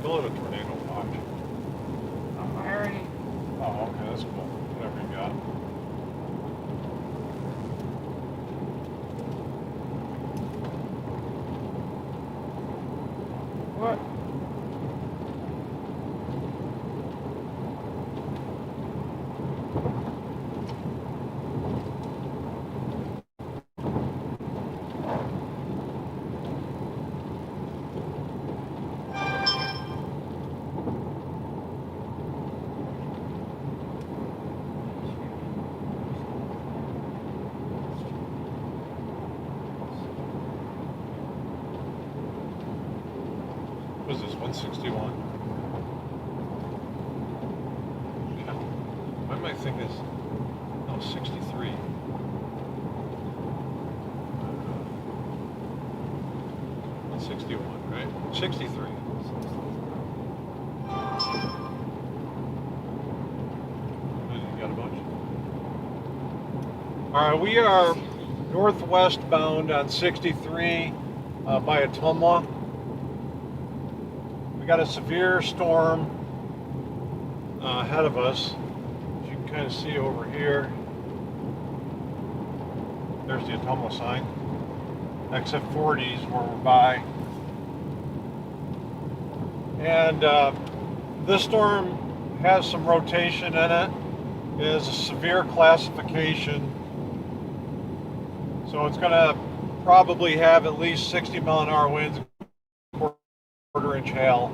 Call it a tornado watch. I already. Oh, okay, that's cool. Whatever you got. What? What is this, 161? I might think it's, no, 63. 161, right? 63. You got a bunch? All right, we are northwest bound on 63 by Ottumwa. We got a severe storm ahead of us. As you can kind of see over here. There's the Ottumwa sign. Exit 40 is where we're by. And this storm has some rotation in it. It is a severe classification. So it's going to probably have at least 60 mile an hour winds, quarter-inch hail.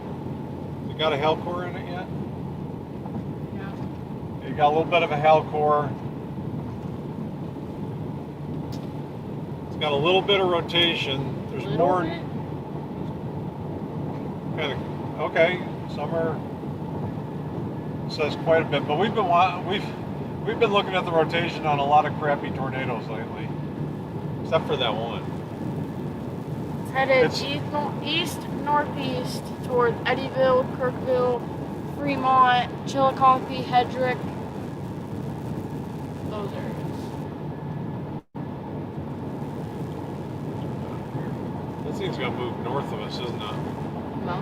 You got a hail core in it yet? Yeah. You got a little bit of a hail core. It's got a little bit of rotation. There's more. Kind of okay. Summer says quite a bit, but we've been looking at the rotation on a lot of crappy tornadoes lately, except for that one. It's headed east northeast toward Eddyville, Kirkville, Fremont, Chillicothe, Hedrick. Those areas. This thing's gonna move north of us, isn't it? No.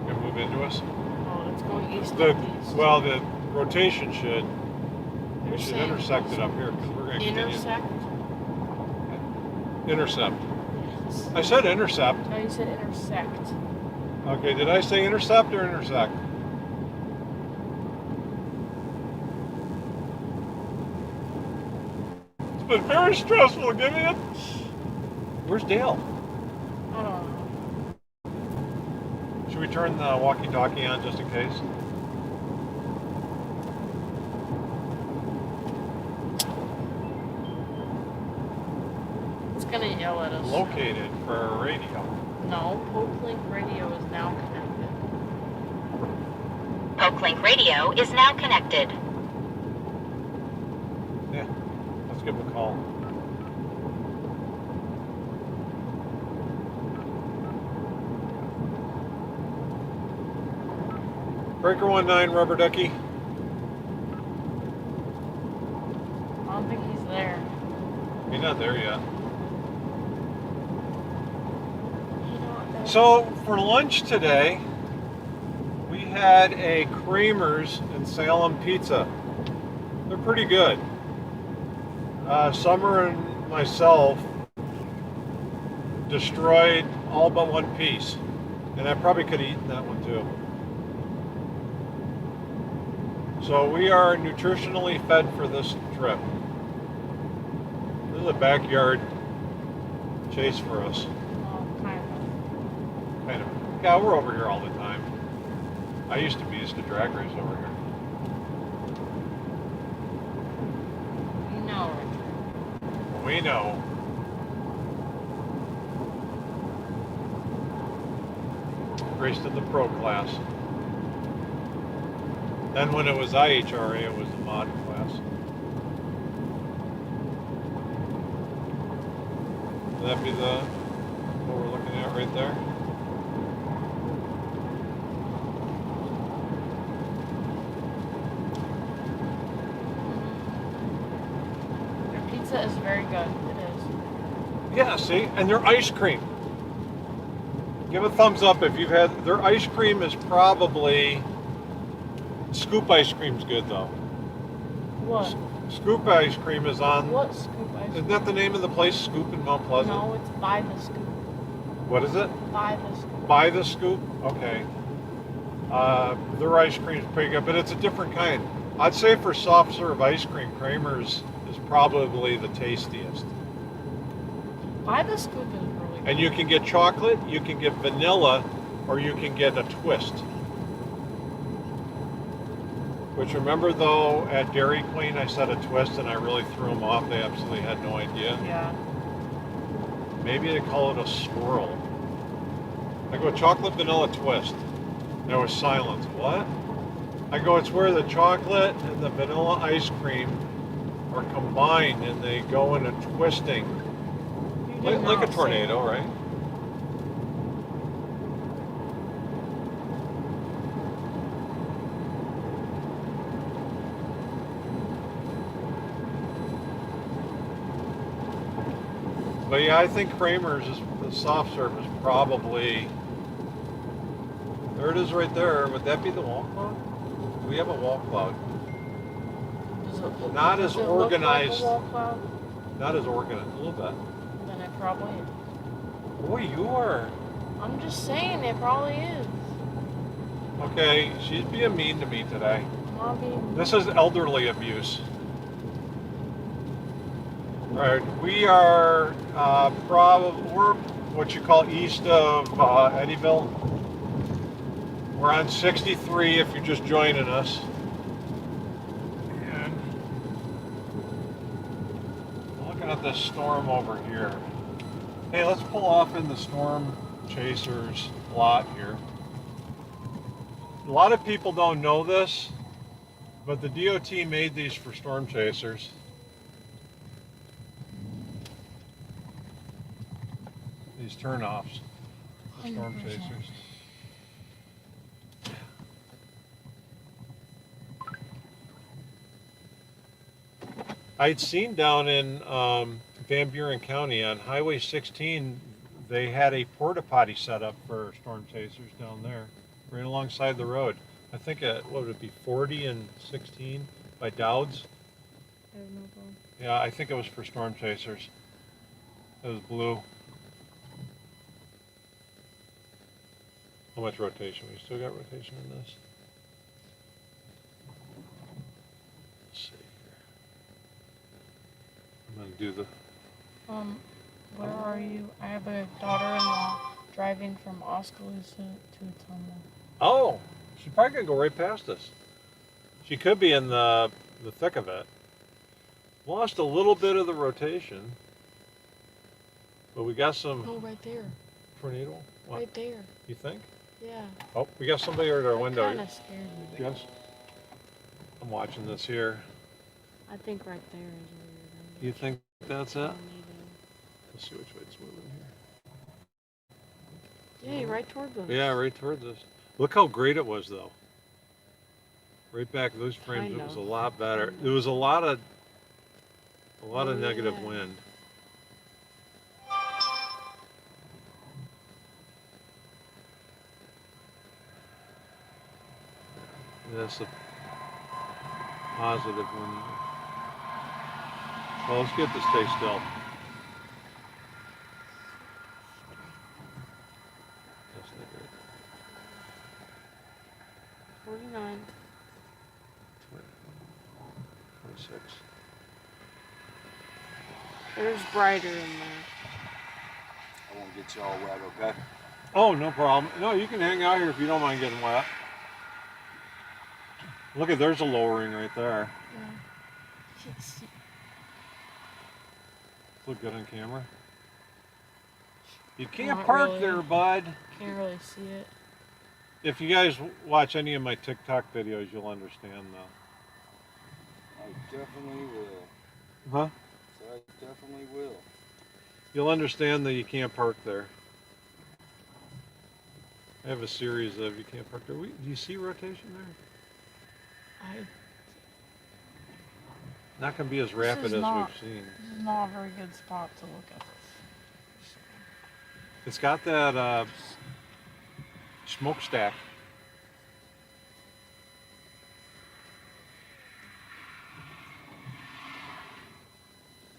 Gonna move into us. Oh, it's going east northeast. Well, the rotation should. We should intersect it up here because we're gonna continue. Intersect? Intercept. I said intercept. No, you said intersect. Okay, did I say intercept or intersect? It's been very stressful. Give me it. Where's Dale? I don't know. Should we turn the walkie-talkie on just in case? It's gonna yell at us. Located for a radio. No, PokeLink radio is now connected. PokeLink radio is now connected. Yeah, let's give him a call. Breaker 19, Rubber Ducky. I don't think he's there. He's not there yet. He's not there. So for lunch today, we had a Kramer's in Salem pizza. They're pretty good. Summer and myself destroyed all but one piece, and I probably could have eaten that one too. So we are nutritionally fed for this trip. This is a backyard chase for us. Oh, kind of. Kind of. Yeah, we're over here all the time. I used to a drag race over here. No. We know. Raced in the pro class. Then when it was IHRA, it was the mod class. Would that be what we're looking at right there? Your pizza is very good. It is. Yeah, see? And they're ice cream. Give a thumbs up if you've had their ice cream. Is probably Scoop ice cream's good though. What? Scoop ice cream is on. What Scoop ice cream? Isn't that the name of the place, Scoop in Mount Pleasant? No, it's by the Scoop. What is it? By the Scoop. By the Scoop? Okay. Their ice cream is pretty good, but it's a different kind. I'd say for soft serve ice cream, Kramer's is probably the tastiest. By the Scoop is really good. And you can get chocolate, you can get vanilla, or you can get a twist. Which, remember though, at Dairy Queen I said a twist and I really threw them off. They absolutely had no idea. Yeah. Maybe they call it a swirl. I go chocolate vanilla twist. There was silence. What? I go, it's where the chocolate and the vanilla ice cream are combined and they go in a twisting. Like a tornado, right? But yeah, I think Kramer's is the soft serve is probably. There it is right there. Would that be the wall cloud? Do we have a wall cloud? Not as organized. Like a wall cloud? Not as organized. A little bit. Then it probably is. Boy, you are. I'm just saying it probably is. Okay, she's being mean to me today. Not being. This is elderly abuse. All right, we are we're what you call east of Eddyville. We're on 63 if you're just joining us. And looking at this storm over here. Hey, let's pull off in the storm chasers lot here. A lot of people don't know this, but the DOT made these for storm chasers. These turnoffs, the storm 100%. chasers. I'd seen down in Van Buren County on Highway 16, they had a porta potty set up for storm chasers down there, right alongside the road. I think at, what would it be, 40 and 16 by Dowd's? I have no clue. Yeah, I think it was for storm chasers. It was blue. How much rotation? We still got rotation in this? Let's see here. I'm gonna do the. Where are you? I have a daughter-in-law driving from Oskaloosa to Tumble. Oh, she's probably gonna go right past us. She could be in the thick of it. Lost a little bit of the rotation, but we got some Oh, right there. tornado. What? Right there. You think? Yeah. Oh, we got somebody at our window. Kind of scared me. Yes. I'm watching this here. I think right there is where you're You think that's it? going. Let's see which way it's moving here. Yeah, right toward them. Yeah, right towards us. Look how great it was, though. Right back those frames, Kind it was a of. lot better. There was a lot of negative yeah. wind. That's a positive one. Well, let's get to stay still. That's not good. 49. 26. There's brighter in there. I won't get you all wet, okay? Oh, no problem. No, you can hang out here if you don't mind getting wet. Look at, there's a lowering right there. Yeah. Look good on camera. You can't Not park really. there, bud. Can't really see it. If you guys watch any of my TikTok videos, you'll understand though. I definitely will. Huh? So I definitely will. You'll understand that you can't park there. I have a series of you can't park there. Do you see rotation there? Not going to be as rapid as not- we've seen. This is not a very good spot to look at this. It's got that smokestack.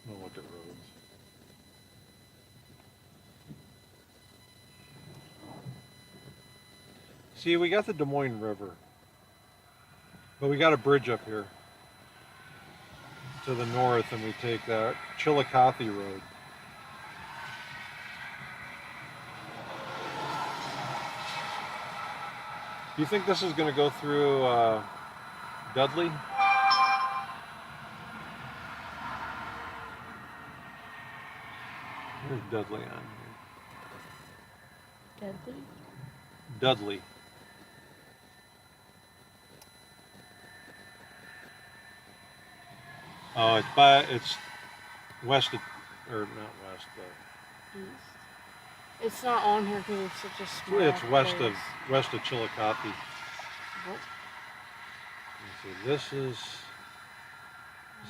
We'll look at roads. See, we got the Des Moines River, but we got a bridge up here to the north, and we take that Chillicothe Road. Do you think this is going to go through Dudley? Where's Dudley on here? Deadly? Dudley. Oh, it's west of, or not west, East. It's not on here because it's such a small it's west place. of Chillicothe. What? Let's see, this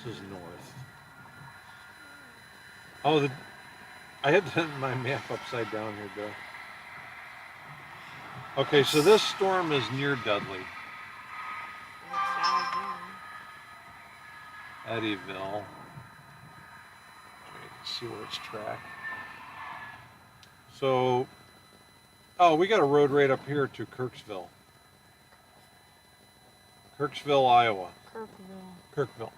is north. Oh, I had my map upside down here, Bill. Okay, so this storm is near Dudley, It's down Eddyville. You can see where it's tracked. So, oh, we got a road right up here to Kirksville. Kirksville, Iowa. Kirkville. Kirkville.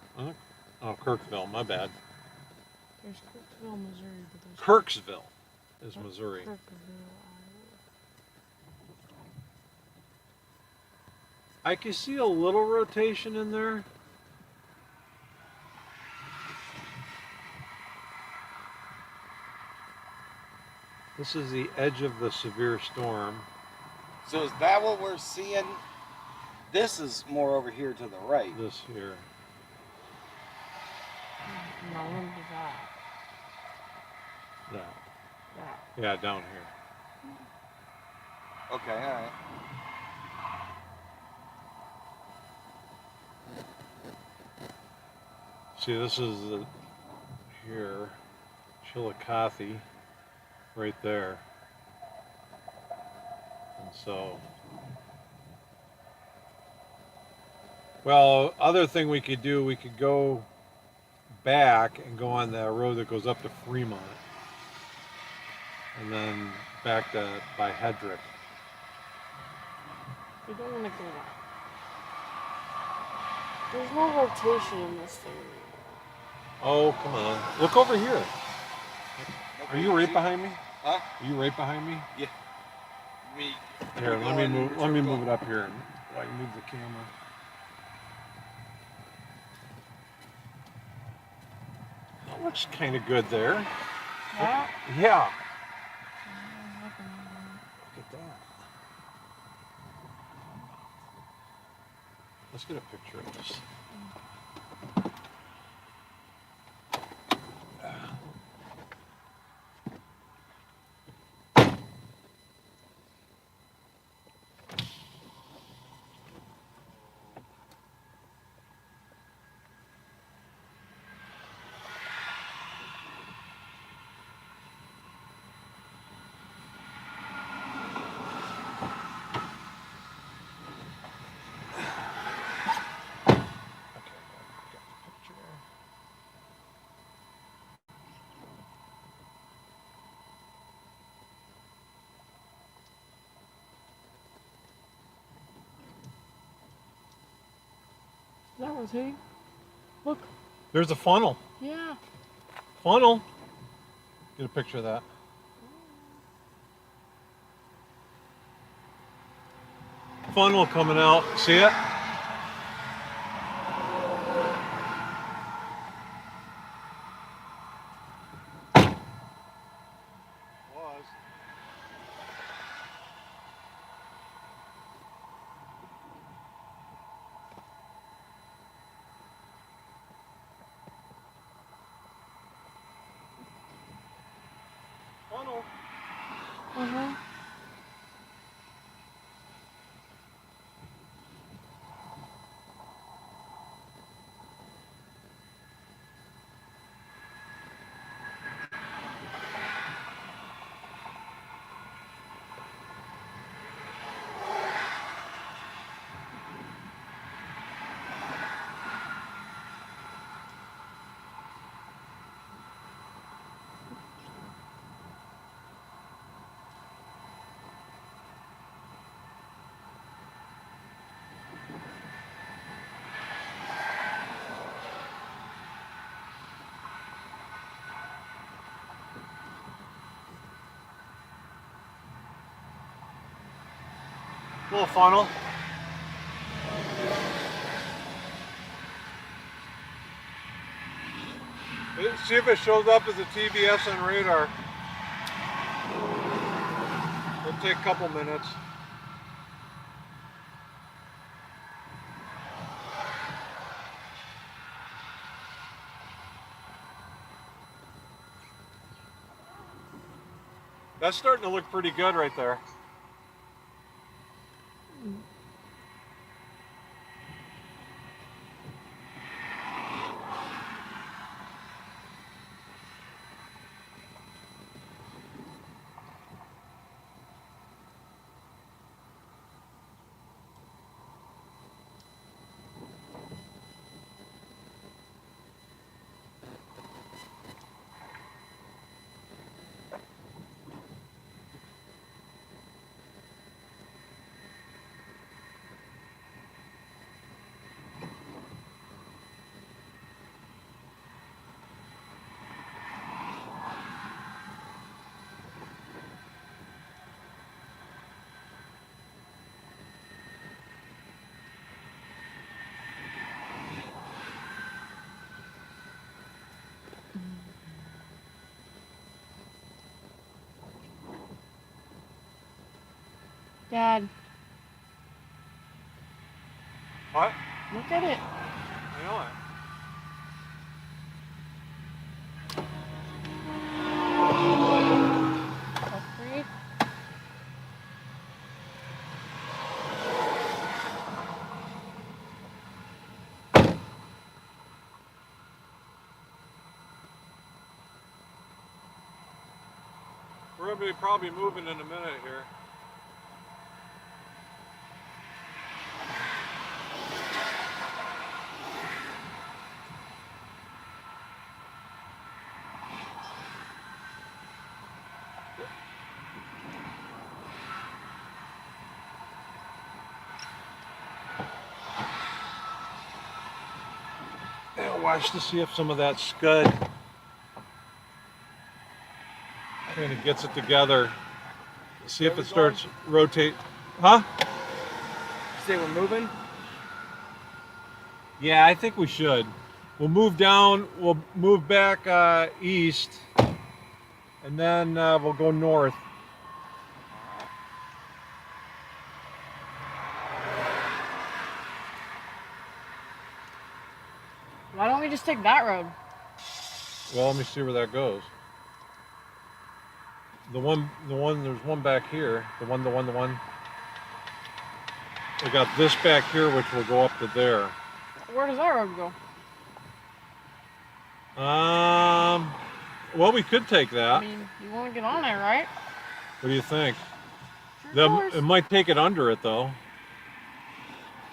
Oh, Kirkville, my bad. There's Kirksville, Missouri, but there's Kirksville is Missouri. Kirkville, I can see a little rotation in there. This is the edge of the severe storm. So is that what we're seeing? This is more over here to the right. This here. Iowa. No, when was that? That. That. Yeah, down here. Okay, all right. See, this is here, Chillicothe, right there. And so, well, other thing we could do, we could go back and go on that road that goes up to Fremont, and then back to by Hedrick. We don't want to go that. There's no rotation in this thing. Oh, come on! Look over here. Are you right behind me? Huh? Are you right behind me? Yeah. Me. Here, let me move. Let me move it up here. I can move the camera. That looks kind of good there. That? Yeah. Look at that. Let's get a picture of this. That was he. Look. There's a funnel. Yeah. Funnel. Get a picture of that. Funnel coming out. See it? Was. Funnel. Uh-huh. Little funnel. See if it shows up as a TVS on radar. It'll take a couple minutes. That's starting to look pretty good right there. Dad, What? look at it. I know it. That's free. We're going to be probably moving in a minute here. And watch to see if some of that scud kind of gets it together. See if it starts rotate. Huh? You say we're moving? Yeah, I think we should. We'll move down, we'll move back east, and then we'll go north. Why don't we just take that road? Well, let me see where that goes. The one, there's one back here. The one. We got this back here, which will go up to there. Where does that road go? Well, we could take that. I mean, you want to get on there, right? What do you think? Sure, of course. It might take it under it though.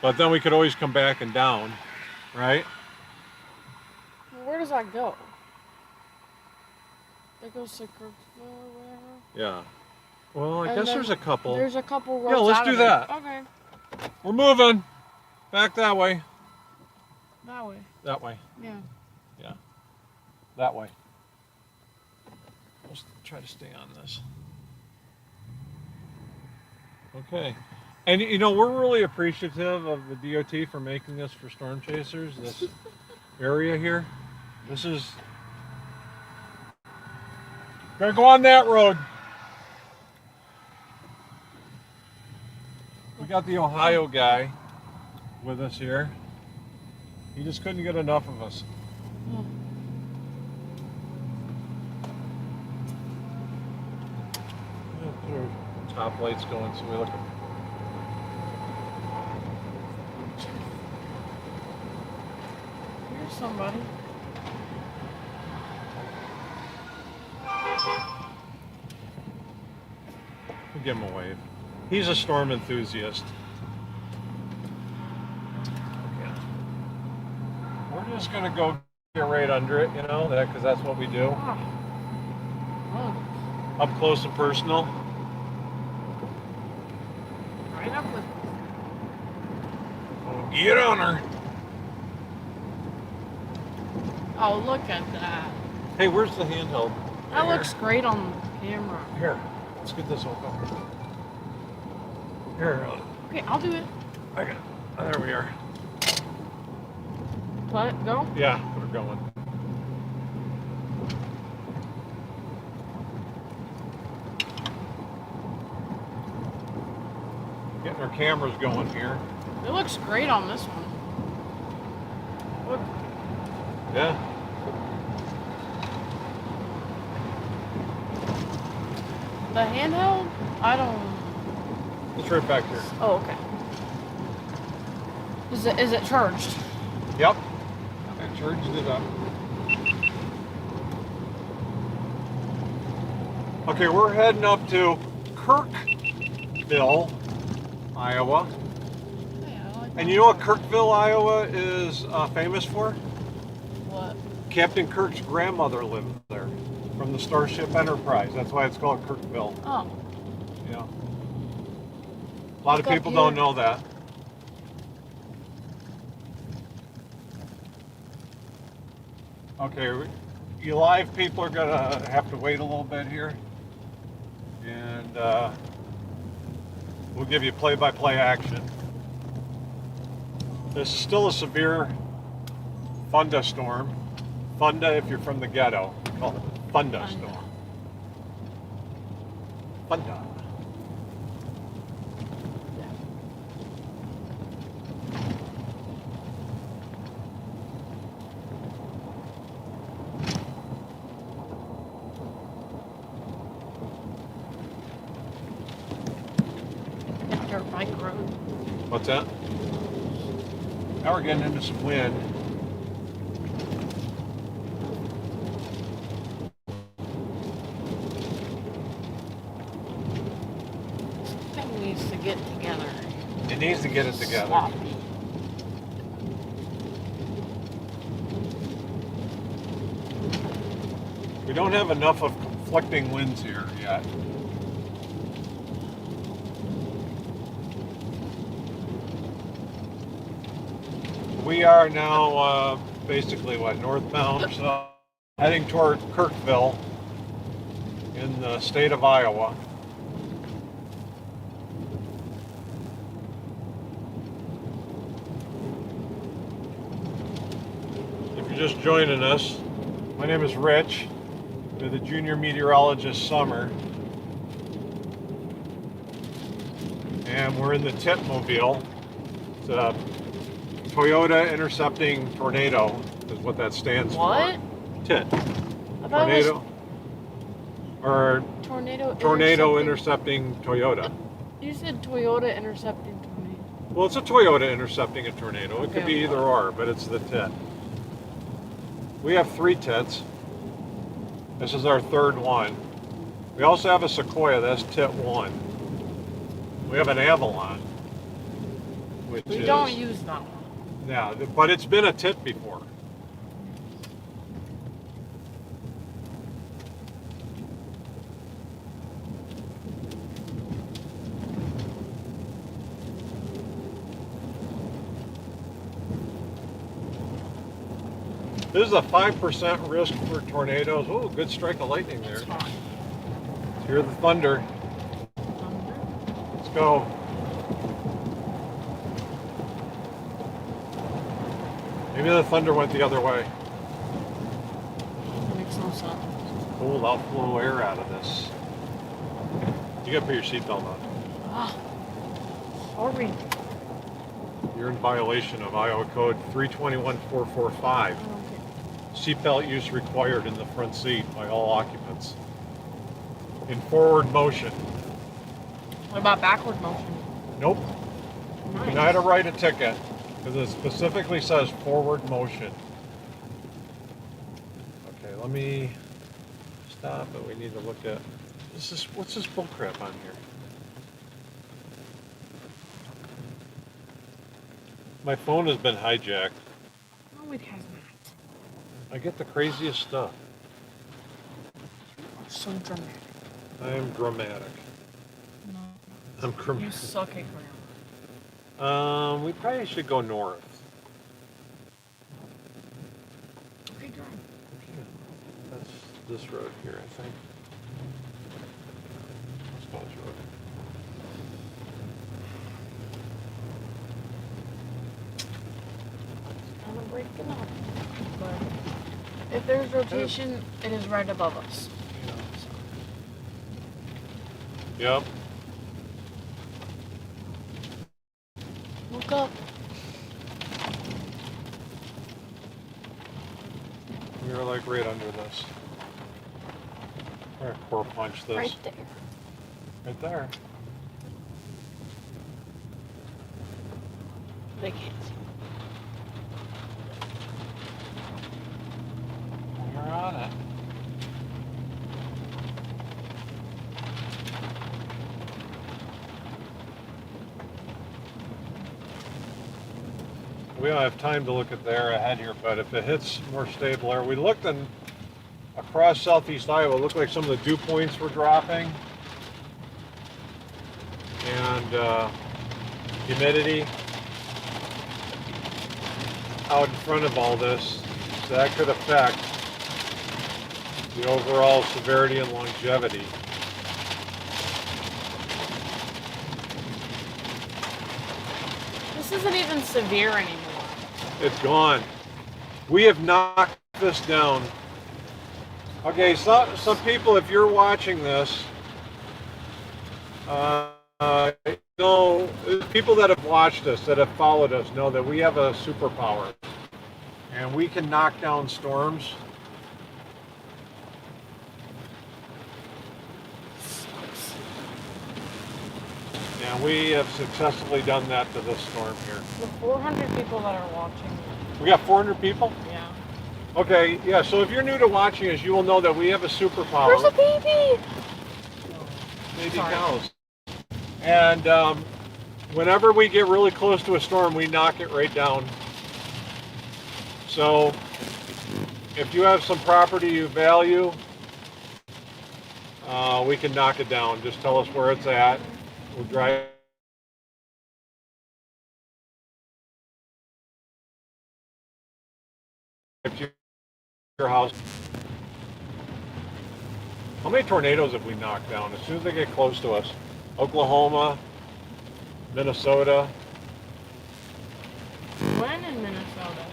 But then we could always come back and down, right? Where does that go? That goes to Kirksville or whatever? Yeah. Well, I And guess then there's a couple. There's a couple roads Yeah, let's out do of it. that. Okay. We're moving. Back that way. That way. That way. Yeah. Yeah. That way. Let's try to stay on this. Okay. And you know, we're really appreciative of the DOT for making this for storm chasers, this area here. This is gonna go on that road. We got the Ohio guy with us here. He just couldn't get enough of us. Hmm. Put our top lights going so we look. Here's somebody. We'll give him a wave. He's a storm enthusiast. Okay. We're just gonna go get right under it, you know, that because that's what we do. Oh, Up close and personal. right up with Get on her. Oh, look at that. Hey, where's the handheld? That Here. looks great on camera. Here. Let's get this open. Here. Okay, I'll do it. Okay. Oh, there we are. Let it go. Yeah, we're going. Getting our cameras going here. It looks great on this one. Look, Yeah. the handheld, I don't. It's right back here. Oh, okay. Is it charged? Yep. I charged it up. Okay, we're heading up to Kirkville, Iowa. Yeah, I like And you know what Kirkville, Iowa is famous for? what? Captain Kirk's grandmother lived there from the Starship Enterprise. That's why it's called Kirkville. Oh, Yeah. A lot of Look up people don't here. know that. Okay, you live people are gonna have to wait a little bit here, and we'll give you play-by-play action. This is still a severe thunderstorm. Funda, if you're from the ghetto, call it thunderstorm. Funda. dirt bike road. What's that? Now we're getting into some wind. Thing needs to get together. It needs to get it together. Sloppy. We don't have enough of conflicting winds here yet. We are now basically northbound, so heading toward Kirkville in the state of Iowa. If you're just joining us, my name is Rich. We're the junior meteorologist Summer. And we're in the Titmobile. It's a Toyota Intercepting Tornado is what that stands What? for. TIT. I thought Tornado. Or it was tornado. Tornado intercepting. Intercepting Toyota. You said Toyota intercepting tornado. Well, it's a Toyota intercepting a tornado. It could Okay, be either or, but it's the TIT. We have 3 TITs. This is our 3rd one. We also have a Sequoia, that's TIT 1. We have an Avalon, which We is... don't use that one. Yeah, but it's been a TIT before. This is a 5% risk for tornadoes. Oh, good strike of lightning there. It's fine. Hear the thunder. Let's go. Maybe the thunder went the other way. That makes no sense. Cold outflow air out of this. You gotta put your seatbelt on. Ah, sorry. You're in violation of Iowa Code 321445. Okay. Seatbelt use required in the front seat by all occupants. In forward motion. What about backward motion? Nope. Nice. You know how to write a ticket because it specifically says forward motion. Okay, let me stop and we need to look at what's this bull crap on here? My phone has been hijacked. No, it has not. I get the craziest stuff. So dramatic. I am dramatic. No. I'm You dramatic. suck at grammar. We probably should go north. Okay, drive. That's this road here, I think. Let's go this road. breaking up. But if there's rotation, it is right above us. So. Yep. Look up. We were like right under this. We're gonna core punch this. Right there. Right there. They can't see. We're on it. We don't have time to look at the air ahead here, but if it hits more stable air, we looked in across southeast Iowa, it looked like some of the dew points were dropping. And humidity out in front of all this, so that could affect the overall severity and longevity. This isn't even severe anymore. It's gone. We have knocked this down. Okay, some people, if you're watching this, know, people that have watched us, that have followed us, know that we have a superpower. And we can knock down storms. And we have successfully done that to this storm here. The 400 people that are watching. We got 400 people? Yeah. Okay, yeah, so if you're new to watching us, you will know that we have a superpower. There's a baby! Baby Sorry. cows. And whenever we get really close to a storm, we knock it right down. So if you have some property you value, we can knock it down. Just tell us where it's at. We'll drive to your house. How many tornadoes have we knocked down as soon as they get close to us? Oklahoma, Minnesota. When in Minnesota?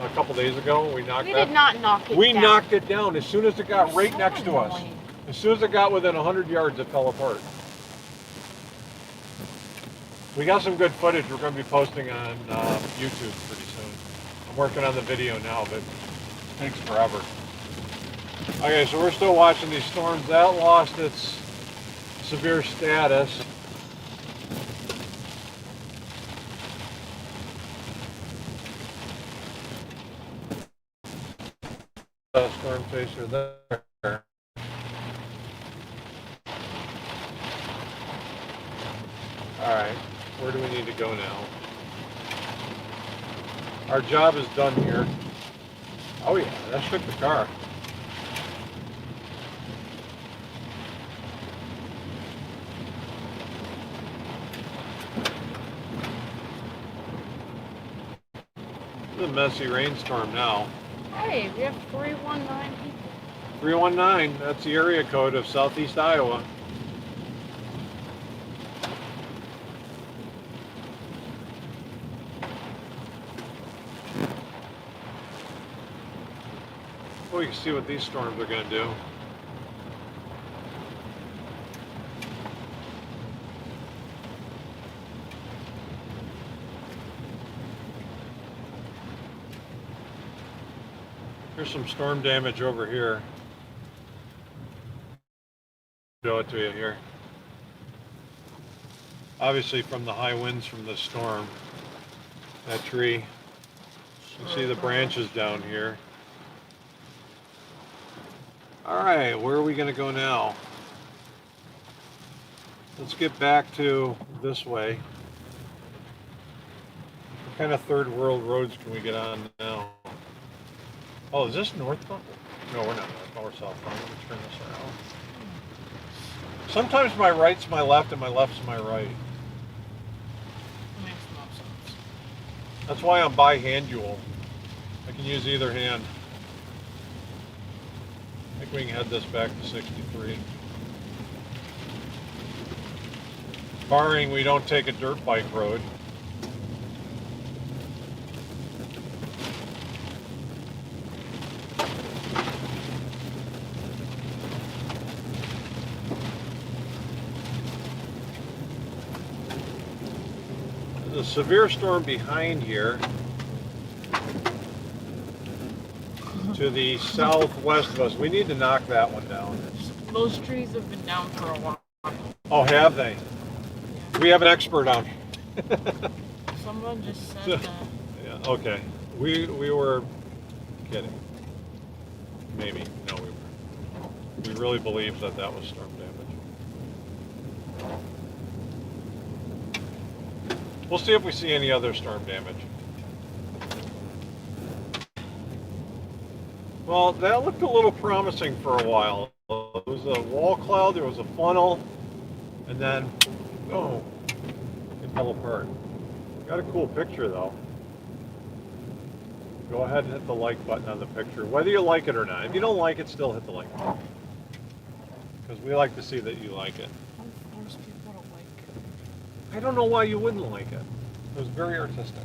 A couple days ago, we knocked We that. did not knock it We down. knocked it down as soon as it got right So next to us. annoying. As soon as it got within 100 yards, it fell apart. We got some good footage we're going to be posting on YouTube pretty soon. I'm working on the video now, but it takes forever. Okay, so we're still watching these storms. That lost its severe status. Storm chaser there. Alright, where do we need to go now? Our job is done here. Oh yeah, that shook the car. It's a messy rainstorm now. Hey, we have 319 people. 319, that's the area code of southeast Iowa. Well, you can see what these storms are going to do. Here's some storm damage over here. Show it to you here. Obviously from the high winds from the storm. That tree. You can see the branches down here. Alright, where are we going to go now? Let's get back to this way. What kind of third world roads can we get on now? Oh, is this northbound? No, we're not northbound, we're southbound. Let me turn this around. Sometimes my right's my left and my left's my right. Makes no sense. That's why I'm bihandual. I can use either hand. I think we can head this back to 63. Barring we don't take a dirt bike road. severe storm behind here to the southwest of us. We need to knock that one down. Those trees have been down for a while. Oh, have they? Yeah. We have an expert on. Someone just said that. Yeah, okay. We were kidding. Maybe. No, we weren't. We really believe that that was storm damage. We'll see if we see any other storm damage. Well, that looked a little promising for a while. It was a wall cloud, there was a funnel, and then, oh, it fell apart. Got a cool picture though. Go ahead and hit the like button on the picture, whether you like it or not. If you don't like it, still hit the like button. Because we like to see that you like it. Most people don't like it. I don't know why you wouldn't like it. It was very artistic.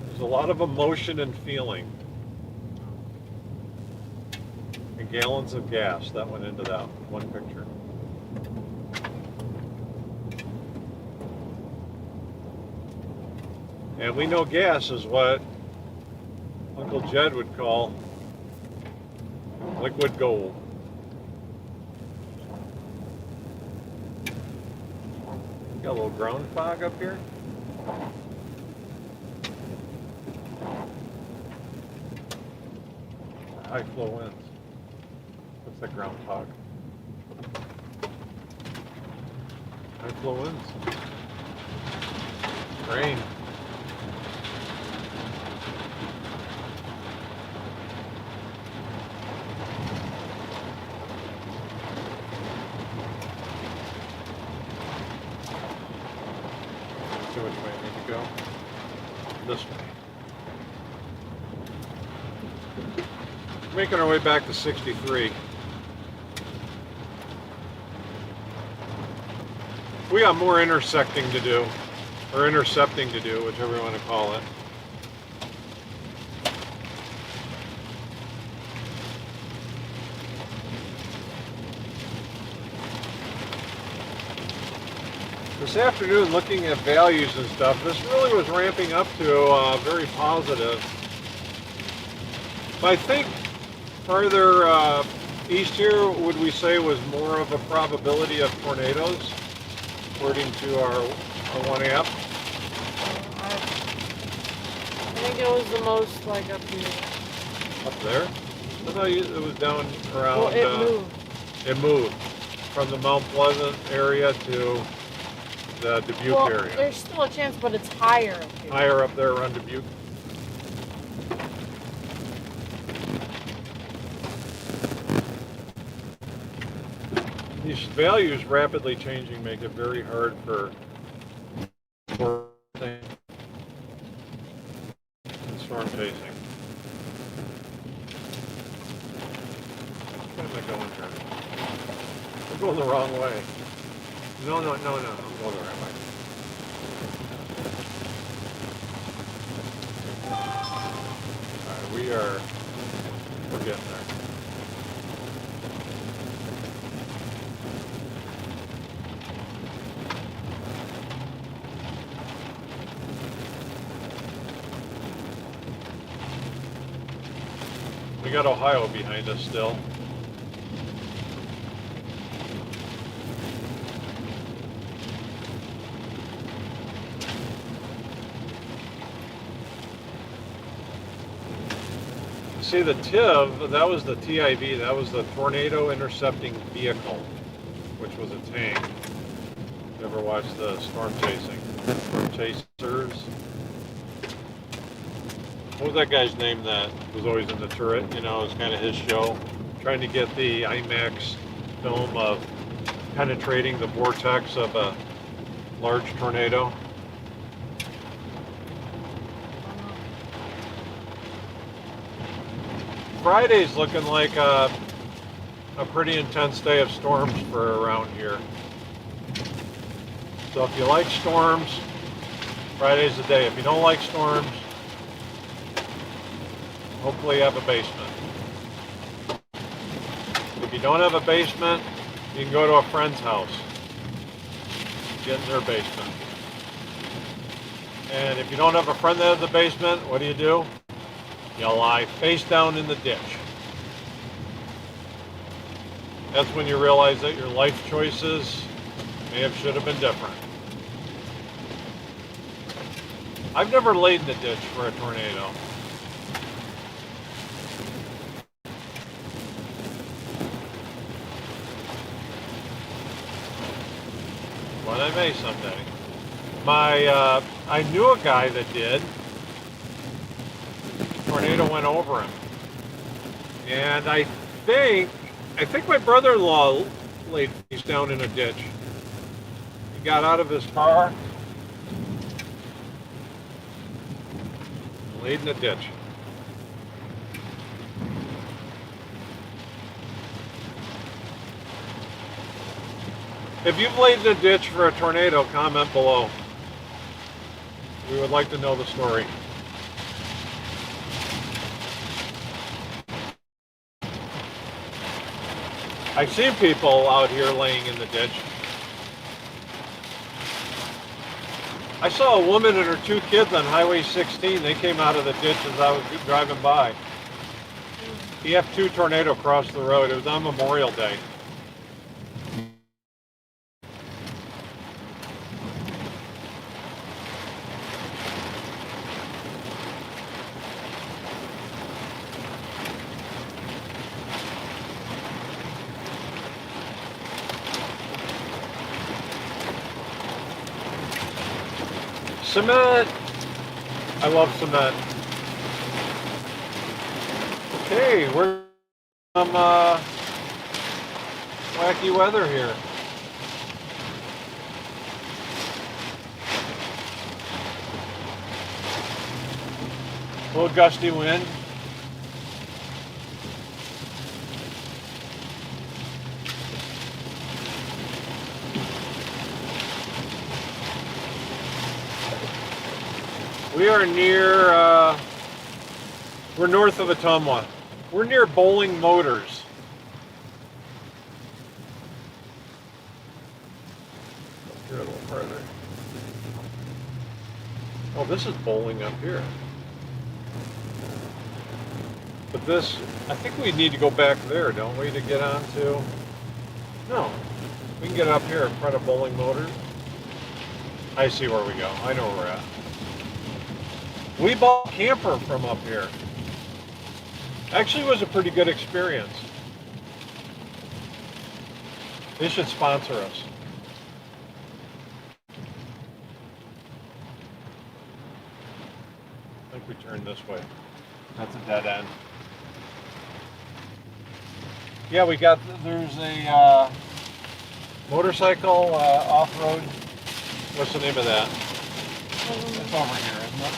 There's a lot of emotion and feeling. And gallons of gas that went into that one picture. And we know gas is what Uncle Jed would call liquid gold. Got a little ground fog up here. High flow winds. What's that ground fog? High flow winds. Rain. So which way I need to go? This way. Making our way back to 63. We got more intersecting to do, or intercepting to do, whichever you want to call it. This afternoon, looking at values and stuff, this really was ramping up to very positive. But I think farther east here, would we say was more of a probability of tornadoes, according to our 1 app? I think it was the most like up here. Up there? I thought it was down around. Well, it moved. It moved from the Mount Pleasant area to the Dubuque Well, area. there's still a chance, but it's higher up here. Higher up there around Dubuque. These values rapidly changing make it very hard for and storm chasing. Where am I going here? I'm going the wrong way. No, I'm going the right way. Alright, we're getting there. We got Ohio behind us still. See the TIV, that was the TIV, that was the Tornado Intercepting Vehicle, which was a tank. You ever watched the Storm Chasers? What was that guy's name that was always in the turret? You know, it was kind of his show. Trying to get the IMAX film of penetrating the vortex of a large tornado. Friday's looking like a pretty intense day of storms for around here. So if you like storms, Friday's the day. If you don't like storms, hopefully you have a basement. If you don't have a basement, you can go to a friend's house. get in their basement. And if you don't have a friend that has a basement, what do? You lie face down in the ditch. That's when you realize that your life choices should have been different. I've never laid in the ditch for a tornado. But I may someday. I knew a guy that did. Tornado went over him, and I think my brother-in-law laid face down in a ditch. He got out of his car, laid in a ditch. If you've laid in a ditch for a tornado, comment below. We would like to know the story. I've seen people out here laying in the ditch. I saw a woman and her 2 kids on Highway 16. They came out of the ditch as I was driving by. EF2 tornado crossed the road. It was on Memorial Day. Cement. I love cement. Okay, we're some wacky weather here. A little gusty wind. We are near, we're north of Ottumwa. We're near Bowling Motors. Here a little further. Oh, this is Bowling up here. But this, I think we need to go back there, don't we, to get onto? No, we can get up here in front of Bowling Motors. I see where we go. I know where we're at. We bought a camper from up here. Actually, it was a pretty good experience. They should sponsor us. I think we turn this way. That's a dead end. Yeah, there's a motorcycle off-road. What's the name of that? It's over here, isn't it?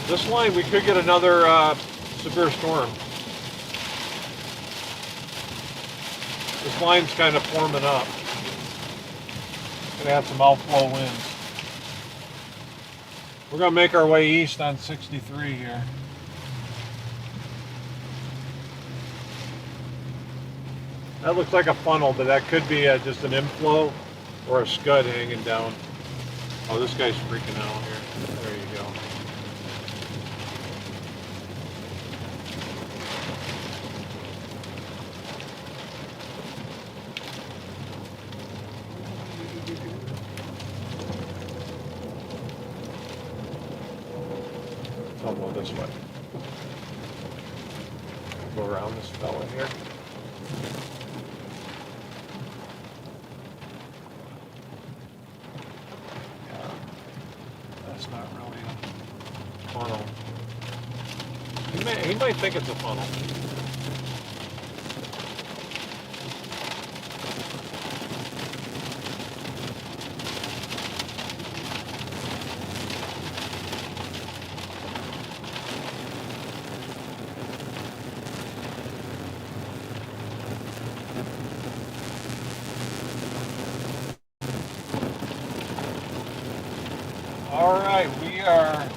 This line, we could get another severe storm. This line's kind of forming up. Gonna have some outflow winds. We're gonna make our way east on 63 here. That looks like a funnel, but that could be just an inflow or a scud hanging down. Oh, this guy's freaking out here. There you go. I'll go this way. Go around this fella here. Yeah, that's not really a funnel. He might think it's a funnel. All right, we are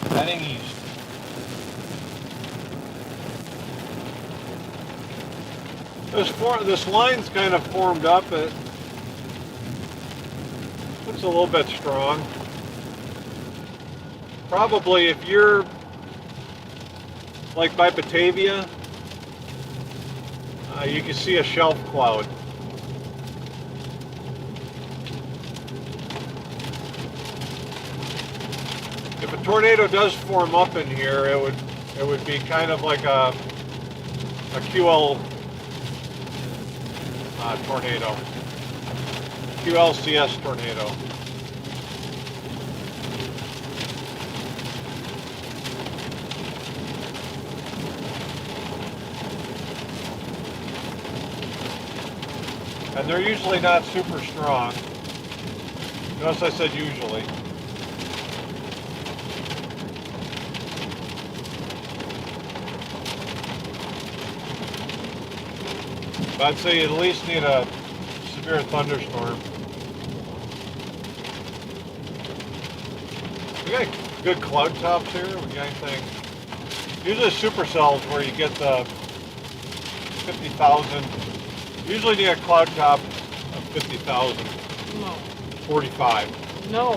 heading east. This line's kind of formed up. It looks a little bit strong. Probably if you're like by Batavia, you can see a shelf cloud. If a tornado does form up in here, it would be kind of like a QL tornado, QLCS tornado. And they're usually not super strong. Notice I said usually. But I'd say you at least need a severe thunderstorm. We got good cloud tops here. We got anything? Usually supercells where you get the 50,000. Usually you get a cloud top of 50,000. No. 45. No.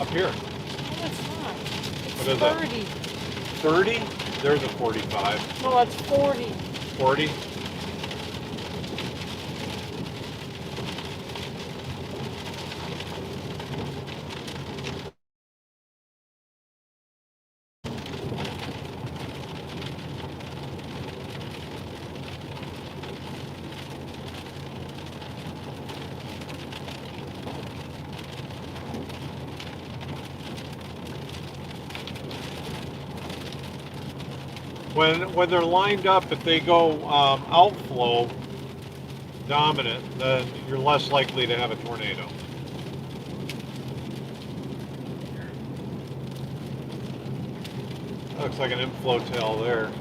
Up here. No, it's not. It's What is 30. it? 30? There's a 45. No, that's 40. 40? When they're lined up, if they go outflow dominant, then you're less likely to have a tornado. That looks like an inflow tail there.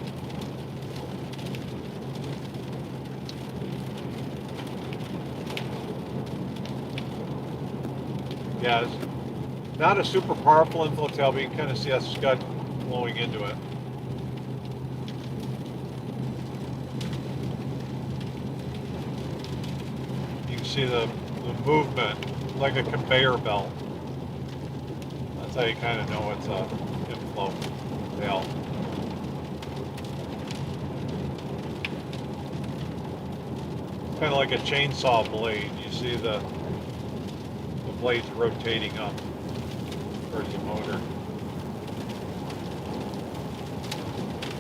Yeah, it's not a super powerful inflow tail, but you can kind of see that scud flowing into it. See the movement like a conveyor belt. That's how you kind of know it's a inflow tail. Kind of like a chainsaw blade. You see the blades rotating up towards the motor.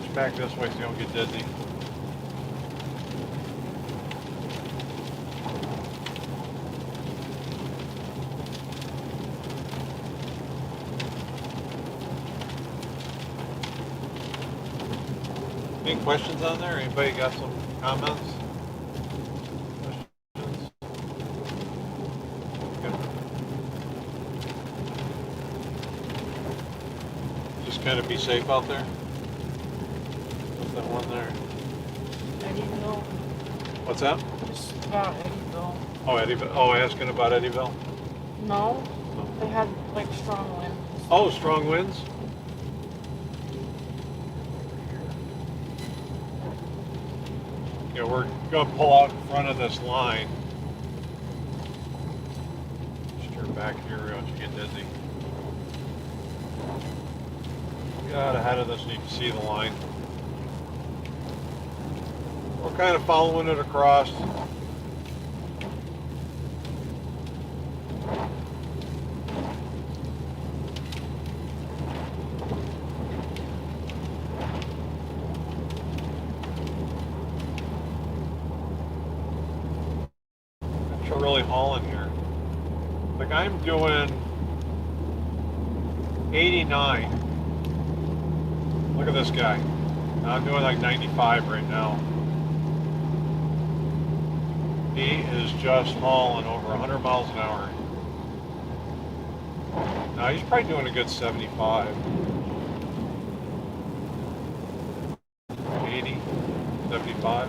Push back this way so you don't get dizzy. Any questions on there? Anybody got some comments? Questions? Good. Just kind of be safe out there. What's that one there? Eddyville. What's that? Just about Eddyville. Oh, Eddyville. Oh, asking about Eddyville? No. No. They had like strong winds. Oh, strong winds? Yeah, we're going to pull out in front of this line. Just turn back here, don't you get dizzy. Get out ahead of this and you can see the line. We're kind of following it across. Really hauling here. Like I'm doing 89. Look at this guy. I'm doing like 95 right now. He is just hauling over 100 miles an hour. Now he's probably doing a good 75. 80, 75.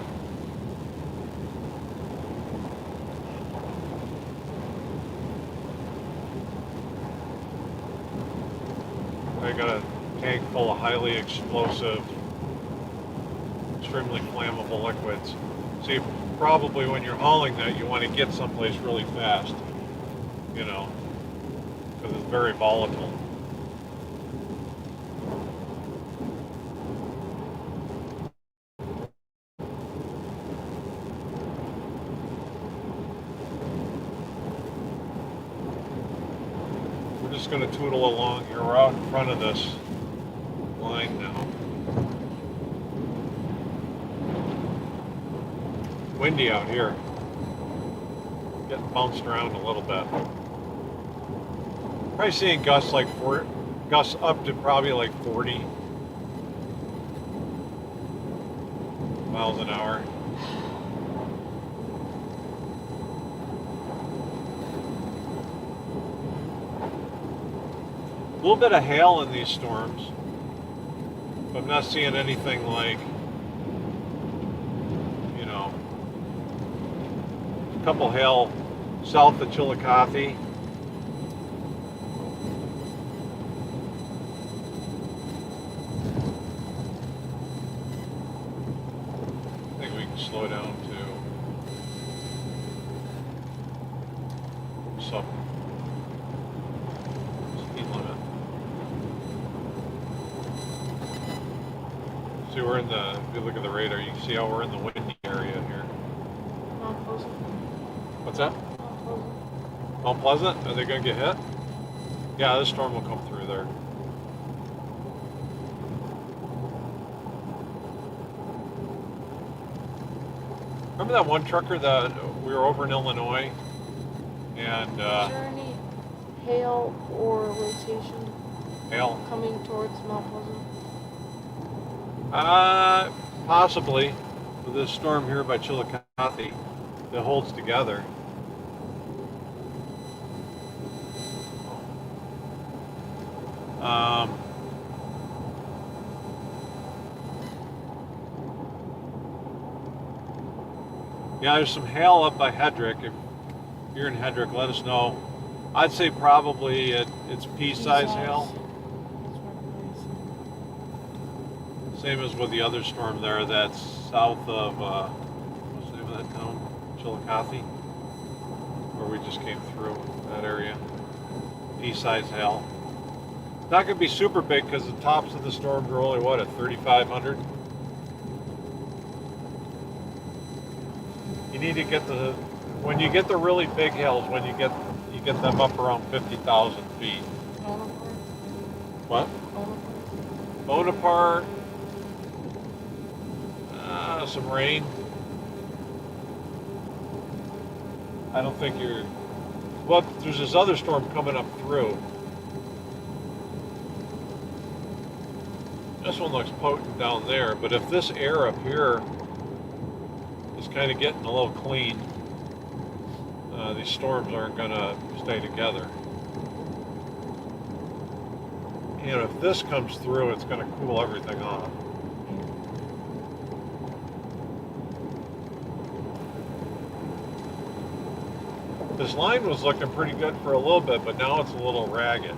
I got a tank full of highly explosive, extremely flammable liquids. See, probably when you're hauling that, you want to get someplace really fast, you know, because it's very volatile. We're just going to tootle along here. We're out in front of this line now. Windy out here. Getting bounced around a little bit. Probably seeing gusts gusts up to probably like 40 miles an hour. A little bit of hail in these storms, but I'm not seeing anything like, you know, a couple hail south of Chillicothe. I think we can slow down to sub speed limit. See, we're in the, if you look at the radar, you can see how we're in the windy area here. Mount Pleasant. What's that? Mount Pleasant. Mount Pleasant? Are they going to get hit? Yeah, this storm will come through there. Remember that one trucker that we were over in Illinois? And Is there any hail or rotation hail? coming towards Mount Pleasant? Possibly. With this storm here by Chillicothe that holds together. Yeah, there's some hail up by Hedrick. If you're in Hedrick, let us know. I'd say probably it's pea-size hail. Same as with the other storm there that's south of, what's the name of that town? Chillicothe, where we just came through that area. Pea-size hail. It's not going to be super big because the tops of the storms are only, what, at 3,500? You need to get when you get the really big hails, when you get them up around 50,000 feet. Bonaparte? What? Bonaparte? Bonaparte. Some rain. I don't think you're. Well, there's this other storm coming up through. This one looks potent down there, but if this air up here is kind of getting a little clean, these storms aren't going to stay together. And if this comes through, it's going to cool everything off. This line was looking pretty good for a little bit, but now it's a little ragged.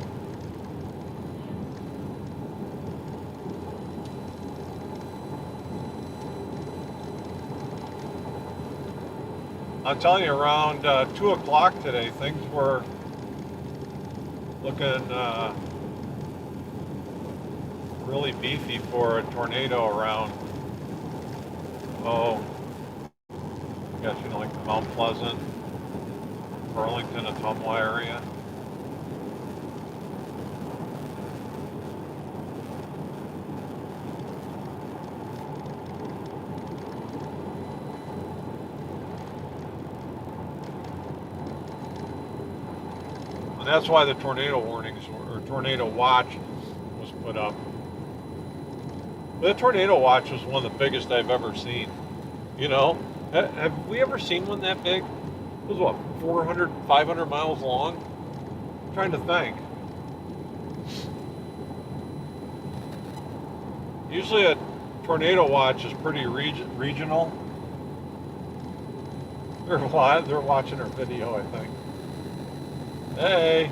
I'm telling you, around 2 o'clock today, things were looking really beefy for a tornado around, oh, I guess, you know, like the Mount Pleasant, Burlington, Ottumwa area. And that's why the tornado warnings or tornado watch was put up. The tornado watch was one of the biggest I've ever seen. You know, have we ever seen one that big? It was what, 400, 500 miles long? I'm trying to think. Usually a tornado watch is pretty regional. They're watching our video, I think. Hey,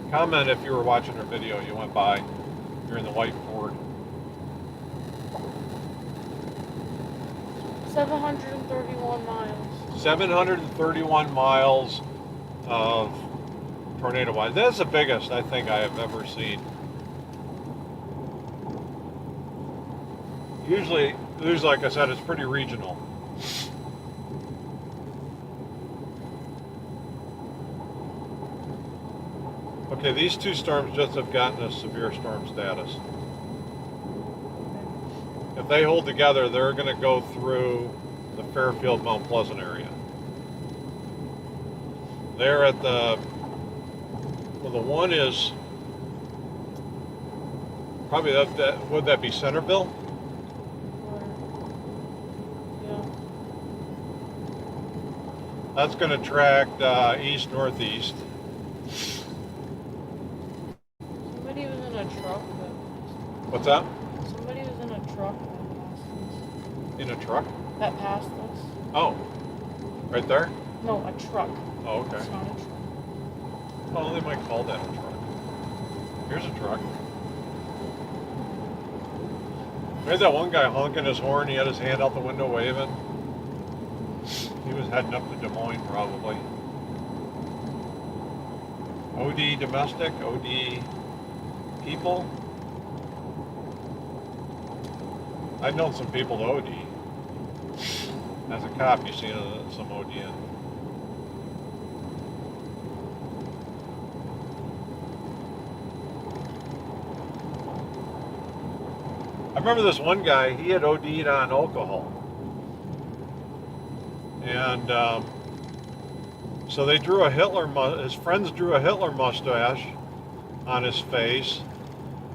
comment if you were watching our video, you went by. You're in the white Ford. 731 miles. 731 miles of tornado watch. That's the biggest I think I have ever seen. Usually, like I said, it's pretty regional. Okay, these two storms just have gotten a severe storm status. If they hold together, they're going to go through the Fairfield Mount Pleasant area. They're at the, well, the one is probably that would that be Centerville? Yeah. That's going to track east northeast. Somebody was in a truck. What's that? Somebody was in a truck that passed us. In a truck? That passed us. Oh, right there? No, a truck. Oh, okay. It's not a truck. Well, they might call that a truck. Here's a truck. There's that one guy honking his horn. He had his hand out the window waving. He was heading up to Des Moines, probably. OD domestic, OD people. I've known some people to OD. As a cop, you see some ODing. I remember this one guy, he had OD'd on alcohol. And so they drew his friends drew a Hitler mustache on his face.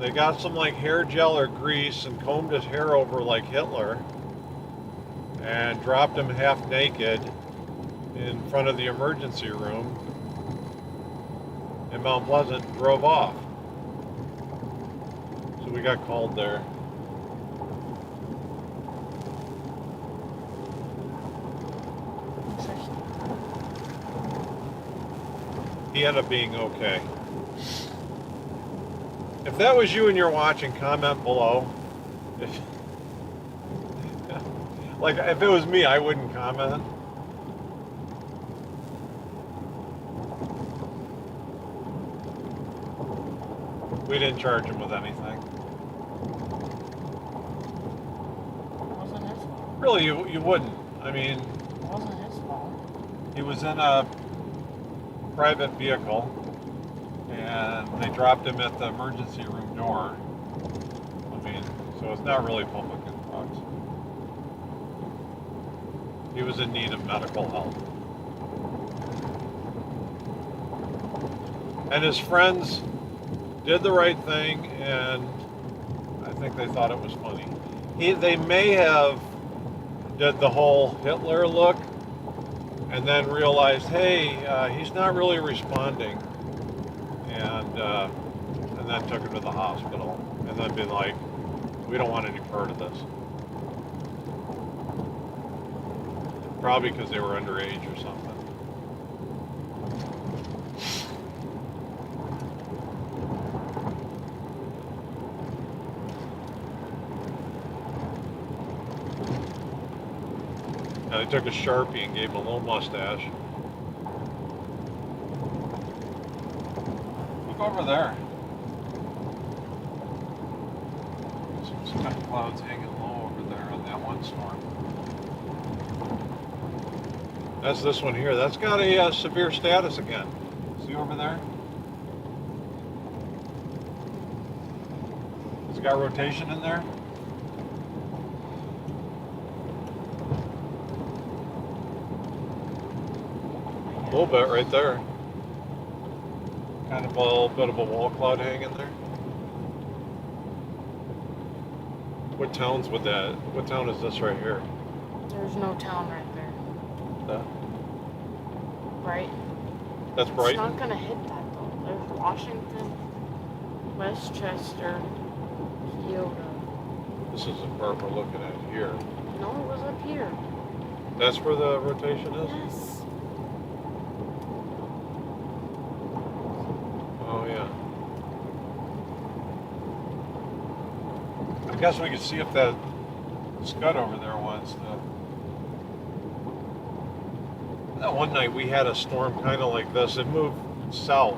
They got some like hair gel or grease and combed his hair over like Hitler and dropped him half naked in front of the emergency room in Mount Pleasant and drove off. So we got called there. He ended up being okay. If that was you and you're watching, comment below. Like, if it was me, I wouldn't comment. We didn't charge him with anything. It wasn't his fault. Really, you wouldn't. I mean, It wasn't his fault. he was in a private vehicle, and they dropped him at the emergency room door. I mean, so it's not really public influx. He was in need of medical help. And his friends did the right thing, and I think they thought it was funny. They may have did the whole Hitler look and then realized, hey, he's not really responding, and then took him to the hospital, and then been like, we don't want any part of this. Probably because they were underage or something. Now they took a Sharpie and gave him a little mustache. Look over there. Some kind of clouds hanging low over there on that one storm. That's this one here. That's got a severe status again. See over there? It's got rotation in there. A little bit right there. Kind of a little bit of a wall cloud hanging there. What town's with that? What town is this right here? There's no town right there. That? Right? That's It's Brighton? not gonna hit that though. There's Washington, Westchester, Kyoto. This is the part we're looking at here. No, it was up here. That's where the rotation is? Yes. Oh, yeah. I guess we could see if that scud over there wants to That one night we had a storm kind of like this. It moved south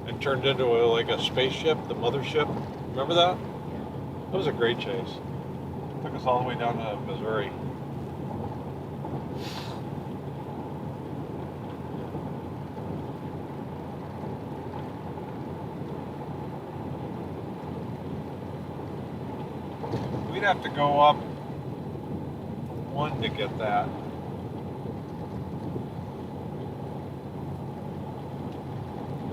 and turned into like a spaceship, the mothership. Remember that? That was a great chase. Took us all the way down to Missouri. We'd have to go up one to get that.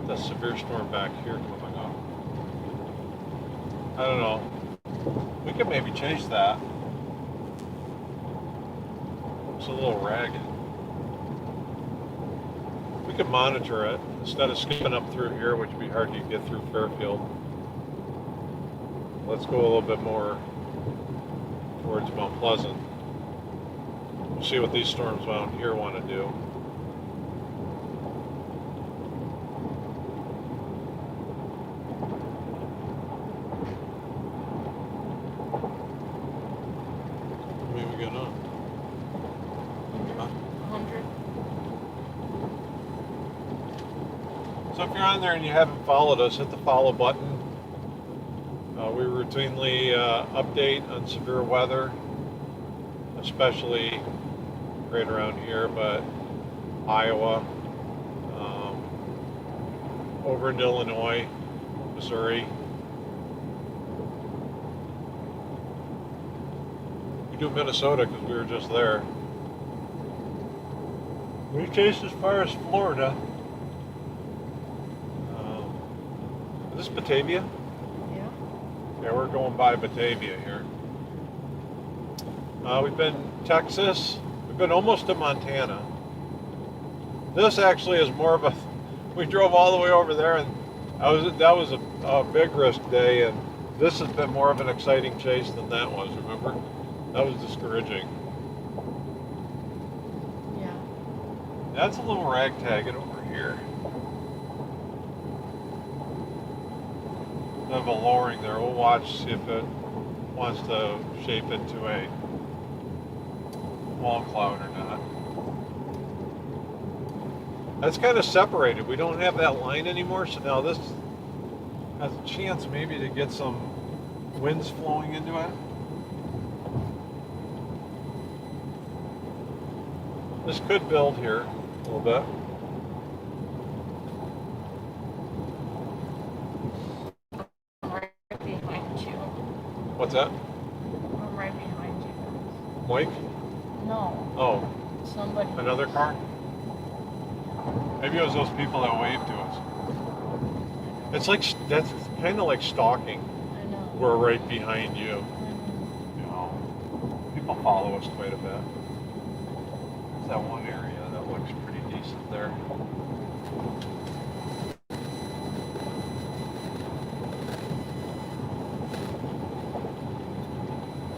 The severe storm back here coming up. I don't know. We could maybe chase that. It's a little ragged. We could monitor it instead of skipping up through here, which would be hard to get through Fairfield. Let's go a little bit more towards Mount Pleasant. We'll see what these storms down here want to do. Maybe we get on. 100. So if you're on there and you haven't followed us, hit the follow button. We routinely update on severe weather, especially right around here, but Iowa, over into Illinois, Missouri. We do Minnesota because we were just there. We chased as far as Florida. Is this Batavia? Yeah. Yeah, we're going by Batavia here. We've been Texas. We've been almost to Montana. This actually is more of a. We drove all the way over there, and that was a big risk day, and this has been more of an exciting chase than that was. Remember, that was discouraging. Yeah. That's a little ragtagging over here. They have a lowering there. We'll watch, see if it wants to shape into a wall cloud or not. That's kind of separated. We don't have that line anymore, so now this has a chance maybe to get some winds flowing into it. This could build here a little bit. Right behind you. What's that? I'm right behind you. Mike? No, Oh, somebody. another car? Maybe it was those people that waved to us. It's like, that's kind of like stalking. I know. We're right behind you. Mhm. You know, people follow us quite a bit. There's that one area that looks pretty decent there.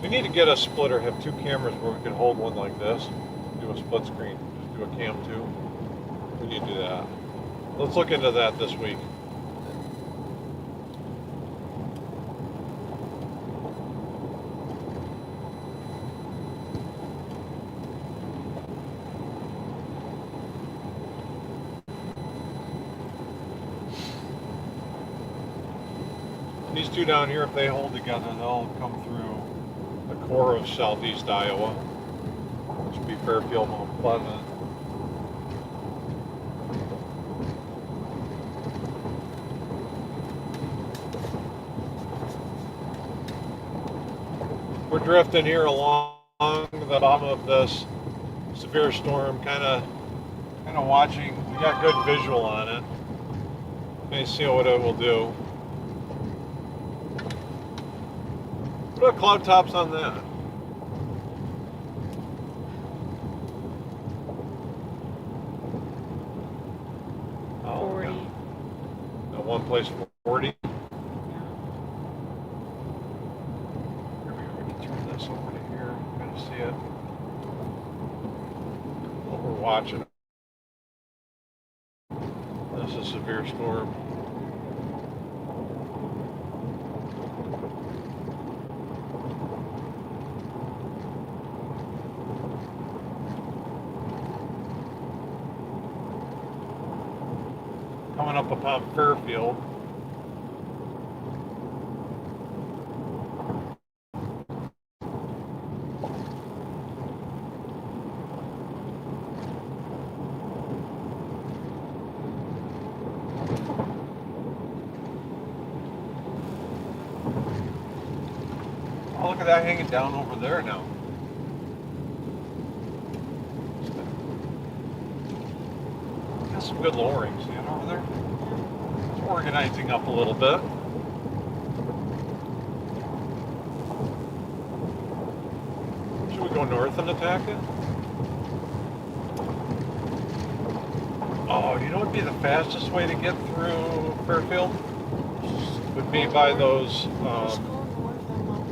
We need to get a splitter, have two cameras where we can hold one like this, do a split screen, just do a cam 2. We need to do that. Let's look into that this week. These two down here, if they hold together, they'll come through the core of southeast Iowa, which would be Fairfield, Mount Pleasant. We're drifting here along the bottom of this severe storm, kind of watching. We got good visual on it. Let me see what it will do. What are cloud tops on that? Oh, 40. That one place 40. Yeah. We can turn this over to here. Kind of see it. What we're watching. This is a severe storm. coming up upon Fairfield. Oh, look at that hanging down over there now. Got some good lowering, see it over there? It's organizing up a little bit. Should we go north and attack it? Oh, you know what would be the fastest way to get through Fairfield? Would be by those, Just go north and north.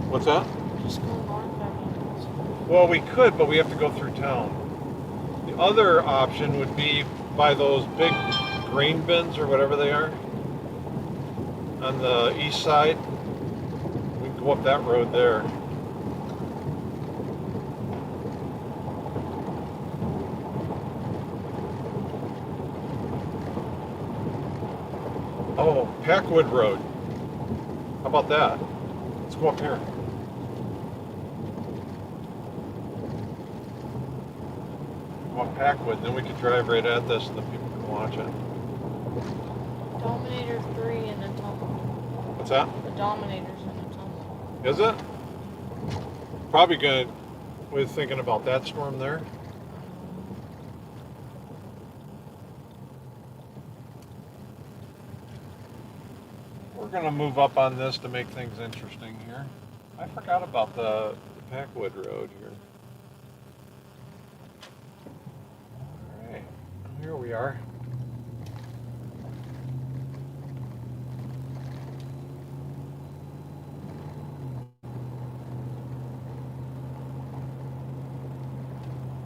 what's that? Just go north and north. Well, we could, but we have to go through town. The other option would be by those big grain bins or whatever they are on the east side. We can go up that road there. Oh, Packwood Road. How about that? Let's go up here. Go up Packwood, then we could drive right at this and the people can watch it. Dominator 3 in the tunnel. What's that? The Dominator's in the tunnel. Is it? Probably good. We're thinking about that storm there. We're going to move up on this to make things interesting here. I forgot about the Packwood Road here. All right, here we are.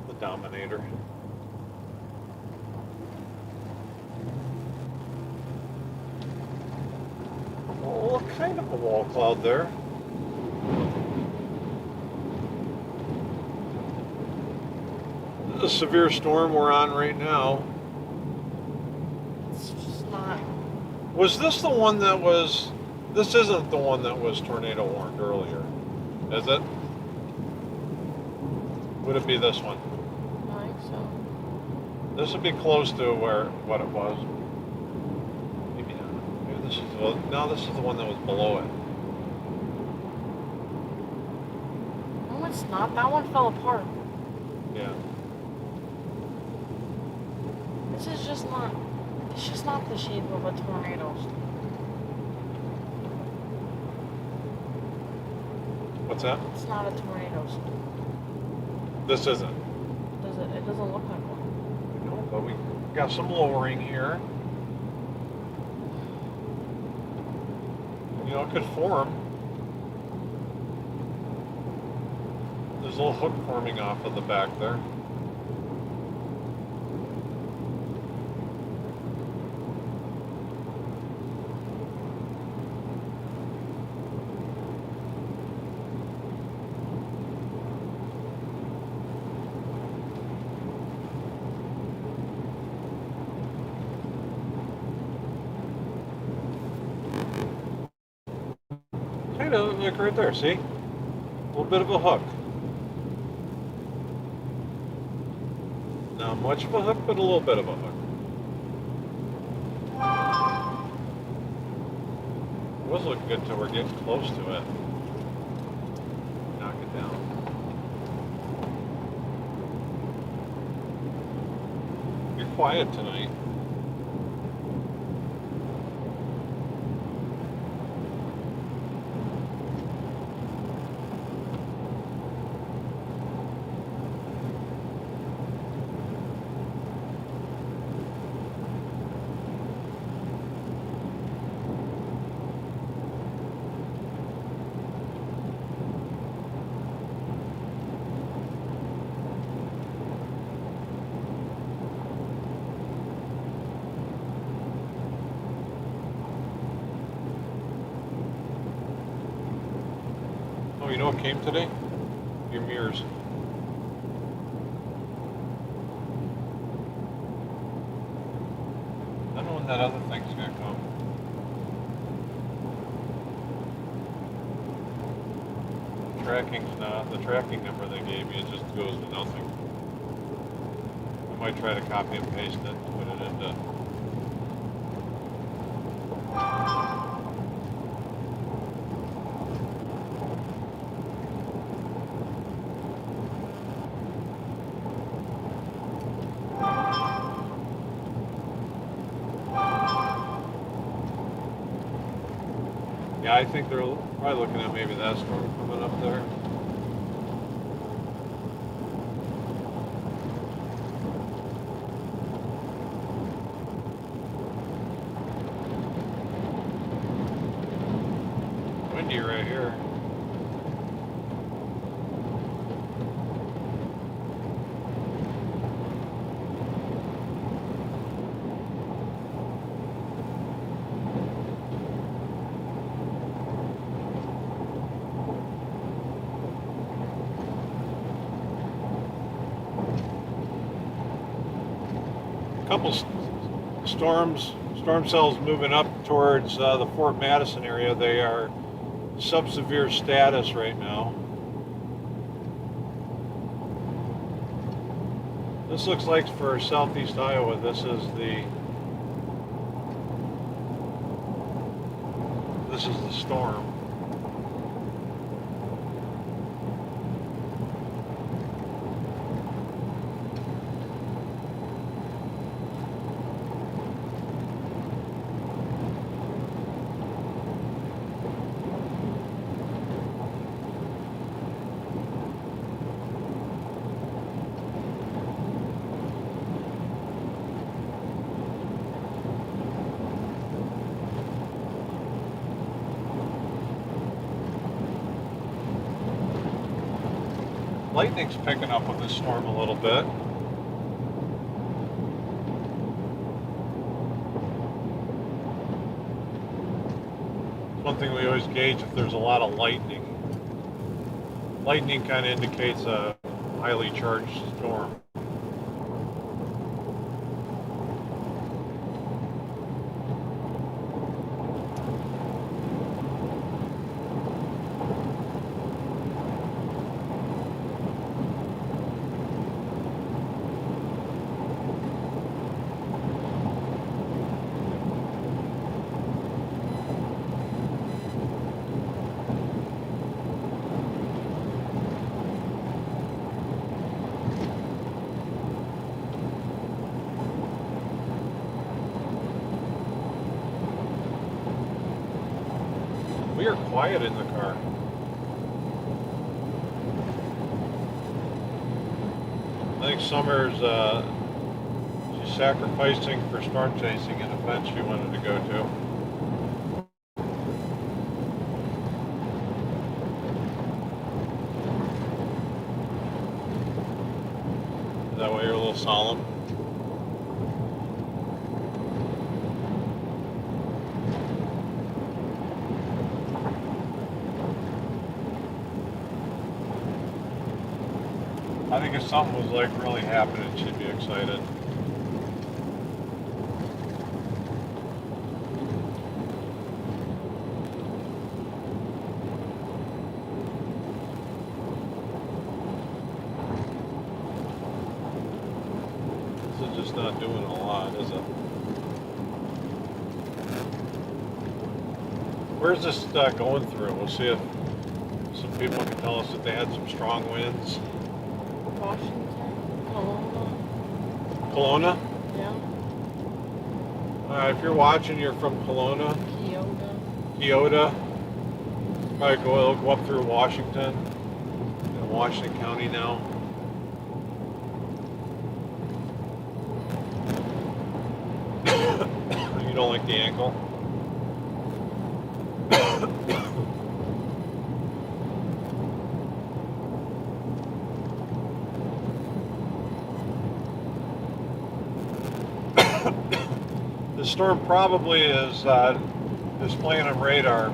The Dominator. Oh, kind of a wall cloud there. This is a severe storm we're on right now. It's just not. Was this the one that was... This isn't the one that was tornado warned earlier, is it? Would it be this one? I think so. This would be close to what it was. Maybe not. Maybe this is no, this is the one that was below it. No, it's not. That one fell apart. Yeah. This is just not. It's just not the shape of a tornado. What's that? It's not a tornado. This isn't. It doesn't look like one. No, but we got some lowering here. You know, it could form. There's a little hook forming off of the back there. Kind of like right there, see? A little bit of a hook. Not much of a hook, but a little bit of a hook. It was looking good until we're getting close to it. Knock it down. You're quiet tonight. Oh, you know what came today? Your mirrors. I don't know when that other thing's gonna come. The tracking number they gave me, it just goes to nothing. I might try to copy and paste it, put it into. Yeah, I think they're probably looking at maybe that storm coming up there. Windy right here. Couple storm cells moving up towards the Fort Madison area. They are subsevere status right now. This looks like for southeast Iowa, this is the storm. Lightning's picking up with this storm a little bit. One thing we always gauge if there's a lot of lightning. Lightning kind of indicates a highly charged storm. We are quiet in the car. I think Summer's she's sacrificing for storm chasing an event she wanted to go to. Is that why you're a little solemn? I think if something was like really happening, she'd be excited. This is just not doing a lot, is it? Where's this going through? We'll see if some people can tell us that they had some strong winds. Washington, Kelowna. Kelowna? Yeah. If you're watching, you're from Kelowna. Keota. Probably go up through Washington. In Washington County now. You don't like the ankle? The storm probably is displaying on radar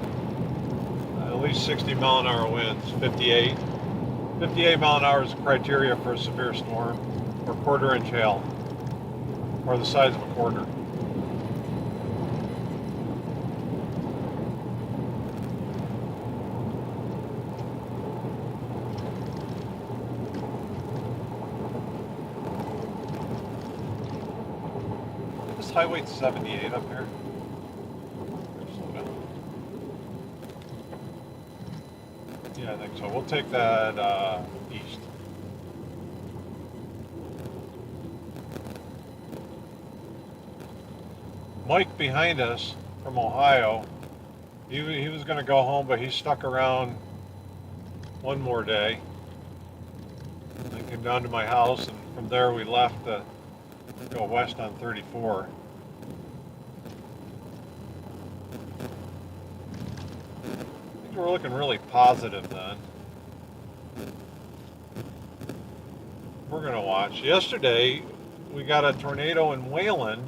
at least 60 mile an hour winds, 58. 58 mile an hour is the criteria for a severe storm, or quarter inch hail, or the size of a quarter. This Highway 78 up here. Yeah, I think so. We'll take that east. Mike behind us from Ohio, he was going to go home, but he stuck around one more day. I came down to my house, and from there we left to go west on 34. I think we're looking really positive then. We're going to watch. Yesterday, we got a tornado in Wayland,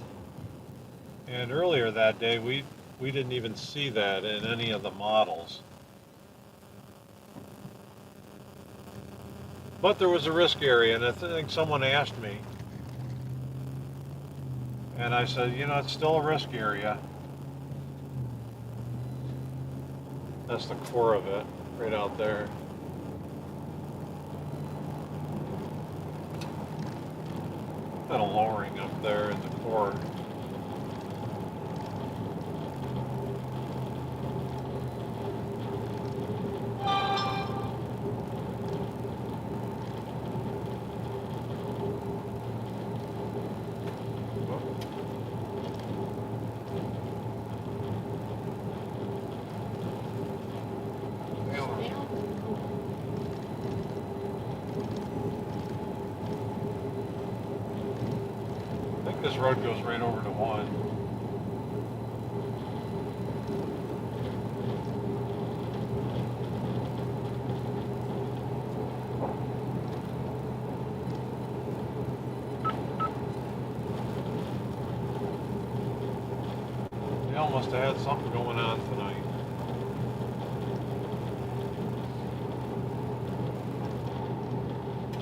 and earlier that day, we didn't even see that in any of the models. But there was a risk area, and I think someone asked me, and I said, you know, it's still a risk area. That's the core of it, right out there. Got a lowering up there in the core. This road goes right over to 1. They almost had something going on tonight.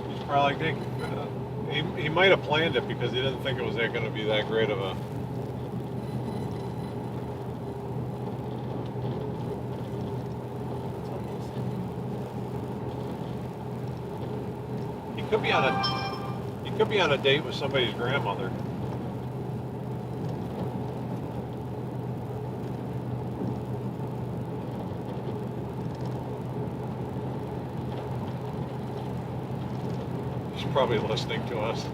He's probably like, he might have planned it because he didn't think it was going to be that great of a... He could be on a date with somebody's grandmother. He's probably listening to us.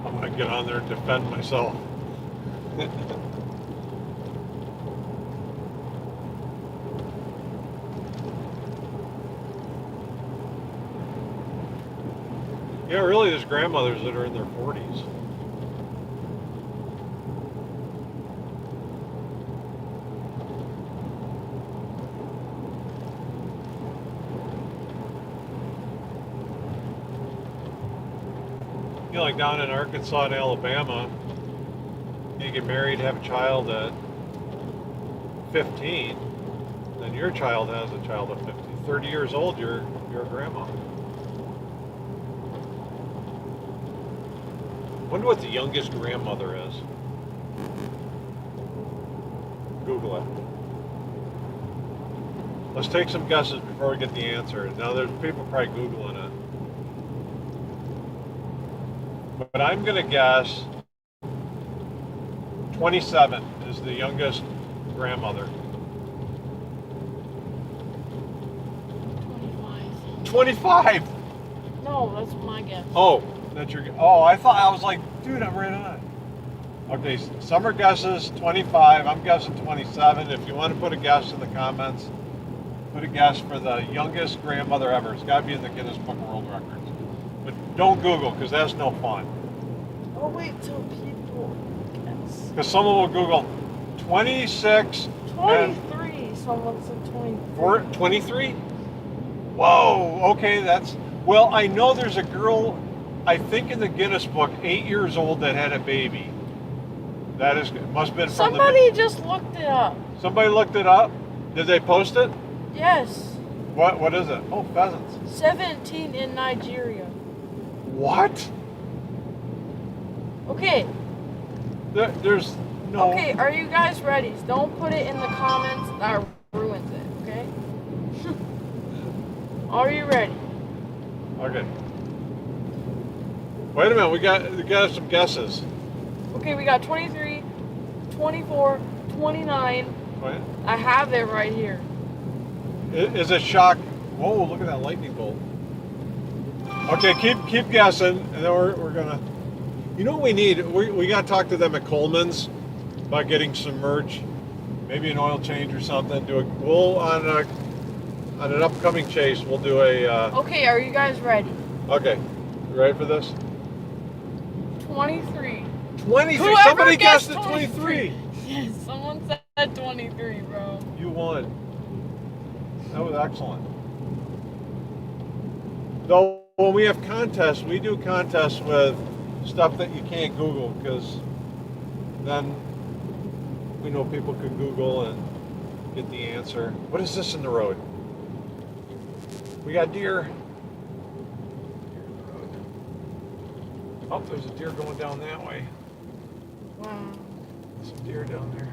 I'm gonna get on there and defend myself. Yeah, really, there's grandmothers that are in their 40s. You know, like down in Arkansas and Alabama, you get married, have a child at 15, then your child has a child at 50. 30 years old, you're a grandma. Wonder what the youngest grandmother is. Google it. Let's take some guesses before we get the answer. Now there's people probably Googling it. But I'm going to guess 27 is the youngest grandmother. 25? No, that's my guess. Oh, that's your... Oh, I was like, dude, I'm right on. Okay, summer guesses 25. I'm guessing 27. If you want to put a guess in the comments, put a guess for the youngest grandmother ever. It's got to be in the Guinness Book of World Records. But don't Google, because that's no fun. Oh, wait till people guess. Because someone will Google 26... 23. Someone said 23. 23? Whoa, okay, that's... Well, I know there's a girl, I think in the Guinness Book, 8 years old that had a baby. That is, must have been from Somebody just looked it up. Somebody looked it up? Did they post it? Yes. What is it? Oh, pheasants. 17 in Nigeria. What? Okay. There's no... Okay, are you guys ready? Don't put it in the comments. That ruins it, okay? Are you ready? Okay. Wait a minute, we got some guesses. Okay, we got 23, 24, 29. Wait, I have it right here. is it shock? Whoa, look at that lightning bolt. Okay, keep guessing, and then we're gonna. You know what we need? We gotta talk to them at Coleman's about getting some merch, maybe an oil change or something. We'll on an upcoming chase. We'll do a. Okay, are you guys ready? Okay, you ready for this? 23. 23. Whoever Somebody guessed guessed at 23. Yes, someone said 23, bro. You won. That was excellent. Though when we have contests, we do contests with stuff that you can't Google, because then we know people can Google and get the answer. What is this in the road? We got deer. Deer in the road. Oh, there's a deer going down that way. Wow. There's some deer down there.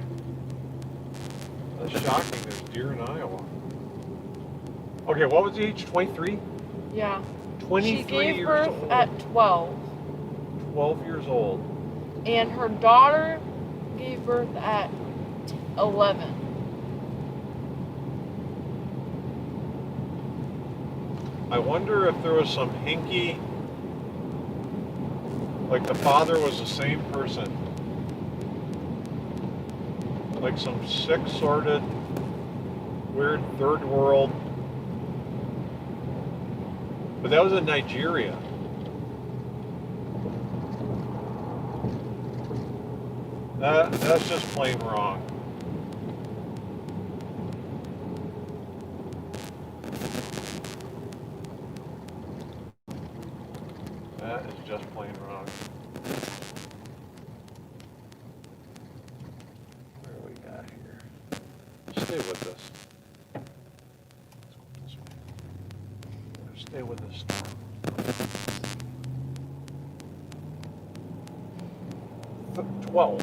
That's shocking. There's deer in Iowa. Okay, what was each? 23? Yeah. 23 She gave years birth old. at 12. 12 years old. And her daughter gave birth at 11. I wonder if there was some hinky, like the father was the same person. Like some sick, sordid, weird third world. But that was in Nigeria. That's just plain wrong. That is just plain wrong. What do we got here? Stay with this. Let's go this way. Stay with this storm. 12.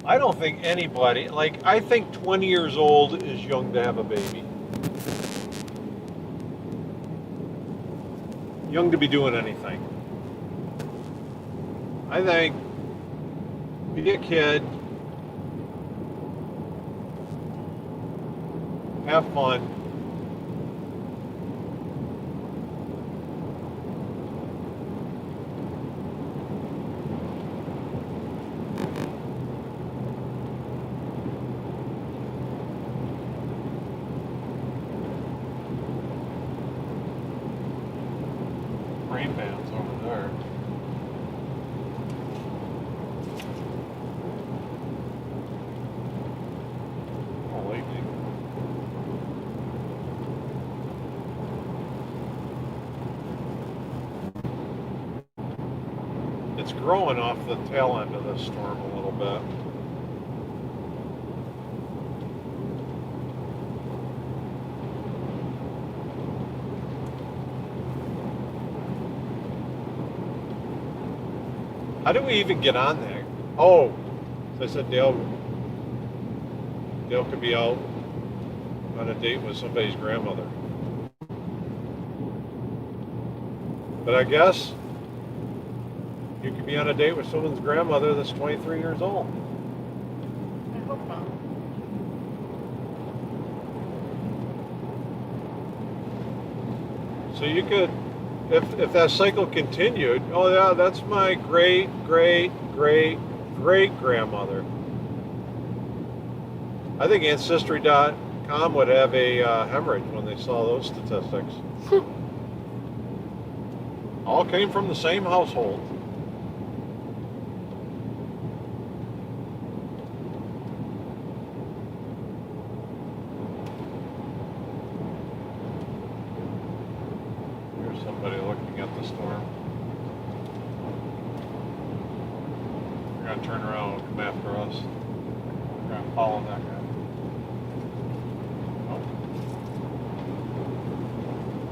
I don't think anybody, like, I think 20 years old is young to have a baby. Young to be doing anything. I think be a kid, have fun. Rain bands over there. Oh, lightning. It's growing off the tail end of this storm a little bit. How did we even get on there? Oh, so I said Dale could be out on a date with somebody's grandmother. But I guess you could be on a date with someone's grandmother that's 23 years old. I hope not. So you could, if that cycle continued, oh yeah, that's my great grandmother. I think Ancestry.com would have a hemorrhage when they saw those statistics. All came from the same household. Here's somebody looking at the storm. They're gonna turn around and come after us. We're gonna follow that guy. Oh.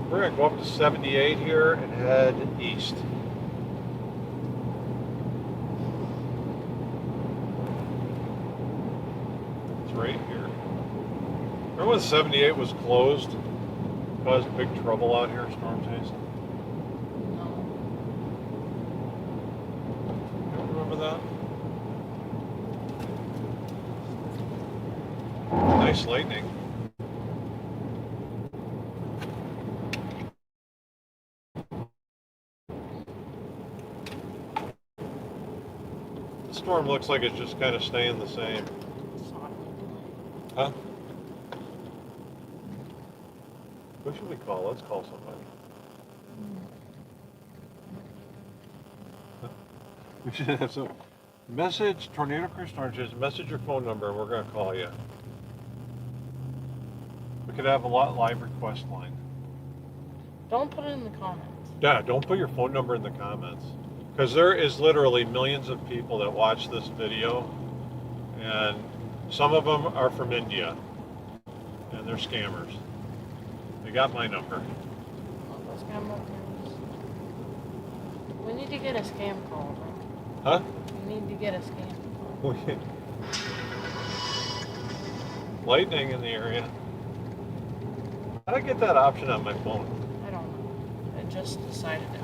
We're gonna go up to 78 here and head east. It's right here. Remember when 78 was closed? Caused big trouble out here, storm chasing. No. that? Nice lightning. The storm looks like it's just kind of staying the same. Huh? Who should we call? Let's call somebody. We should have some message, Tornado Crew Storage, message your phone number and we're going to call you. We could have a live request line. Don't put it in the comments. Yeah, don't put your phone number in the comments. Because there is literally millions of people that watch this video, and some of them are from India, and they're scammers. They got my number. Oh, those scammers. We need to get a scam call, bro. Huh? We need to get a scam call. Lightning in the area. How did I get that option on my phone? I don't know. I just decided it.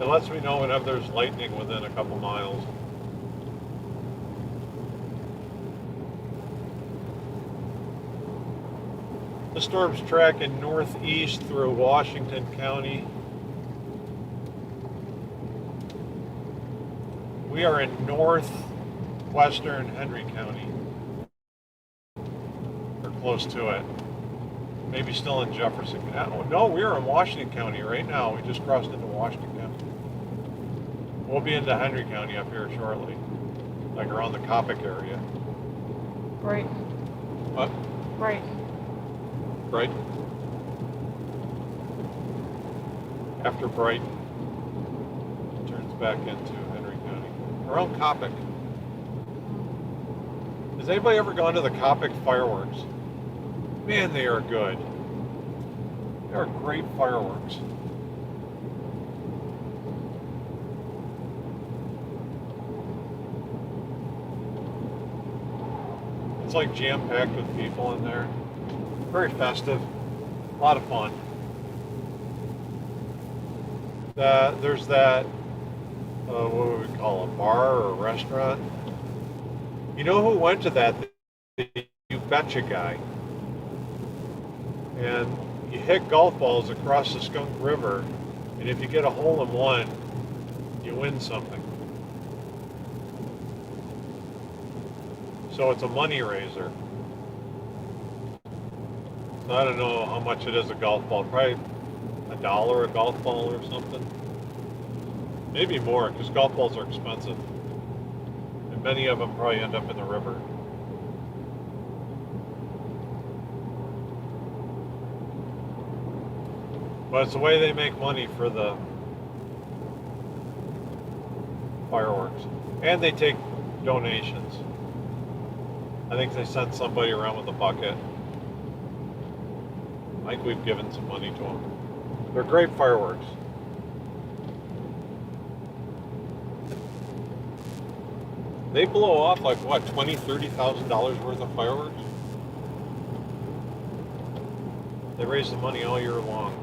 It lets me know whenever there's lightning within a couple miles. The storm's tracking northeast through Washington County. We are in northwestern Henry County. Or close to it. Maybe still in Jefferson County. Oh, no, we're in Washington County right now. We just crossed into Washington County. We'll be into Henry County up here shortly. Like around the Coppic area. Brighton. What? Brighton. Brighton? After Brighton, it turns back into Henry County. Around Coppic. Has anybody ever gone to the Coppic fireworks? Man, they are good. They are great fireworks. It's like jam-packed with people in there. Very festive. A lot of fun. There's that, what would we call a bar or a restaurant? You know who went to that? The You Betcha guy. And you hit golf balls across the Skunk River, and if you get a hole-in-one, you win something. So it's a money raiser. So I don't know how much it is a golf ball. Probably $1 a golf ball or something. Maybe more, because golf balls are expensive. And many of them probably end up in the river. But it's the way they make money for the fireworks. And they take donations. I think they sent somebody around with a bucket. I think we've given some money to them. They're great fireworks. They blow off like what, $20,000, $30,000 worth of fireworks? They raise the money all year long.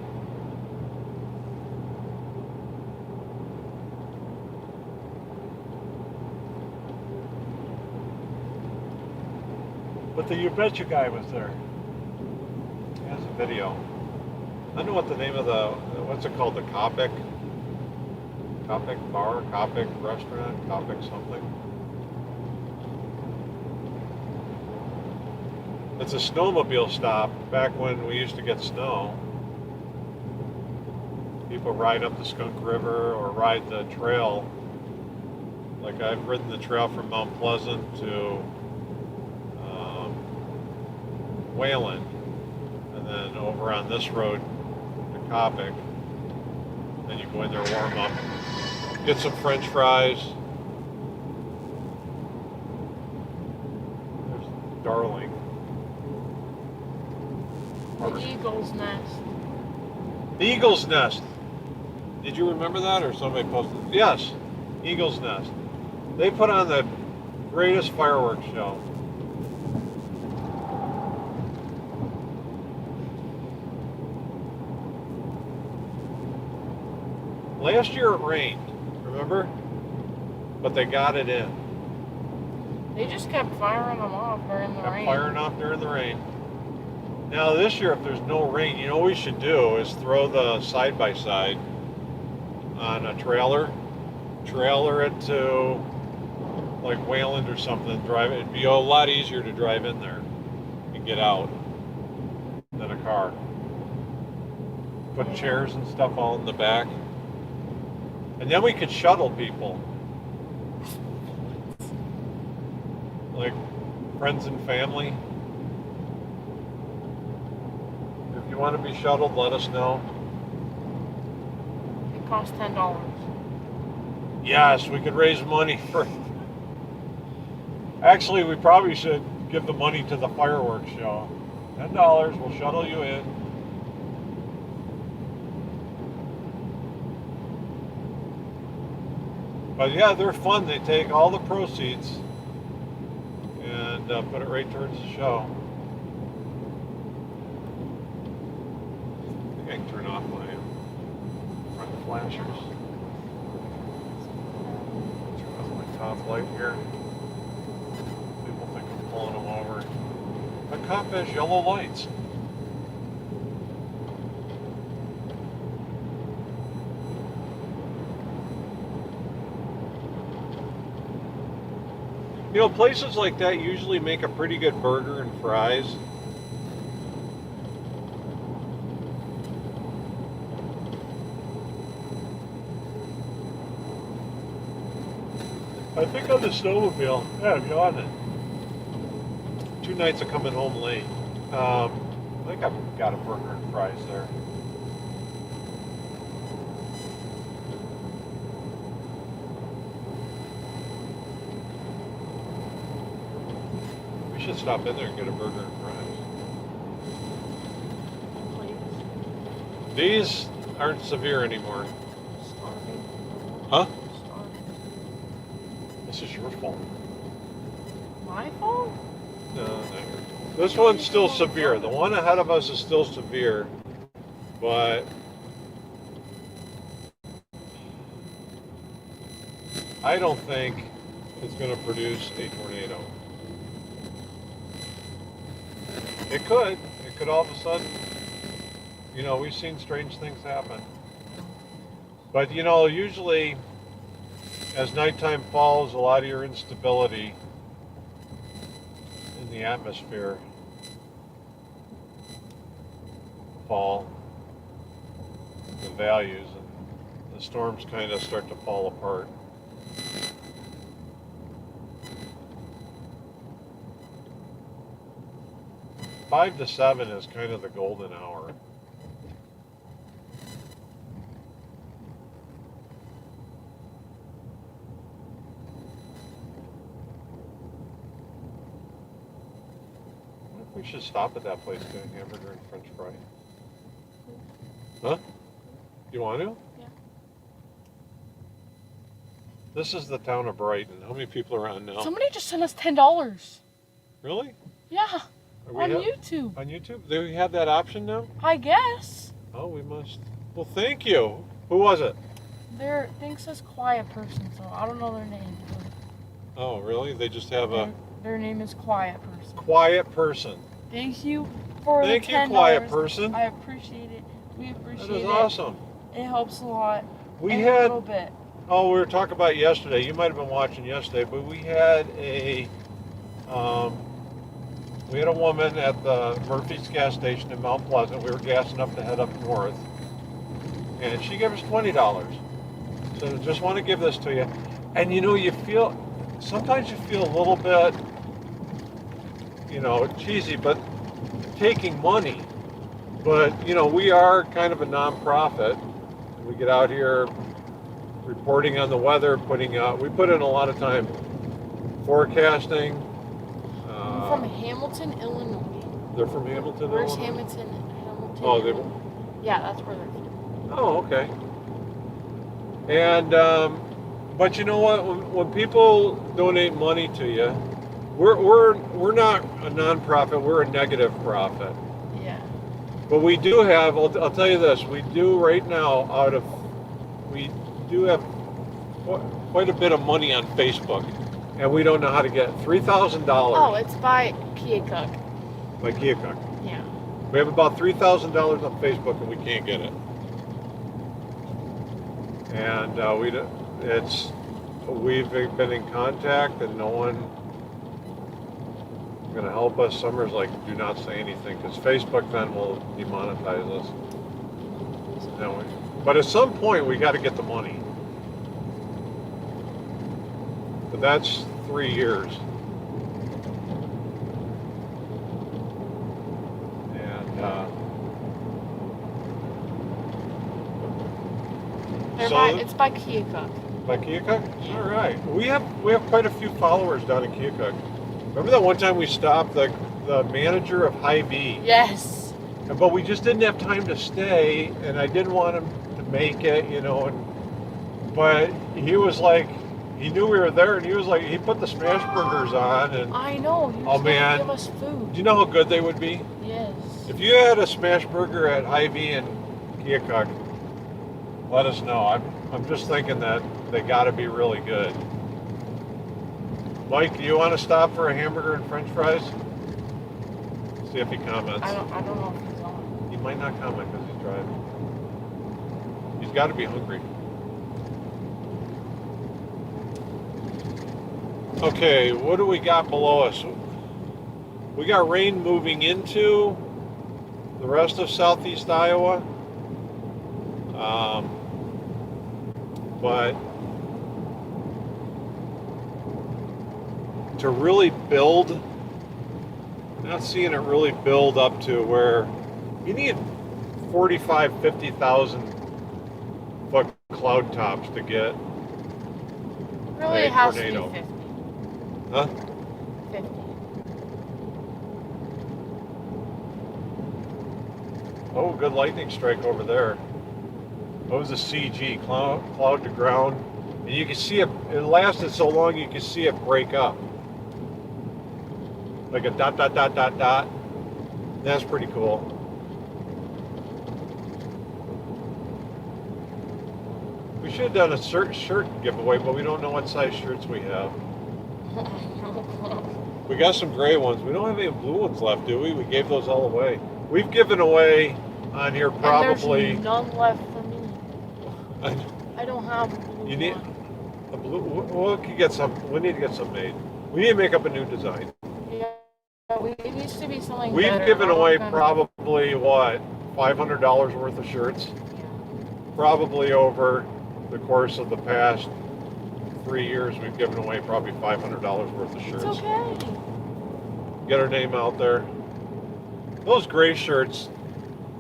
But the You Betcha guy was there. He has a video. I don't know what the name of what's it called? The Coppic Bar, Coppic Restaurant, Coppic something. It's a snowmobile stop back when we used to get snow. People ride up the Skunk River or ride the trail. Like I've ridden the trail from Mount Pleasant to Wayland, and then over on this road to Coppic. Then you go in there, warm up, get some French fries. There's Darling. The Eagle's Nest. The Eagle's Nest. Did you remember that, or somebody posted? Yes, Eagle's Nest. They put on the greatest fireworks show. Last year it rained, remember? But they got it in. They just kept firing them off during the Kept rain. firing off during the rain. Now this year, if there's no rain, you know what we should do is throw the side-by-side on a trailer it to like Wayland or something, drive it. It'd be a lot easier to drive in there and get out than a car. Put chairs and stuff all in the back. And then we could shuttle people. Like friends and family. If you want to be shuttled, let us know. It costs $10. Yes, we could raise money for... Actually, we probably should give the money to the fireworks show. $10, we'll shuttle you in. But yeah, they're fun. They take all the proceeds and put it right towards the show. I think I can turn off my front flashers. Turn off my top light here. People think I'm pulling them over. The cop has yellow lights. You know, places like that usually make a pretty good burger and fries. I think on the snowmobile, yeah, I've on it. 2 nights of coming home late. I think I've got a burger and fries there. We should stop in there and get a burger and fries. Please. These aren't severe anymore. Starving. Huh? Starving. This is your fault. My fault? No, not your fault. This one's still severe. The one ahead of us is still severe, but I don't think it's going to produce a tornado. It could. It could all of a sudden. You know, we've seen strange things happen. But, you know, usually as nighttime falls, a lot of your instability in the atmosphere fall, the values, and the storms kind of start to fall apart. Five to 7 is kind of the golden hour. We should stop at that place getting hamburger and french fry. Huh? You want to? Yeah. This is the town of Brighton. How many people are on now? Somebody just sent us $10. Really? Yeah. Are we On have- YouTube. On YouTube? Do we have that option now? I guess. Oh, we must. Well, thank you. Who was it? Their thing says quiet person, so I don't know their name. Oh, really? They just have a Their name is quiet person. quiet person. Thank you for Thank the you, $10. quiet person. I appreciate it. We appreciate That is it. awesome. It helps a lot. We a had, little bit. oh, we were talking about yesterday. You might have been watching yesterday, but we had a woman at the Murphy's gas station in Mount Pleasant. We were gassing up to head up north, and she gave us $20. So just want to give this to you. And you know, sometimes you feel a little bit, you know, cheesy, but taking money. But, you know, we are kind of a non-profit. We get out here reporting on the weather, we put in a lot of time forecasting. I'm from Hamilton, Illinois. They're from Hamilton, Where's Illinois? Hamilton? Oh, they, Illinois? Yeah, that's where they're from. oh, okay. And, but you know what? When people donate money to you, we're not a non-profit. We're a negative profit. Yeah. But we do have. I'll tell you this. We do right now out of we do have quite a bit of money on Facebook, and we don't know how to get $3,000 Oh, it's by Keokuk. by Keokuk. Yeah. We have about $3,000 on Facebook, and we can't get it. And we've been in contact, and no one is going to help us. Summer's like, do not say anything, because Facebook then will demonetize us. But at some point, we got to get the money. But that's 3 years. And It's by Keokuk. by Keokuk? All right. We have quite a few followers down in Keokuk. Remember that one time we stopped the manager of Hy-Vee? Yes. But we just didn't have time to stay, and I didn't want him to make it, but he was like, he knew we were there, and he was like, he put the smash burgers on, and I know. You Oh, still man. give us food. do you know how good they would be? Yes. If you had a smash burger at Hy-Vee and Keokuk, let us know. I'm just thinking that they got to be really good. Mike, do you want to stop for a hamburger and French fries? See if he comments. I don't know if he's on. He might not comment because he's driving. He's got to be hungry. Okay, what do we got below us? We got rain moving into the rest of southeast Iowa. But to really build, I'm not seeing it really build up to where you need 45, 50,000 foot cloud tops to get Really, a it has tornado. to be 50. Huh? 50. Oh, good lightning strike over there. That was a CG, cloud to ground. And you can see it lasted so long you can see it break up. Like a dot, dot, dot, dot, dot. That's pretty cool. We should have done a shirt giveaway, but we don't know what size shirts we have. We got some gray ones. We don't have any blue ones left, do we? We gave those all away. We've given away on here probably. And there's none left for me. I don't have a blue You need one. a blue. We could get some. We need to get some made. We need to make up a new design. Yeah, it needs to be something We've better. given I'm away gonna- probably what, $500 worth of shirts, Yeah. probably over the course of the past 3 years. We've given away probably $500 worth of shirts. It's okay. Get our name out there. Those gray shirts,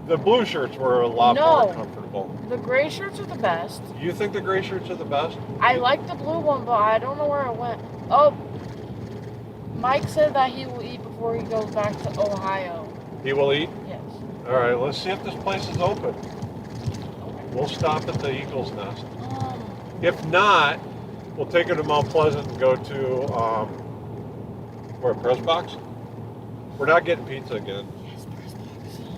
the blue shirts were a lot more No. comfortable. The gray shirts are the best. You think the gray shirts are the best? I like the blue one, but I don't know where it went. Oh, Mike said that he will eat before he goes back to Ohio. He will eat? Yes. All right, let's see if this place is open. We'll stop at the Eagle's Nest. If not, we'll take her to Mount Pleasant and go to, where, Press Box? We're not getting pizza again. Yes,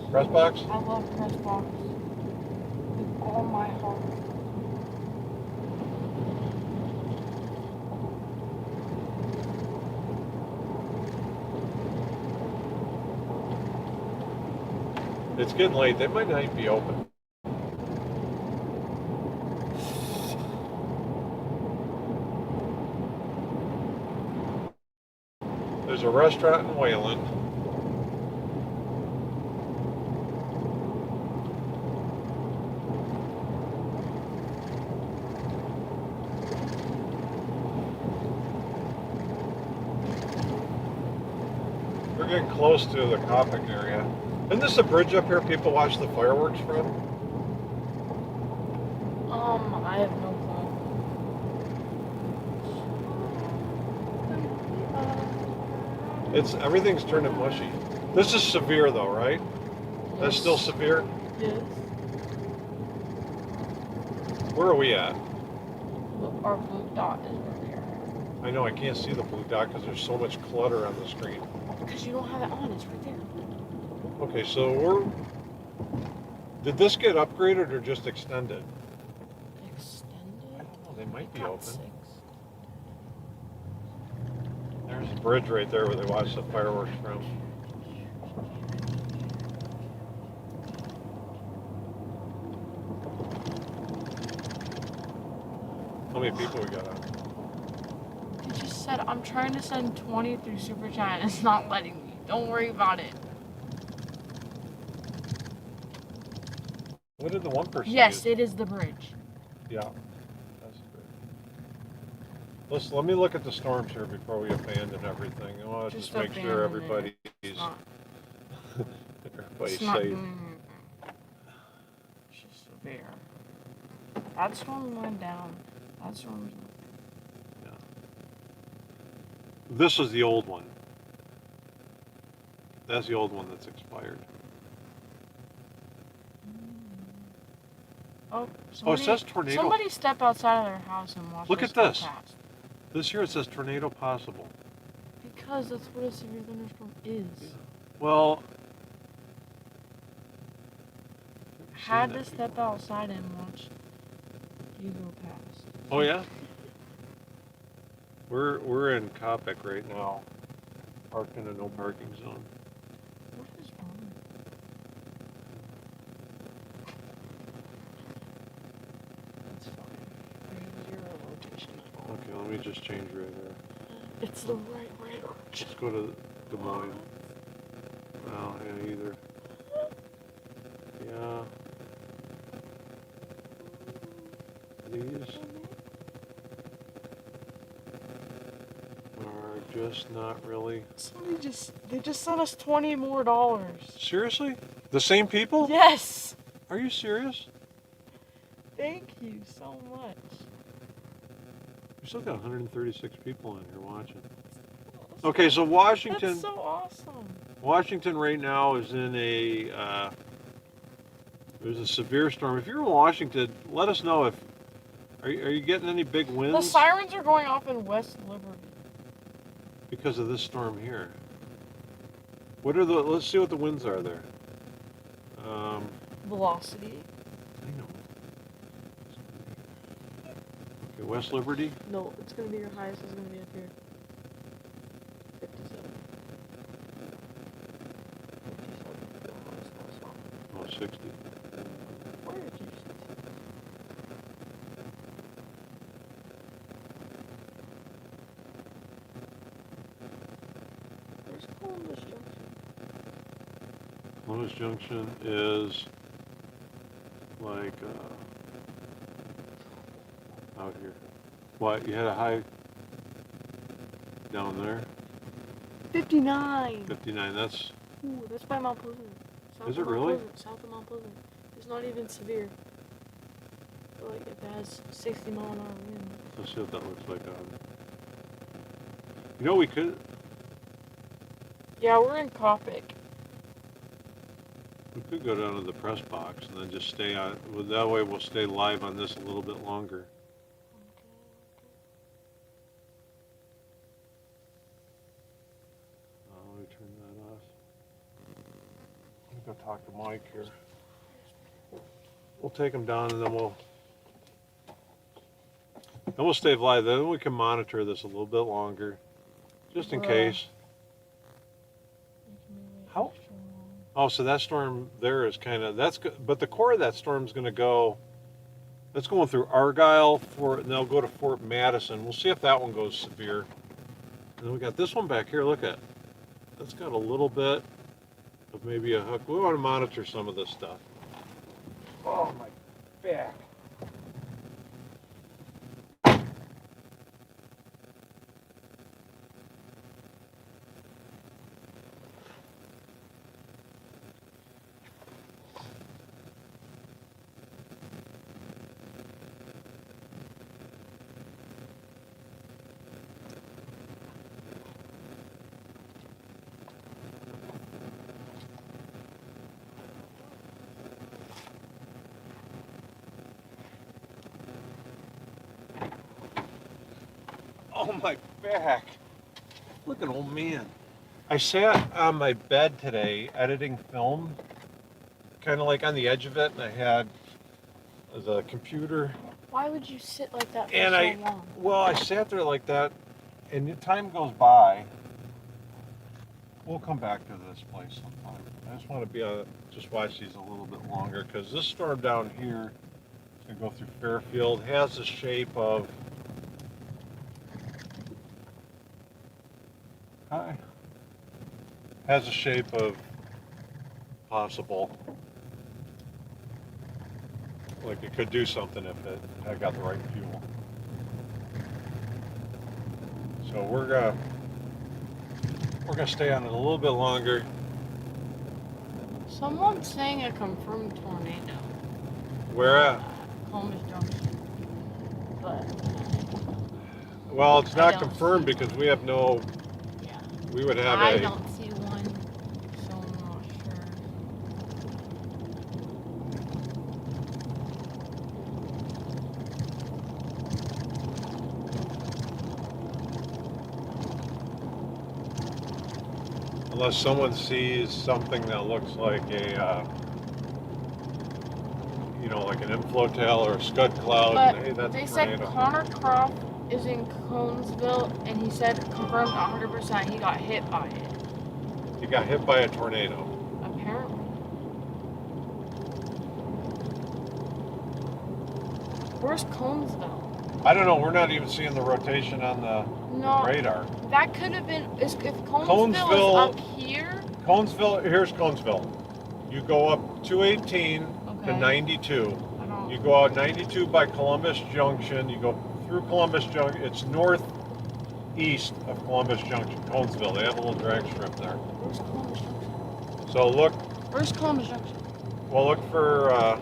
press box. Press Box? I love press box with all my heart. It's getting late. They might not even be open. There's a restaurant in Wayland. We're getting close to the Coppic area. Isn't this a bridge up here people watch the fireworks from? I have no clue. Everything's turning mushy. This is severe though, right? That's still severe? Yes. Where are we at? Our blue dot is where we are. I know I can't see the blue dot because there's so much clutter on the screen. Because you don't have it on, it's right there. Okay, so did this get upgraded or just extended? They might be Got open. 6. There's a bridge right there where they watch the fireworks from. How many people we got on? You just said I'm trying to send 20 through Super Chat and it's not letting me. Don't worry about it. What did the one person Yes, use? it is the bridge. Yeah. That's good. Listen, let me look at the storms here before we abandon everything. I want to just make sure abandon it. everybody's It's not safe. doing anything. It's just severe. That storm went down. That storm's Yeah. This is the old one. That's the old one that's expired. Oh, Oh, it says tornado. Somebody step outside of their house and watch. Look us at go this. past. This here it says tornado possible. Because that's what a severe thunderstorm is. Yeah. Well, Had to step outside and watch you go past. Oh yeah. We're in Coppic right now, parked in a no parking zone. What is wrong? That's fine. There's 0 location at all. Okay, let me just change right there. It's the right radar. Let's go to Des Moines. Well, yeah, either. Yeah. These are just not really. They just sent us $20 more. Seriously? The same people? Yes. Are you serious? Thank you so much. We still got 136 people in here watching. Okay, so Washington. That's so awesome. Washington right now is in there's a severe storm. If you're in Washington, let us know if are you getting any big winds The sirens are going off in West Liberty. because of this storm here. What are the? Let's see what the winds are there. Velocity? I know. Okay, West Liberty. No, it's gonna be your highest. Is gonna be up here. 57. 57. Oh, 60. Where did you see? Where's Columbus Junction? Columbus Junction is like out here. What? You had a high down there? 59. 59. That's. Ooh, that's by Mount Pleasant. Is it really? South of Mount Pleasant. It's not even severe. But like it has 60-mile-an-hour wind. Let's see what that looks like out. You know, we could Yeah, we're in Coppic. go down to the press box and then just stay on. Well, that way we'll stay live on this a little bit longer. Let me turn that off. Let me go talk to Mike here. We'll take him down and then we'll stay live. Then we can monitor this a little bit longer, just in case. How? Oh, so that storm there is kind of that's good, but the core of that storm is going to go. That's going through Argyle and they'll go to Fort Madison. We'll see if that one goes severe. And then we got this one back here. Look at, that's got a little bit of maybe a hook. We want to monitor some of this stuff. Oh my back. Oh my back. Look at old man. I sat on my bed today editing film, kind of like on the edge of it, and I had the computer. Why would you sit like that for And so long? well, I sat there like that, and the time goes by. We'll come back to this place sometime. I just want to be just watch these a little bit longer because this storm down here is going to go through Fairfield. Has the shape of has the shape of possible. Like it could do something if it had got the right fuel. So we're gonna stay on it a little bit longer. Someone's saying a confirmed tornado. Where at? Columbus Junction. But Well, it's I not don't confirmed see because we have no. yeah. We would have I a. don't see one, so I'm not sure. Unless someone sees something that looks like a, like an inflotail or a scud cloud. But Hey, that's they a said tornado. Connor Croft is in Conesville, and he said confirmed 100% he got hit by it. He got hit by a tornado. Apparently. Where's Conesville? I don't know. We're not even seeing the rotation on the No, radar. that could have been. If Conesville Conesville- is up here. Conesville. Here's Conesville. You go up 218 to Okay. 92. I don't. You go out 92 by Columbus Junction. You go through Columbus Junction. It's northeast of Columbus Junction, Conesville. They have a little drag strip there. Where's Columbus Junction? So look. Where's Columbus Junction? Well, look for.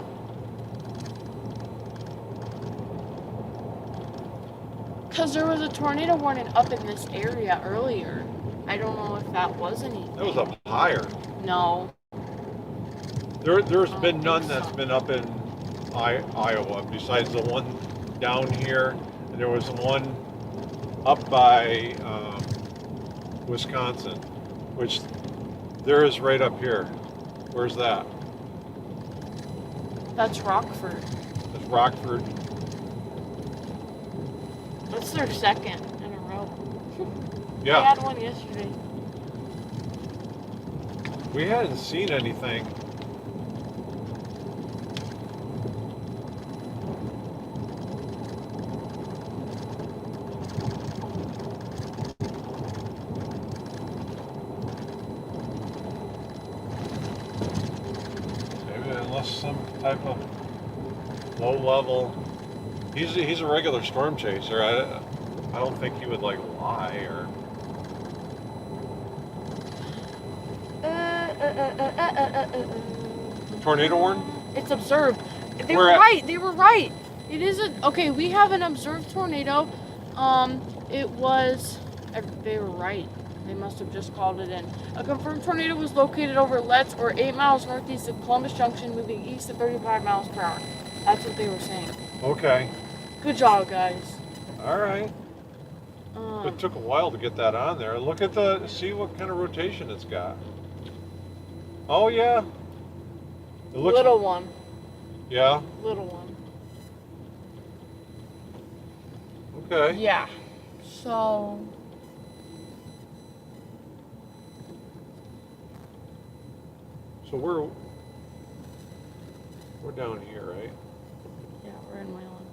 Because there was a tornado warning up in this area earlier. I don't know if that was anything. It was up higher. No. There's don't been think none so. that's been up in Iowa besides the one down here, and there was one up by Wisconsin, which there is right up here. Where's that? That's Rockford. It's Rockford. That's their second in a row. They Yeah, had one yesterday. we hadn't seen anything. Maybe unless some type of low level. He's a regular storm chaser. I don't think he would like lie or. Tornado warn? It's observed. They Where were at? right. They were right. It is a okay. We have an observed tornado. It was. They were right. They must have just called it in. A confirmed tornado was located over Letts, or 8 miles northeast of Columbus Junction, moving east at 35 miles per hour. That's what they were saying. Okay. Good job, guys. All right. It took a while to get that on there. Look at see what kind of rotation it's got. Oh yeah. It looks. Little one. Yeah. Little one. Okay. Yeah. So. So we're down here, right? Yeah, we're in Wayland.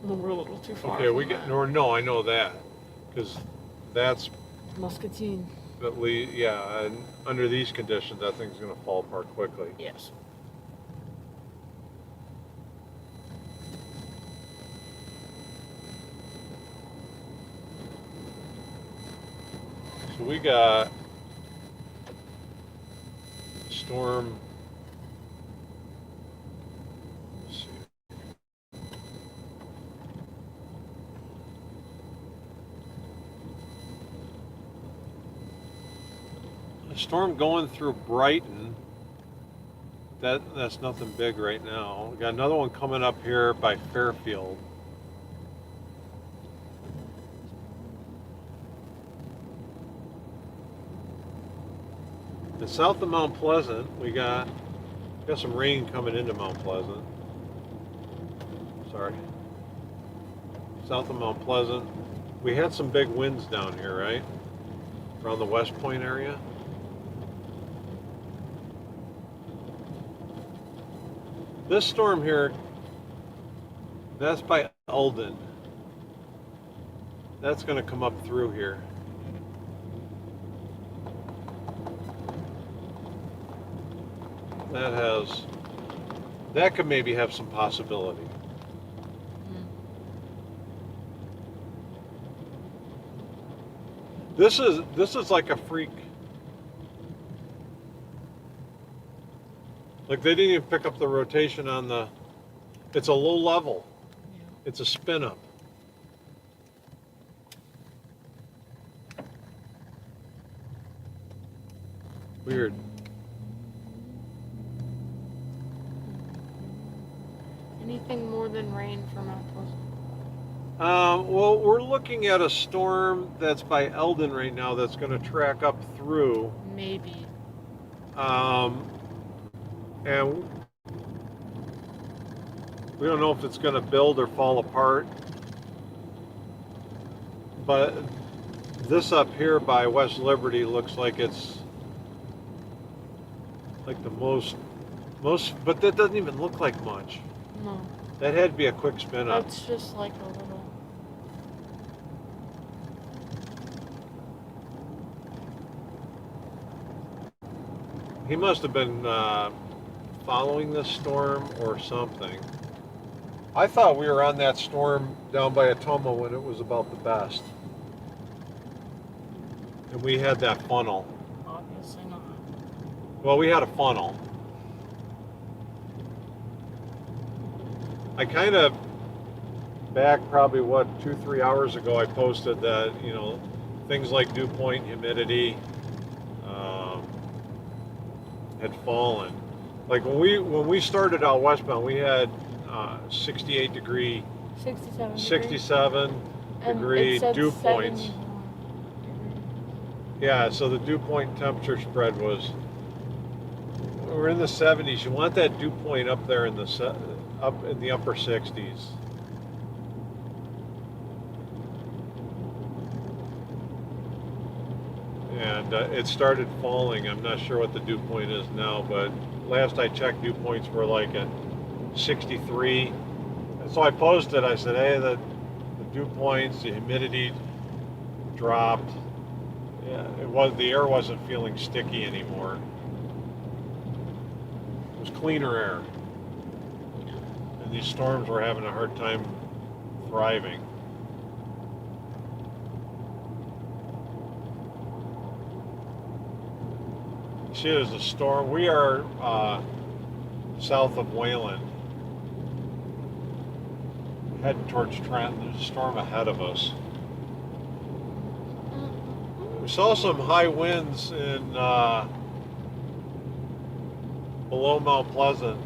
We're a little too far. Okay, we from get that. no, I know that, because that's Muscatine. at least yeah. And under these conditions, that thing's gonna fall apart quickly. Yes. So we got storm. Let's see. A storm going through Brighton. That's nothing big right now. We got another one coming up here by Fairfield. And south of Mount Pleasant, we got some rain coming into Mount Pleasant. sorry. South of Mount Pleasant. We had some big winds down here, right? Around the West Point area. This storm here, that's by Eldon. That's going to come up through here. That could maybe have some possibility. This is like a freak. Like they didn't even pick up the rotation on the. It's a low level. Yeah. It's a spin up. Weird. Anything more than rain for Mount Pleasant? Well, we're looking at a storm that's by Eldon right now that's going to track up through. Maybe. And we don't know if it's going to build or fall apart. But this up here by West Liberty looks like it's like the most, but that doesn't even look like much. No. That had to be a quick spin up. That's just like a little. He must have been following this storm or something. I thought we were on that storm down by Atoma when it was about the best. And we had that funnel. Obviously not. Well, we had a funnel. I kind of, back probably 2-3 hours ago, I posted that, things like dew point, humidity, had fallen. Like when we started out westbound, we had 68 degree, 67 degree dew points. Yeah, so the dew point temperature spread was, we're in the 70s. You want that dew point up there in the upper 60s. And it started falling. I'm not sure what the dew point is now, but last I checked, dew points were like at 63. And so I posted, I said, hey, the dew points, the humidity dropped. Yeah, the air wasn't feeling sticky anymore. It was cleaner air. And these storms were having a hard time thriving. See, there's a storm. We are south of Wayland, heading towards Trenton. There's a storm ahead of us. We saw some high winds in below Mount Pleasant.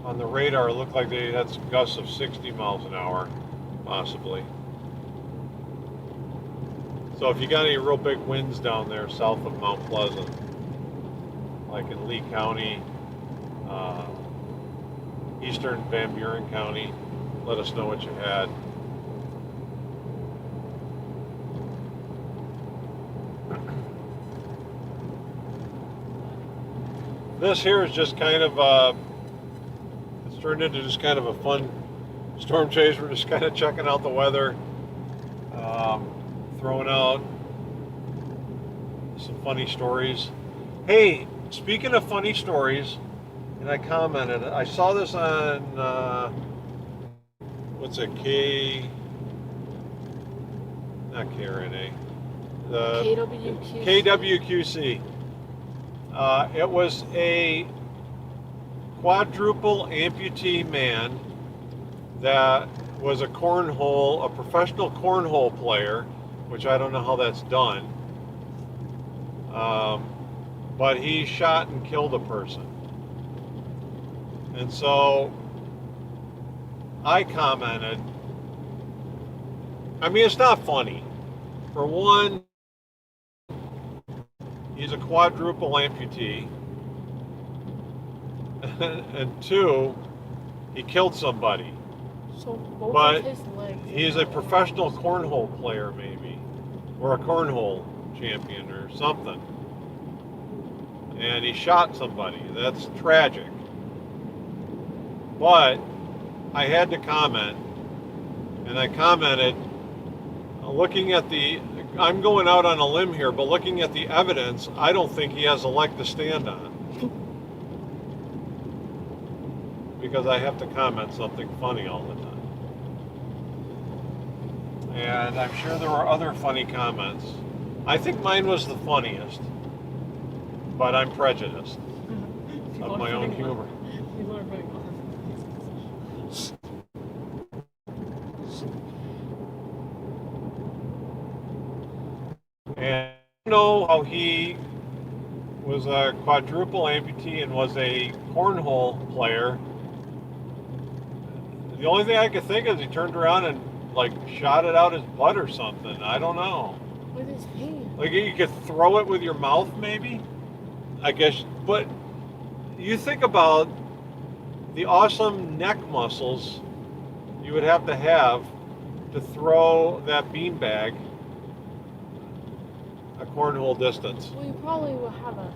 On the radar, it looked like they had some gusts of 60 miles an hour, possibly. So if you got any real big winds down there south of Mount Pleasant, like in Lee County, eastern Van Buren County, let us know what you had. This here is just kind of, it's turned into just kind of a fun storm chase. We're just kind of checking out the weather, throwing out some funny stories. Hey, speaking of funny stories, and I commented, I saw this on, what's it, not KRNA, the KWQC. It was a quadruple amputee man that was a professional cornhole player, which I don't know how that's done. But he shot and killed a person. And so I commented, I mean, it's not funny. For one, he's a quadruple amputee. And two, he killed somebody. So both But of his legs. he's a professional cornhole player, maybe, or a cornhole champion or something. And he shot somebody. That's tragic. But I had to comment, and I commented, looking at the, I'm going out on a limb here, but looking at the evidence, I don't think he has a leg to stand on. Because I have to comment something funny all the time. And I'm sure there were other funny comments. I think mine was the funniest, but I'm prejudiced of my own humor. And I know how he was a quadruple amputee and was a cornhole player. The only thing I could think is he turned around and like shot it out his butt or something. I don't know. With his hand. Like you could throw it with your mouth, maybe. I guess, but you think about the awesome neck muscles you would have to throw that beanbag a cornhole distance. Well, you probably will have a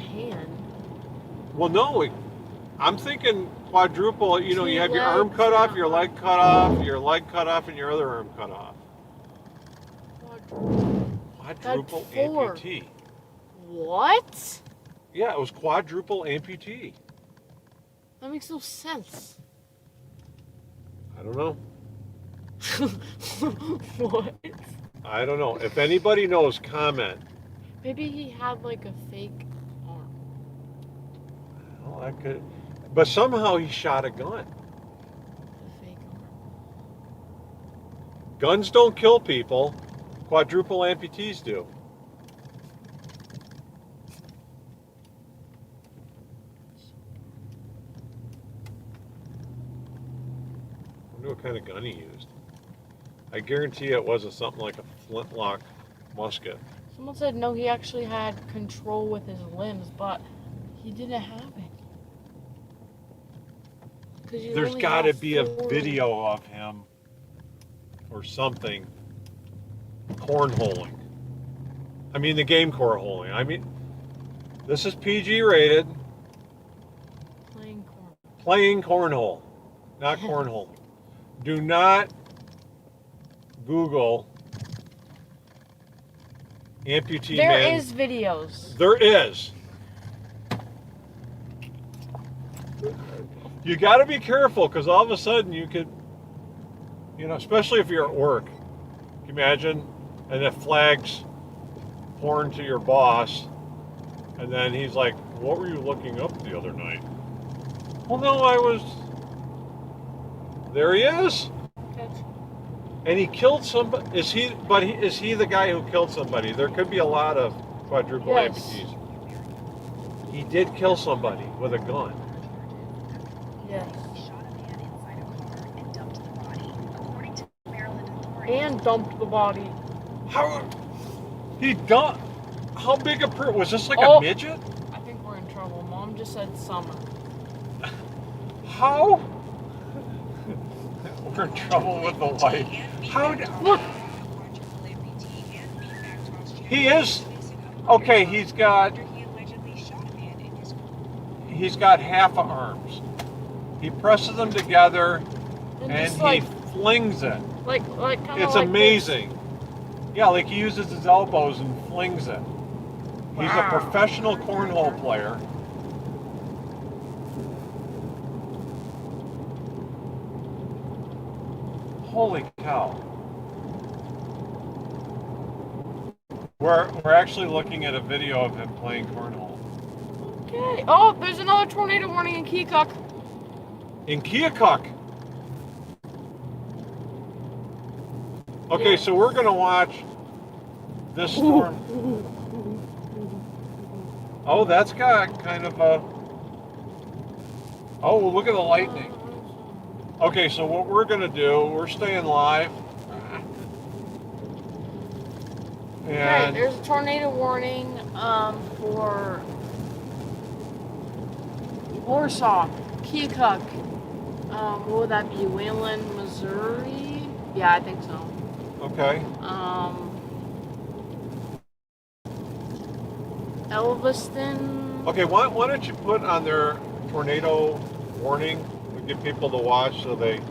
hand. Well, no, I'm thinking quadruple. You know, you have your arm Legs, cut off, yeah. your leg cut off, your leg cut off, and your other arm cut off. Quadruple That's 4. amputee. What? Yeah, it was quadruple amputee. That makes no sense. I don't know. What? I don't know. If anybody knows, comment. Maybe he had like a fake arm. Well, I could, but somehow he shot a gun. A fake arm. Guns don't kill people. Quadruple amputees do. I wonder what kind of gun he used. I guarantee it wasn't something like a flintlock musket. Someone said no, he actually had control with his limbs, but he didn't have it. There's got to be a video of him or something cornholing. I mean, the game cornholing. I mean, this is PG rated. Playing cornhole, not cornholing. Do not Google amputee There man. is videos. There is. You got to be careful because all of a sudden you could, you know, especially if you're at work. Can you imagine? And it flags porn to your boss, and then he's like, "What were you looking up the other night?" Well, no, I was. There he is. And he killed somebody. Is he? But is he the guy who killed somebody? There could be a lot of quadruple amputees. He did kill somebody with a gun. Yes. He shot a man inside a car and dumped the body, according to Maryland authorities. And dumped the body. How? He dumped? How big a person? Was this like a midget? I think we're in trouble. Mom just said summer. How? We're in trouble with the wife. How? Look. He is. Okay, he's got half a arms. He presses them together and he flings it. Like kind of It's amazing. Yeah, like he uses his elbows and flings it. He's a professional cornhole player. Holy cow. We're actually looking at a video of him playing cornhole. Okay. Oh, there's another tornado warning in Keokuk. In Keokuk. Okay, so we're gonna watch this storm. Oh, that's got kind of a. Oh, look at the lightning. Okay, so what we're gonna do, we're staying live. Okay, And there's a tornado warning for Warsaw, Keokuk, What would that be? Wayland, Missouri? Yeah, I think so. Okay. Elviston. Okay, why don't you put on their tornado warning and get people to watch so they...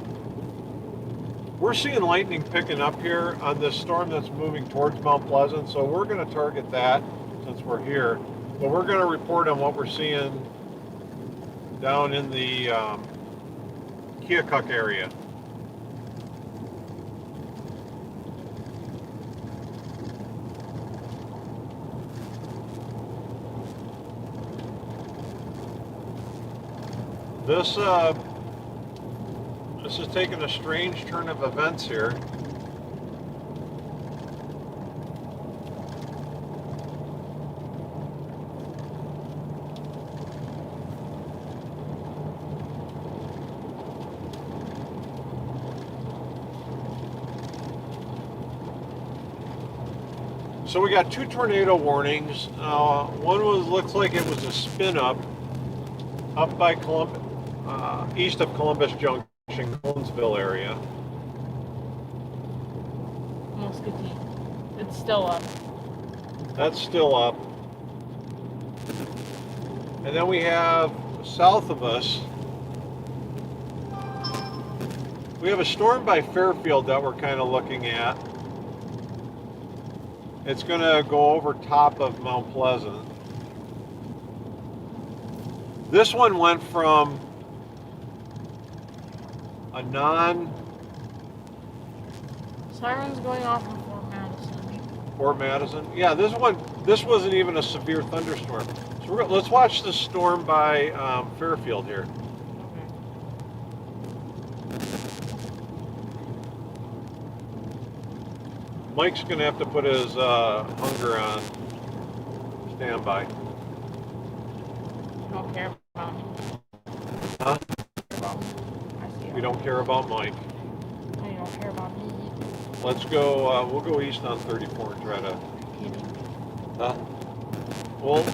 We're seeing lightning picking up here on this storm that's moving towards Mount Pleasant, so we're going to target that since we're here. But we're going to report on what we're seeing down in the Keokuk area. This is taking a strange turn of events here. So we got two tornado warnings. One looks like it was a spin up by east of Columbus Junction, Conesville area. Muscatine. It's still up. That's still up. And then we have south of us, we have a storm by Fairfield that we're kind of looking at. It's going to go over top of Mount Pleasant. This one went from a Sirens going off in Fort Madison. Yeah, this wasn't even a severe thunderstorm. So let's watch the storm by Fairfield here. Mike's going to have to put his hunger on standby. You don't care about me. Huh? I see. We don't care about Mike. No, you don't care about me. Let's go, we'll go east on 34 and try to... Well,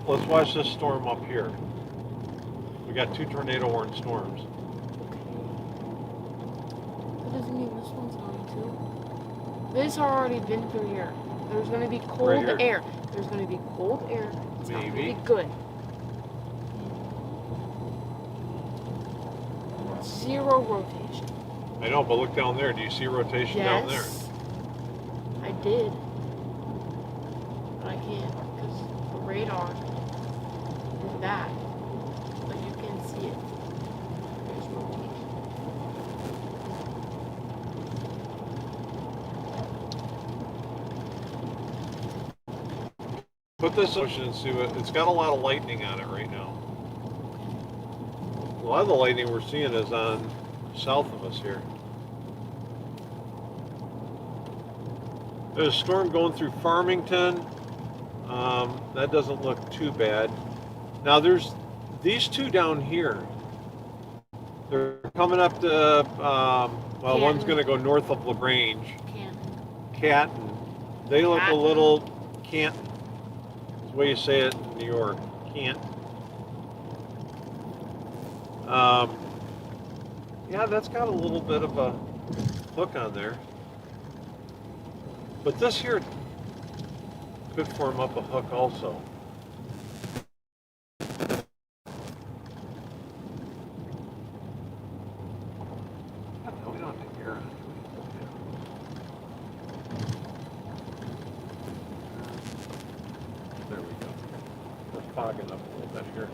let's watch this storm up here. We got two tornado warned storms. That doesn't mean this one's going to. This already been through here. There's going to be cold Right air. There's going to be cold air. It's not going to Maybe. be good. Zero rotation. I know, but look down there. Do you see rotation down there? Yes, I did. But I can't because the radar is that. But you can see it. There's rotation. Put this ocean and see what... It's got a lot of lightning on it right now. A lot of the lightning we're seeing is on south of us here. There's a storm going through Farmington. That doesn't look too bad. Now there's these two down here. They're coming up to, well, one's going to go north of LaGrange. Canton. They look a little Canton. That's the way you say it in New York. Canton. Yeah, that's got a little bit of a hook on there. But this here could form up a hook also. We don't have to air on. There we go. We're fogging up a little bit here.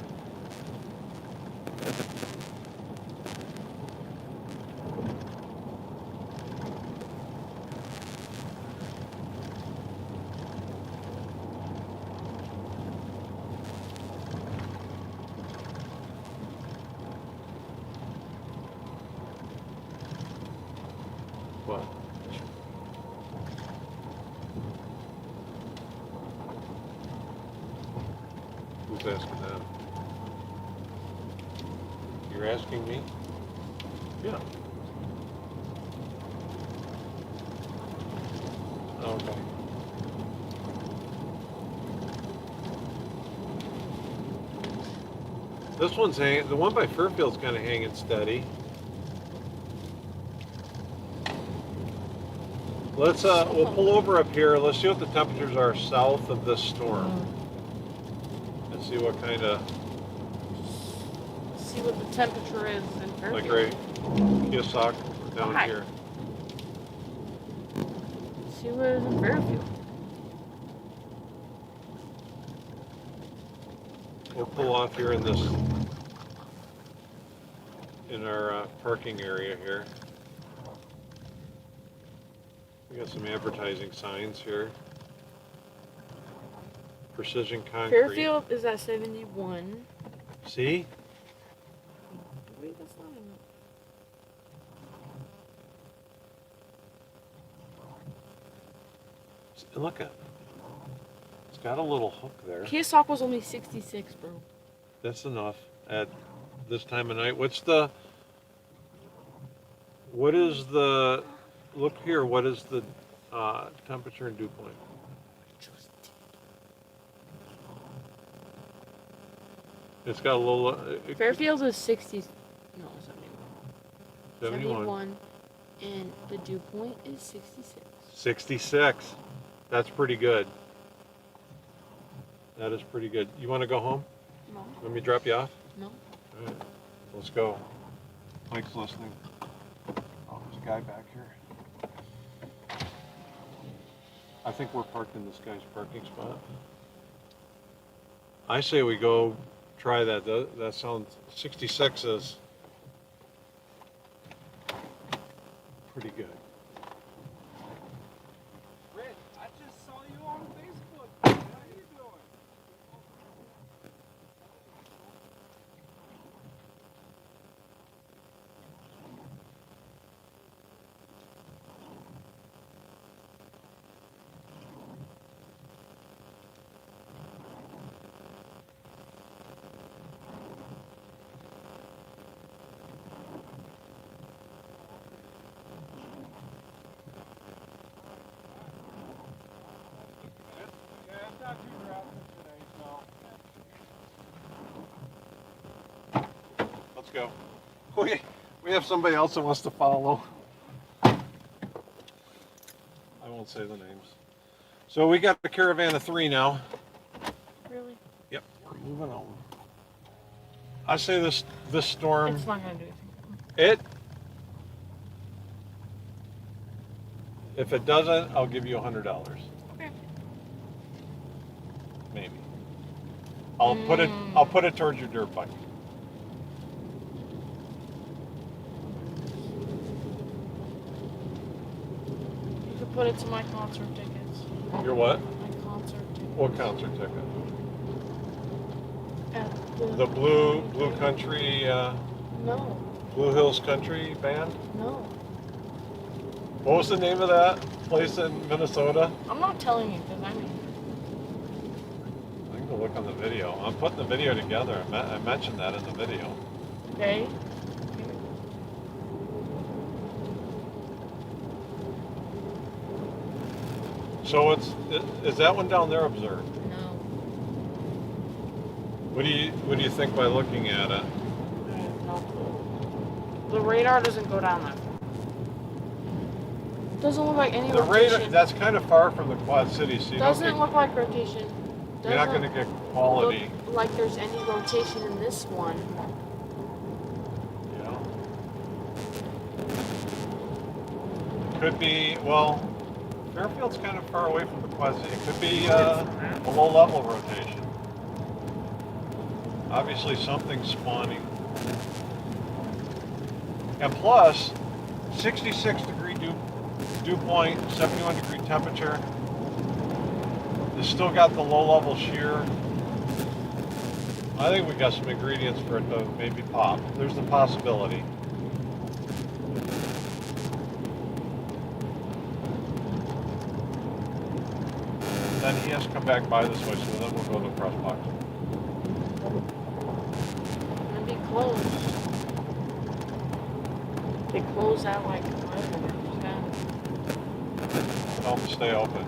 What? Who's asking that? You're asking me? Yeah. Okay. This one's hanging, the one by Fairfield's kind of hanging steady. Let's we'll pull over up here. Let's see what the temperatures are south of this storm, and see what kind of See what the temperature is in Fairfield. like right Keosauqua down Hi. here. See what it is in Fairfield. We'll pull off here in this in our parking area here. We got some advertising signs here. Precision concrete. Fairfield is at 71. See? Wait, that's not enough. Look at it. It's got a little hook there. Keosauqua was only 66, bro. That's enough at this time of night. What is the, look here, what is the temperature in dew point? It's got a little, Fairfield is 60. No, 71. 71. And the dew point is 66. 66. That's pretty good. That is pretty good. You want to go home? No. Let me drop you off? No. All right. Let's go. Mike's listening. Oh, there's a guy back here. I think we're parked in this guy's parking spot. I say we go try that. That sounds, 66 is pretty good. Rick, I just saw you on Facebook. How are you doing? Yeah, it's not too drastic today, so. Let's go. We have somebody else that wants to follow. I won't say the names. So we got a caravan of 3 now. Really? Yep, we're moving on. I say this storm, It's not going to do anything. if it doesn't, I'll give you $100. Okay. Maybe. I'll put it towards your dirt bike. You could put it to my concert tickets. Your what? My concert tickets. What concert ticket? At The Blue Country, No, Blue Hills Country Band? no. What was the name of that place in Minnesota? I'm not telling you because I mean. I can go look on the video. I'm putting the video together. I mentioned that in the video. Okay. So is that one down there observed? No. What do you think by looking at it? I have no clue. The radar doesn't go down that far. Doesn't look like any The rotation. radar, that's kind of far from the Quad Cities, so you Doesn't don't look like rotation. get, you're not going to get quality. Look like there's any rotation in this one. You know? It could be, well, Fairfield's kind of far away from the Quad Cities. It could be a low-level rotation. Obviously, something's spawning. And plus, 66-degree dew point, 71-degree temperature. It's still got the low-level shear. I think we got some ingredients for it to maybe pop. There's the possibility. Then he has to come back by this way, so then we'll go to the press box. And be closed. They close at like 11 or 10. Tell them to stay open.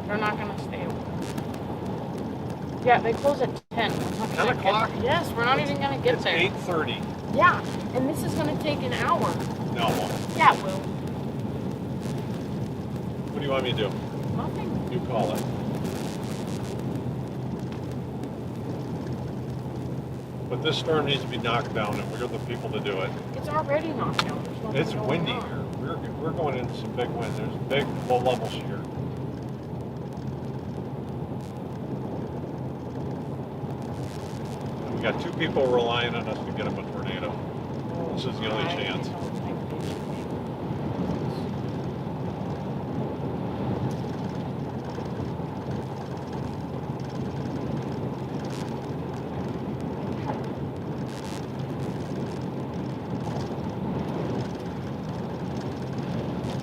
They're not gonna stay open. Yeah, they close at 10. We're not 10 gonna o'clock? Yes, we're not even gonna get It's there. 8:30. Yeah, and this is gonna take an hour. No, it won't. Yeah, it will. you want me to do? Nothing. You call it. But this storm needs to be knocked down, and we're the people to do it. It's already knocked down. There's nothing It's going windy on. here. We're going into some big wind. There's big low levels here. And we got 2 people relying on us to get them a tornado. This is the only I chance. don't think they should be.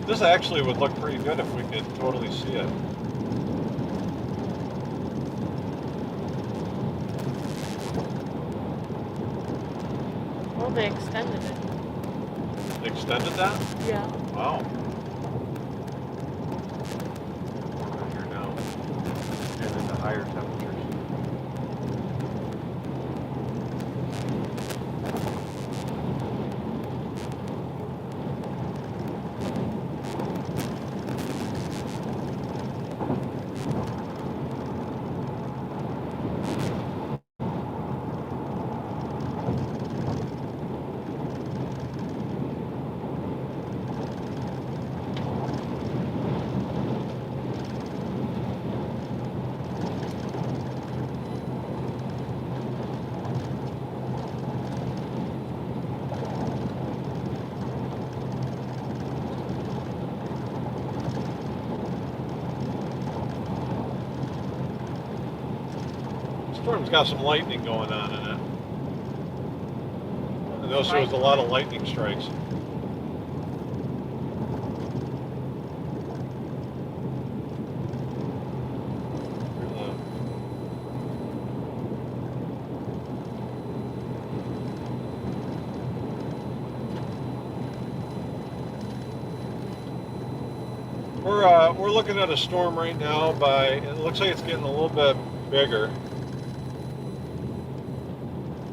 This actually would look pretty good if we could totally see it. Well, they extended it. They extended that? Yeah. Wow. Right here now. And into higher temperatures. Storm's got some lightning going on in it. And also was a lot of lightning strikes. We're looking at a storm right now it looks like it's getting a little bit bigger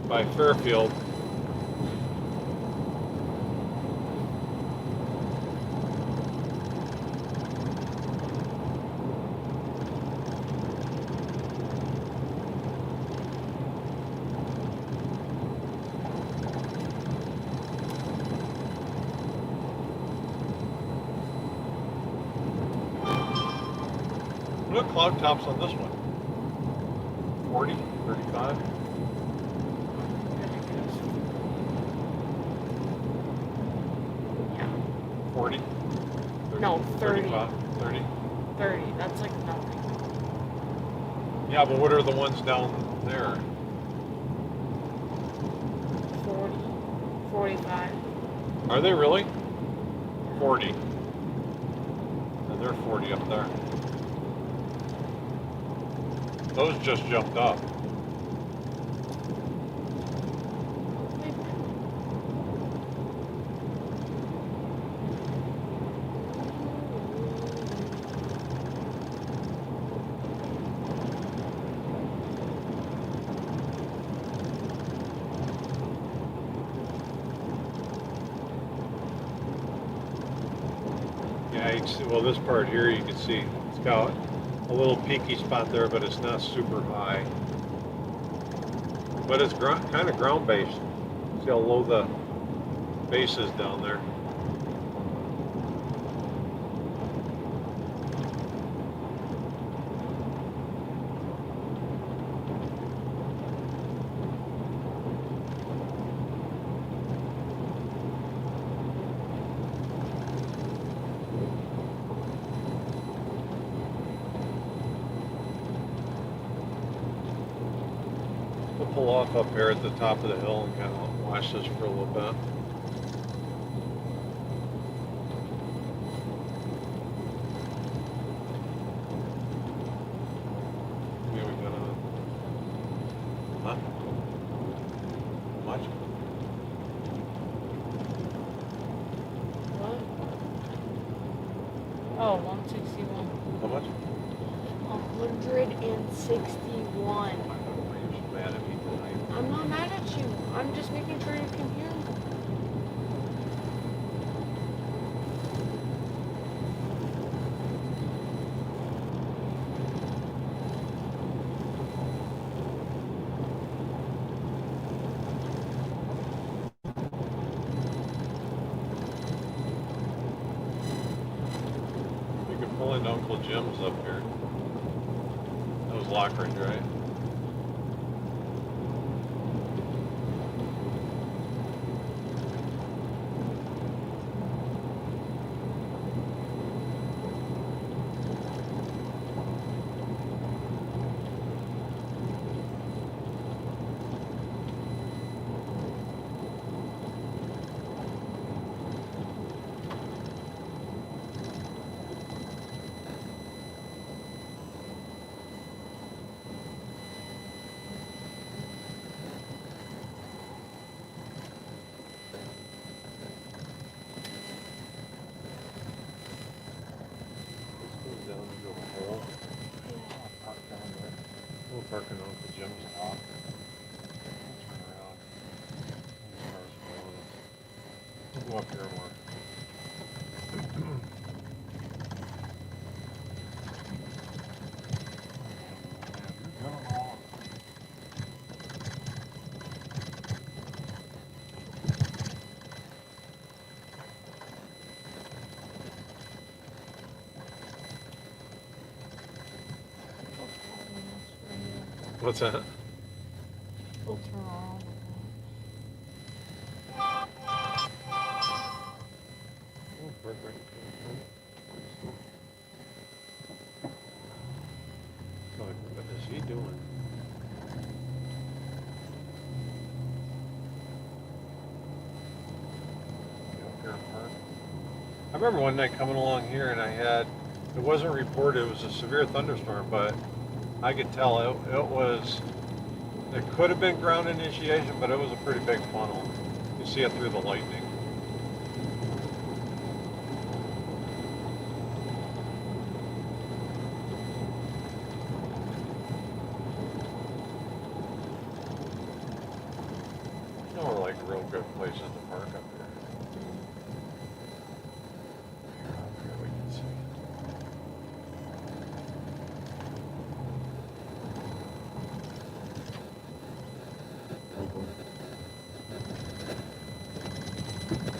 by Fairfield. What are cloud tops on this one? 40, 35? Yeah. 40? No, 30. 35, 30? 30. That's like nothing. Yeah, but what are the ones down there? 40. 45. Are they really? 40. And they're 40 up there. Those just jumped up. Yeah, you can see, well, this part here you can see it's got a little peaky spot there, but it's not super high. But it's kind of ground based. See how low the base is down there. We'll pull off up here at the top of the hill and kind of watch this for a little bit. Yeah, we got a... Huh? How much? What? Oh, 161. How much? 161. You're mad at me tonight. I'm not mad at you. I'm just making sure you can hear me. pulling Uncle Jim's up here. That was Lockridge, right? Down into a hole. Park down there. We'll park in Uncle Jim's lot. We'll turn around. Cars following us. We'll go up here more. You're going all. What's that? We'll turn around. Oh, park right in front. Like, what is he doing? Get up here and park. I remember one night coming along here and it wasn't reported, it was a severe thunderstorm, but I could tell it could have been ground initiation, but it was a pretty big funnel. You see it through the lightning. No, we're like real good places to park up here. Up here we can see.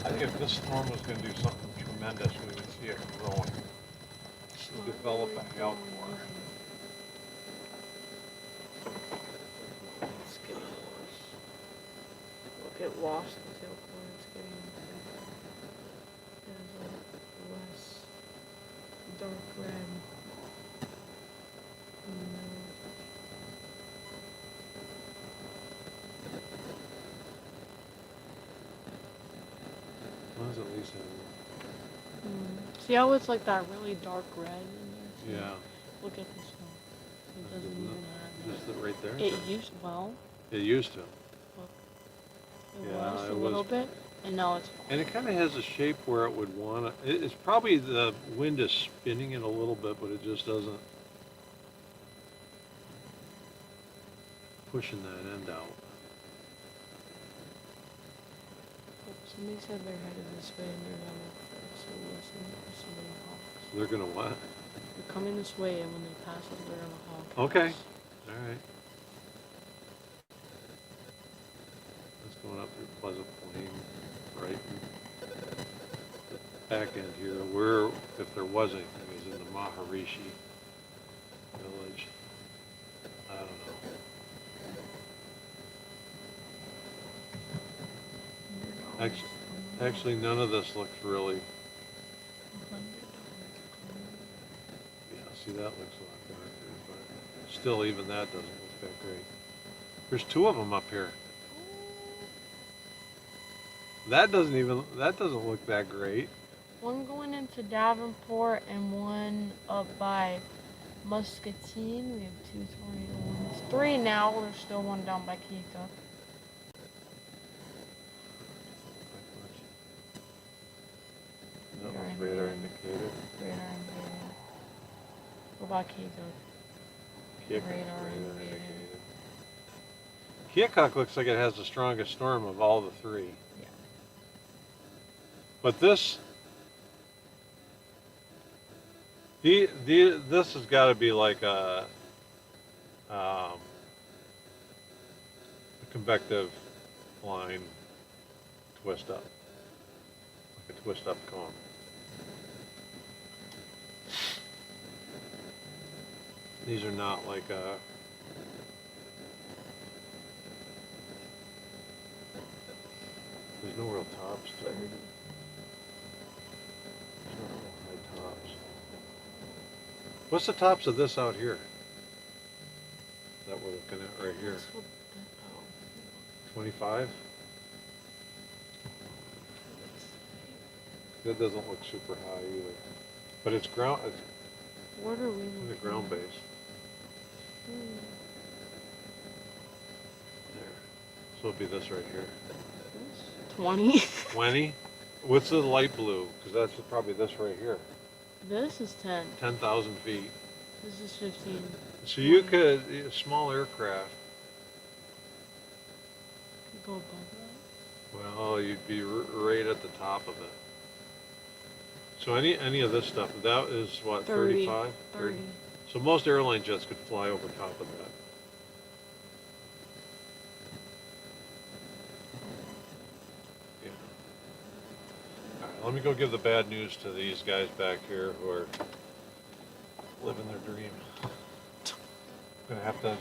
I think if this storm was going to do something tremendous, we would see it growing. Develop a hail core. It's getting worse. Look, it lost the tail cord. It's getting there's a less dark red. Mine's at least See how it's like that really dark red in there? Too? yeah. Look at this one. It doesn't even have Just right there. it. It used well. It used to. Look, it Yeah, was it a little was- bit, and now it's. And it kind of has a shape where it would want to. It's probably the wind is spinning it a little bit, but it just doesn't pushing that end out. Somebody said they're headed this way and they're gonna look for us, so listen to somebody honks. They're gonna what? They're coming this way, and when they pass us, they're gonna honk. at Okay. us. All right. That's going up through Pleasant Plain, right? The back end here, where if there was anything, is in the Maharishi village. I don't know. Actually, none of this looks really. Yeah, see, that looks a lot darker, but still, even that doesn't look that great. There's two of them up here. That doesn't look that great. One going into Davenport and one up by Muscatine. We have two tornado ones. Three now. There's still one down by Keika. That was radar indicated. Radar indicated. What about Keika? Radar indicated. Keokuk looks like it has the strongest storm of all the three. Yeah. But this has got to be like a convective line twist up, like a twist up cone. These are not like there's no real tops to it. There's no real high tops. What's the tops of this out here? That we're looking at right here. That's what the- 25? That doesn't look super high either. But it's ground, it's What are we in the looking ground at? base. Hmm. There. So it'll be this right here. 20. 20? What's the light blue? Because that's probably this right here. This is 10. 10,000 feet. This is 15. So you could, a small aircraft, Go above that. well, you'd be right at the top of it. So any of this stuff, that is what, 30. 35? 30. So most airline jets could fly over top of that. Yeah. All right, let me go give the bad news to these guys back here who are living their dream. I'm gonna have to.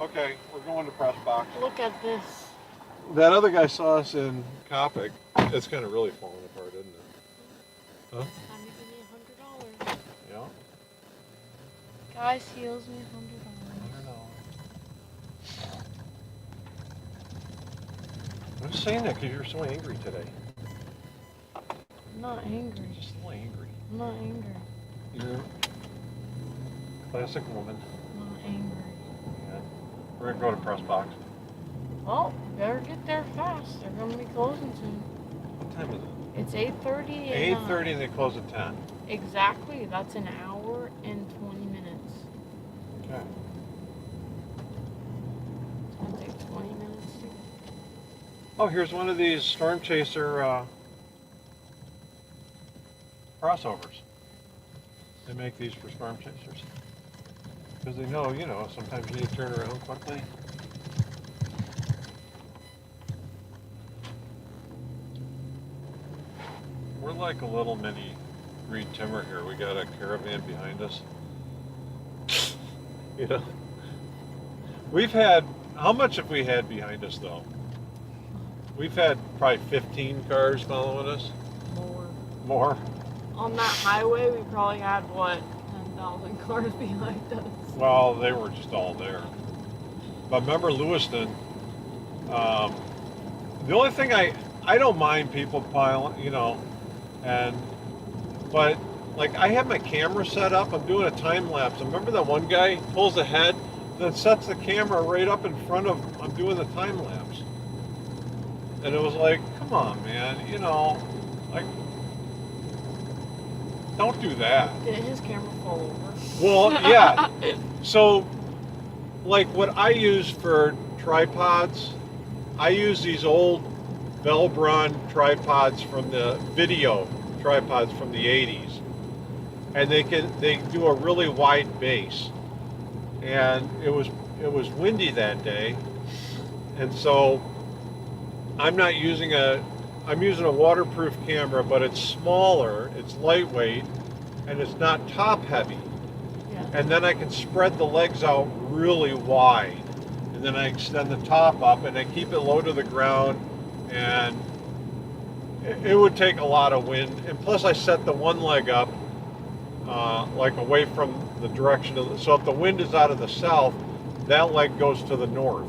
Okay, we're going to press box. Look at this. That other guy saw us in Copic. It's kind of really falling apart, isn't it? Huh? Time to give me $100. Yeah. Guys, he owes me $100. I'm just saying that because you're so angry today. I'm not angry. You're just a little angry. I'm not angry. You're a classic woman. I'm not angry. Yeah. We're gonna go to press box. Well, better get there fast. They're gonna be closing soon. What time is it? It's 8:30. 8:30 and they close at 10. Exactly. That's an hour and 20 minutes. Okay. It's gonna take 20 minutes to. Oh, here's one of these Storm Chaser crossovers. They make these for Storm Chasers. Because they know, sometimes you need to turn around quickly. We're like a little mini Reed Timmer here. We got a caravan behind us. We've had, how much have we had behind us though? We've had probably 15 cars following us. More. More. On that highway, we probably had what, 1,000 cars behind us. Well, they were just all there. But remember Lewiston, the only thing I don't mind people piling, but like I have my camera set up, I'm doing a time lapse. And remember that one guy pulls ahead, then sets the camera right up in front of, I'm doing the time lapse. And it was like, come on, man, like, don't do that. Did his camera fall over? Well, yeah. So, like what I use for tripods, I use these old Velbron tripods from the video tripods from the 80s. And they do a really wide base. And it was windy that day. And so I'm using a waterproof camera, but it's smaller, it's lightweight, and it's not top heavy. Yeah. And then I can spread the legs out really wide. And then I extend the top up and I keep it low to the ground, and it would take a lot of wind. And plus I set the one leg up like away from the direction of so if the wind is out of the south, that leg goes to the north.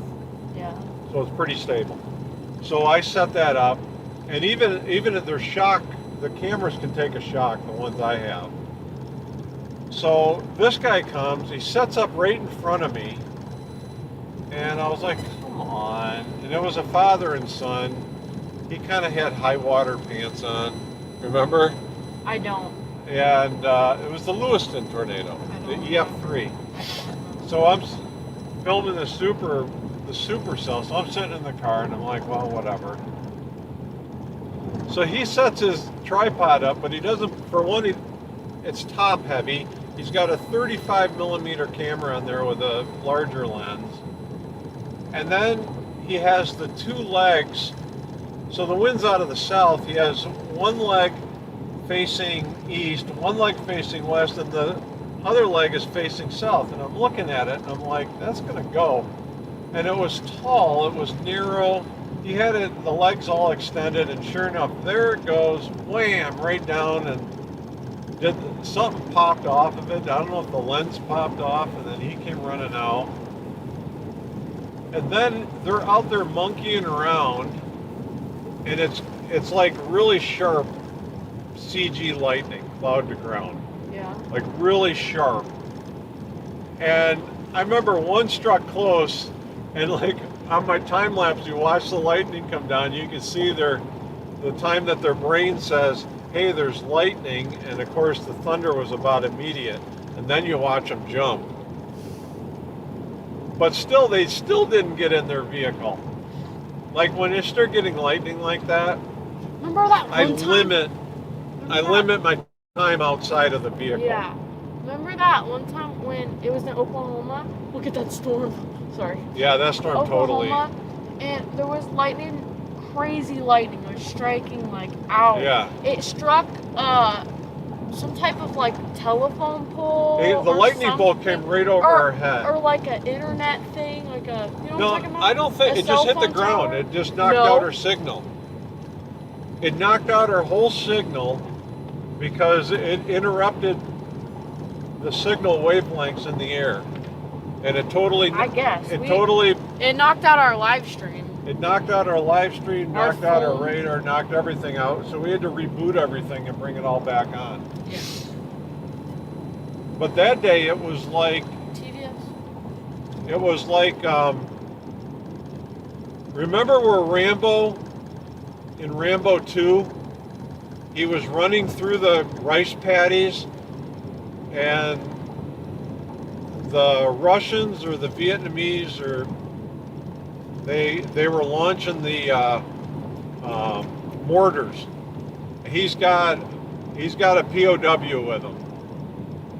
Yeah. So it's pretty stable. So I set that up, and even if there's shock, the cameras can take a shock, the ones I have. So this guy comes, he sets up right in front of me, and I was like, come on. And it was a father and son. He kind of had high water pants on, remember? I don't. And it was the Lewiston tornado, the EF3. So I'm filming the supercell, so I'm sitting in the car and I'm like, well, whatever. So he sets his tripod up, but he doesn't, for one, it's top heavy. He's got a 35 millimeter camera on there with a larger lens. And then he has the two legs. So the wind's out of the south. He has one leg facing east, one leg facing west, and the other leg is facing south. And I'm looking at it and I'm like, that's gonna go. And it was tall, it was narrow. He had the legs all extended, and sure enough, there it goes, wham, right down, and something popped off of it. I don't know if the lens popped off, and then he came running out. And then they're out there monkeying around, and it's like really sharp CG lightning, cloud to ground. Yeah. Like really sharp. And I remember one struck close, and like on my time lapse, you watch the lightning come down, you can see the time that their brain says, hey, there's lightning, and of course the thunder was about immediate, and then you watch them jump. But still, they still didn't get in their vehicle. Like when you start getting lightning like that, Remember that one time? I limit my time outside of the vehicle. Yeah. Remember that one time when it was in Oklahoma? Look at that storm. Sorry. Yeah, that storm Oklahoma, and there was lightning, crazy lightning. It was striking like out. Yeah. It struck some type of like telephone pole. The or lightning bolt something. came right over our head. Or like an internet thing, like a, you know No, what I'm talking about? I don't think A it just hit cell the phone ground. tower? It just knocked No. out our signal. It knocked out our whole signal because it interrupted the signal wavelengths in the air, and it totally. I guess. It knocked out our live stream. It knocked out our live stream, Our knocked out our phone. radar, knocked everything out. So we had to reboot everything and bring it all back on. Yeah. But that day it was like. TVS. It was like, remember where Rambo, in Rambo 2, he was running through the rice paddies, and the Russians or the Vietnamese, or they were launching the mortars. He's got a POW with him.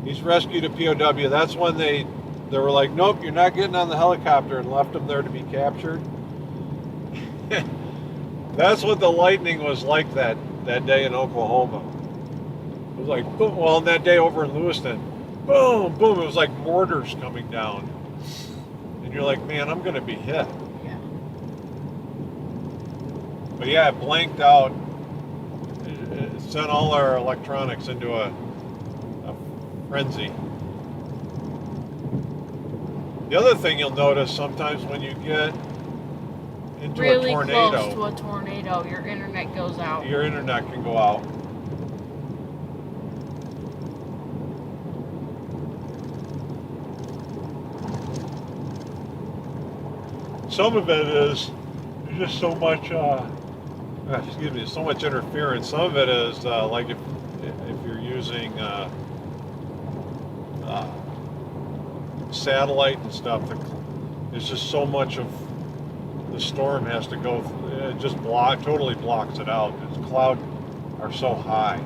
He's rescued a POW. That's when they were like, nope, you're not getting on the helicopter, and left him there to be captured. That's what the lightning was like that day in Oklahoma. It was like, boom. Well, that day over in Lewiston, boom, boom. It was like mortars coming down. And you're like, man, I'm going to be hit. Yeah. But yeah, it blanked out. It sent all our electronics into a frenzy. The other thing you'll notice sometimes when you get into Really a tornado, close to a tornado, your internet goes out. your internet can go out. Some of it is there's just so much, excuse me, so much interference. Some of it is like if you're using satellite and stuff, there's just so much of the storm has to go. It just totally blocks it out. The clouds are so high.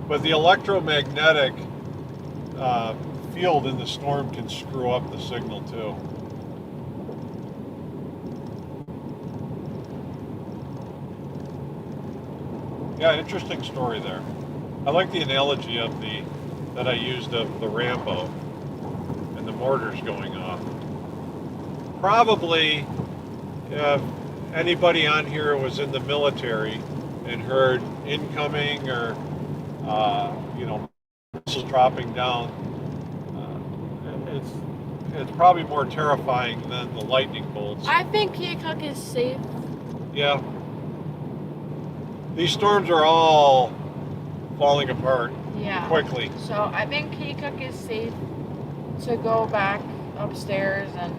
But the electromagnetic field in the storm can screw up the signal too. Yeah, interesting story there. I like the analogy of that I used of the Rambo and the mortars going off. Probably, if anybody on here was in the military and heard incoming or missiles dropping down, it's probably more terrifying than the lightning bolts. I think Keokuk is safe. Yeah. These storms are all falling apart quickly. So I think Keokuk is safe to go back upstairs and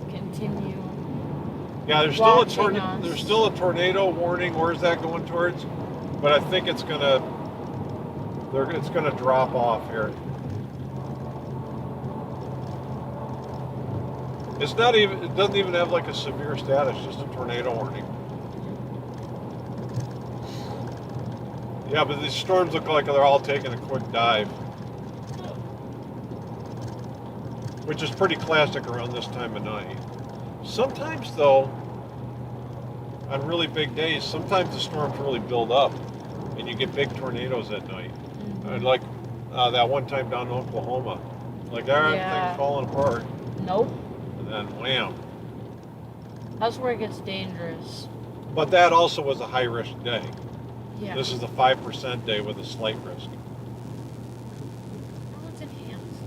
continue. Yeah, there's still a tornado warning. Where's that going towards? But I think it's gonna drop off here. It doesn't even have like a severe status, just a tornado warning. Yeah, but these storms look like they're all taking a quick dive, which is pretty classic around this time of night. Sometimes, though, on really big days, sometimes the storms really build up, and you get big tornadoes at night. Like that one time down in Oklahoma, like everything's falling apart. Nope. And then wham. That's where it gets dangerous. But that also was a high-risk day. Yeah. This is a 5% day with a slight risk. Oh, it's enhanced.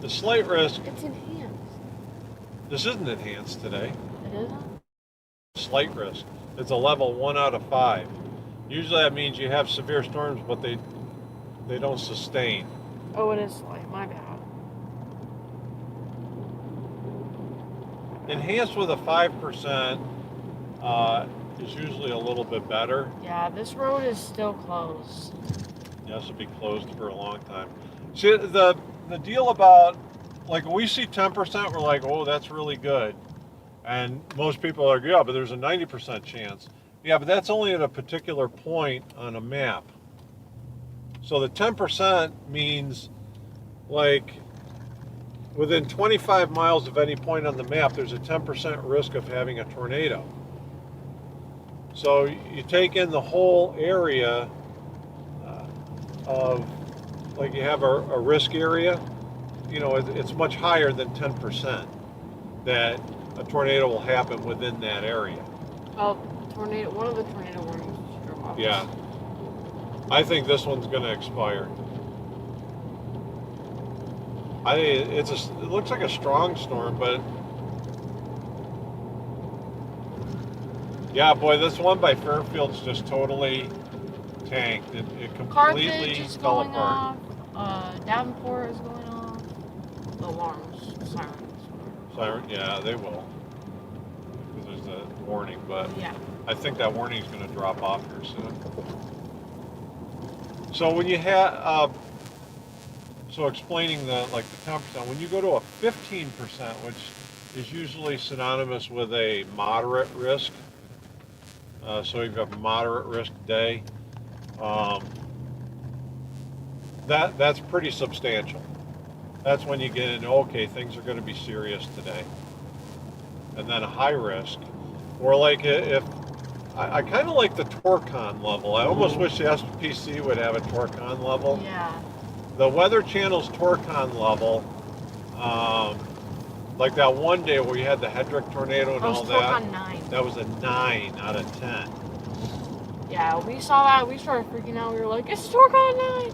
The slight risk, It's enhanced. this isn't enhanced today. It isn't? Slight risk. It's a level 1 out of 5. Usually that means you have severe storms, but they don't sustain. Oh, it is slight. My bad. Enhanced with a 5% is usually a little bit better. Yeah, this road is still closed. Yeah, this will be closed for a long time. See, the deal about, like, when we see 10%, we're like, oh, that's really good. And most people are, yeah, but there's a 90% chance. Yeah, but that's only at a particular point on a map. So the 10% means, like, within 25 miles of any point on the map, there's a 10% risk of having a tornado. So you take in the whole area of, like, you have a risk area, it's much higher than 10% that a tornado will happen within that area. Oh, tornado! One of the tornado warnings just drove off. Yeah. I think this one's going to expire. It looks like a strong storm, but yeah, boy, this one by Fairfield's just totally tanked. It completely Carthage is fell going apart. off. Davenport is going off. The alarms, sirens. Siren, yeah, they will. Because there's a warning, but Yeah. I think that warning is going to drop off here soon. So when you have, so explaining the 10%, when you go to a 15%, which is usually synonymous with a moderate risk, so you have a moderate risk day, that's pretty substantial. That's when you get into, okay, things are going to be serious today. And then a high risk, or like if I kind of like the Torcon level. I almost wish the SPC would have a Torcon level. Yeah. The Weather Channel's Torcon level, like that one day where you had the Hedrick tornado and all that. Torcon 9. That was a 9 out of 10. Yeah, we saw that. We started freaking out. We were like, it's Torcon 9.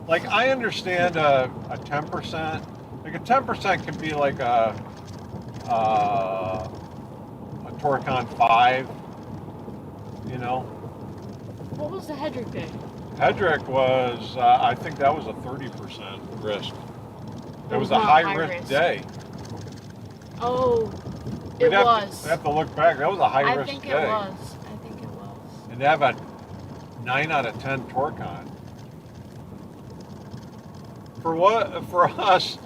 like I understand a 10%. Like a 10% can be like a Torcon 5. You know, What was the Hedrick day? Hedrick was I think that was a 30% risk. It was a not high risk day. Oh, We'd it was. have to look back. That was a high I risk think day. it was. I think it was. And to have a 9 out of 10 Torcon. For us,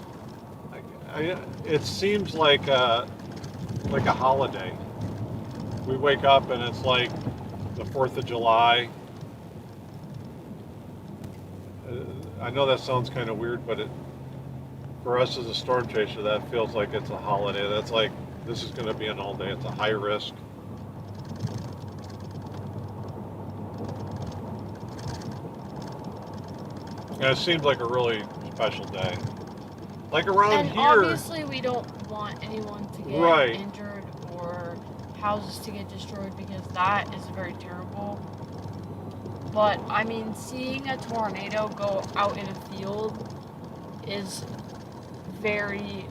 it seems like a holiday. We wake up and it's like the 4th of July. I know that sounds kind of weird, but for us as a storm chaser, that feels like it's a holiday. That's like, this is going to be an all day. It's a high risk. And it seems like a really special day. Like around And here. obviously, we don't want anyone to get Right. injured or houses to get destroyed because that is very terrible. But I mean, seeing a tornado go out in a field is very,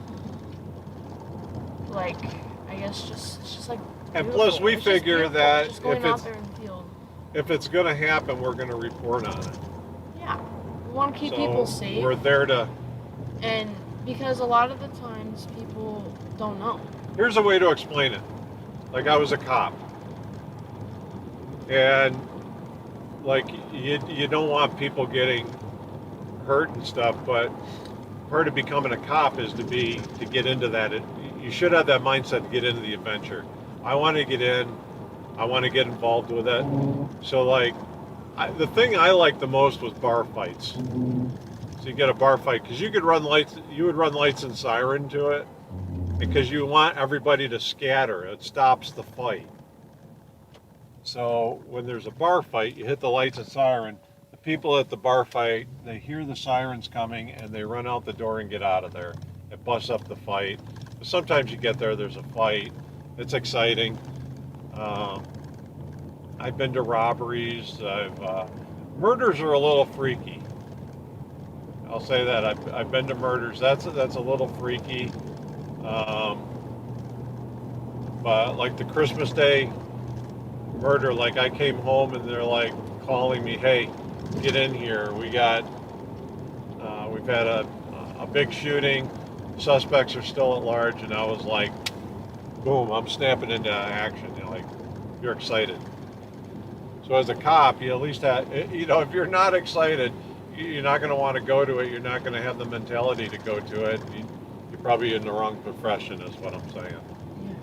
like, I guess it's just like. And beautiful. plus, we It's just figure beautiful. that Just going if out it's there in the field. if it's going to happen, we're going to report on it. Yeah, we want to keep So people safe. we're there to. And because a lot of the times people don't know. Here's a way to explain it. Like I was a cop, and like you don't want people getting hurt and stuff, but part of becoming a cop is to get into that. You should have that mindset to get into the adventure. I want to get in. I want to get involved with it. So like, the thing I liked the most was bar fights. So you get a bar fight because you would run lights and siren to it because you want everybody to scatter. It stops the fight. So when there's a bar fight, you hit the lights and siren. The people at the bar fight, they hear the sirens coming and they run out the door and get out of there. It busts up the fight. But sometimes you get there, there's a fight. It's exciting. I've been to robberies. Murders are a little freaky. I'll say that. I've been to murders. That's a little freaky. But like the Christmas Day murder, like I came home and they're like calling me, "Hey, get in here. We've had a big shooting. Suspects are still at large," and I was like, "Boom! I'm snapping into action." You're excited. So as a cop, you at least have, if you're not excited, you're not going to want to go to it. You're not going to have the mentality to go to it. You're probably in the wrong profession, is what I'm saying. Yeah.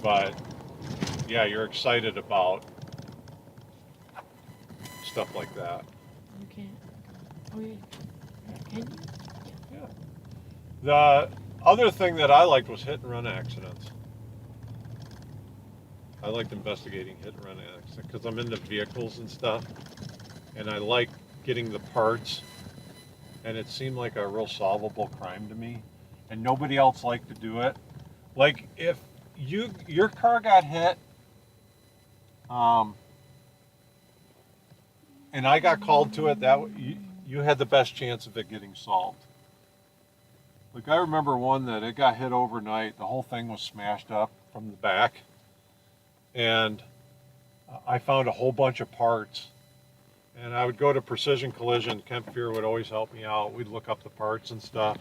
But yeah, you're excited about stuff like that. You can't. Oh, yeah. Can you? Yeah. The other thing that I liked was hit and run accidents. I liked investigating hit and run accidents because I'm into vehicles and stuff, and I like getting the parts, and it seemed like a real solvable crime to me, and nobody else liked to do it. Like if your car got hit, and I got called to it, you had the best chance of it getting solved. Like I remember one that it got hit overnight. The whole thing was smashed up from the back. And I found a whole bunch of parts. And I would go to Precision Collision. Kemp Fear would always help me out. We'd look up the parts and stuff.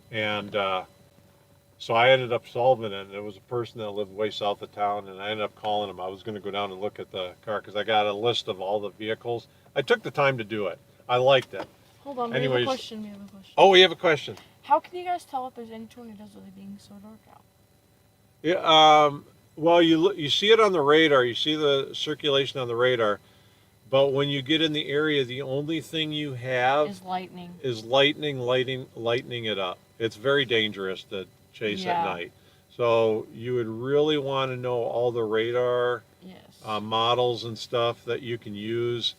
And so I ended up solving it. And it was a person that lived way south of town. And I ended up calling him. I was going to go down and look at the car because I got a list of all the vehicles. I took the time to do it. I liked it. Hold on. Anyways. We have a question. Oh, we have a question. How can you guys tell if there's any tornadoes with it being so dark out? Yeah. Well, you see it on the radar. You see the circulation on the radar. But when you get in the area, the only thing you have Is lightning. is lightning it up. It's very dangerous to chase at night. So you would really want to know all the radar models and stuff that you can use.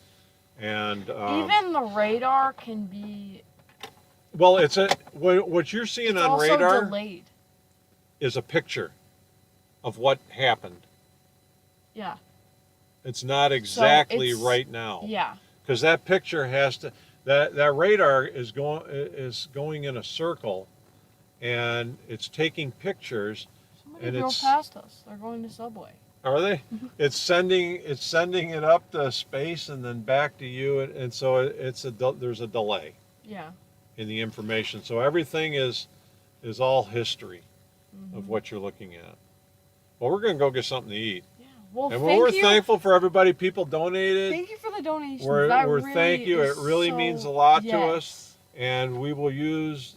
And even the radar can be. Well, what you're seeing on also radar delayed. is a picture of what happened. Yeah. It's not exactly it's, right now. Yeah. because that picture has to, that radar is going in a circle, and it's taking pictures. Somebody And drove it's, past us. They're going to Subway. are they? It's sending it up to space and then back to you, and so there's a delay Yeah. in the information. So everything is all history Mm-hmm. of what you're looking at. Well, we're gonna go get something to eat, Yeah. Well, and thank we're you. thankful for everybody. People donated. Thank you for the donations. We're That we're really thank you. It is really so- means a lot to yes. us, and we will use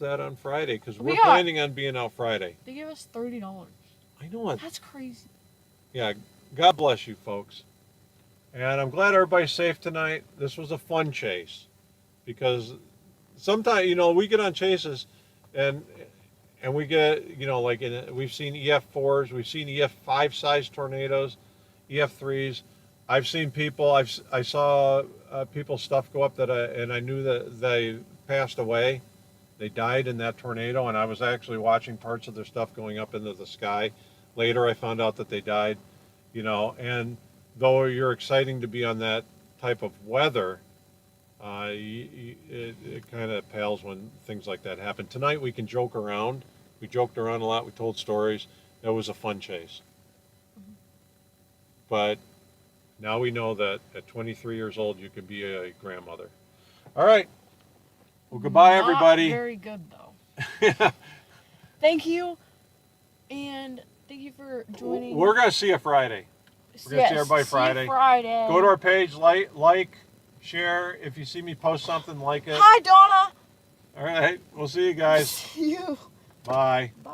that on Friday because We we're got- planning on being out Friday. They gave us $30. I know it. That's crazy. Yeah, God bless you folks. And I'm glad everybody's safe tonight. This was a fun chase because sometimes, we get on chases and we get, like we've seen EF4s, we've seen EF5 size tornadoes, EF3s. I've seen people, I saw people's stuff go up and I knew that they passed away. They died in that tornado, and I was actually watching parts of their stuff going up into the sky. Later, I found out that they died, and though you're exciting to be on that type of weather, it kind of pales when things like that happen. Tonight, we can joke around. We joked around a lot. We told stories. It was a fun chase. But now we know that at 23 years old, you can be a grandmother. All right. Well, goodbye, Not everybody. Very good though. Thank you, and thank you for joining. We're going to see you Friday. We're going to see everybody Friday. Friday. Go to our page, like, share. If you see me post something, like it. Hi, Donna. All right. We'll see you guys. See you. Bye. Bye.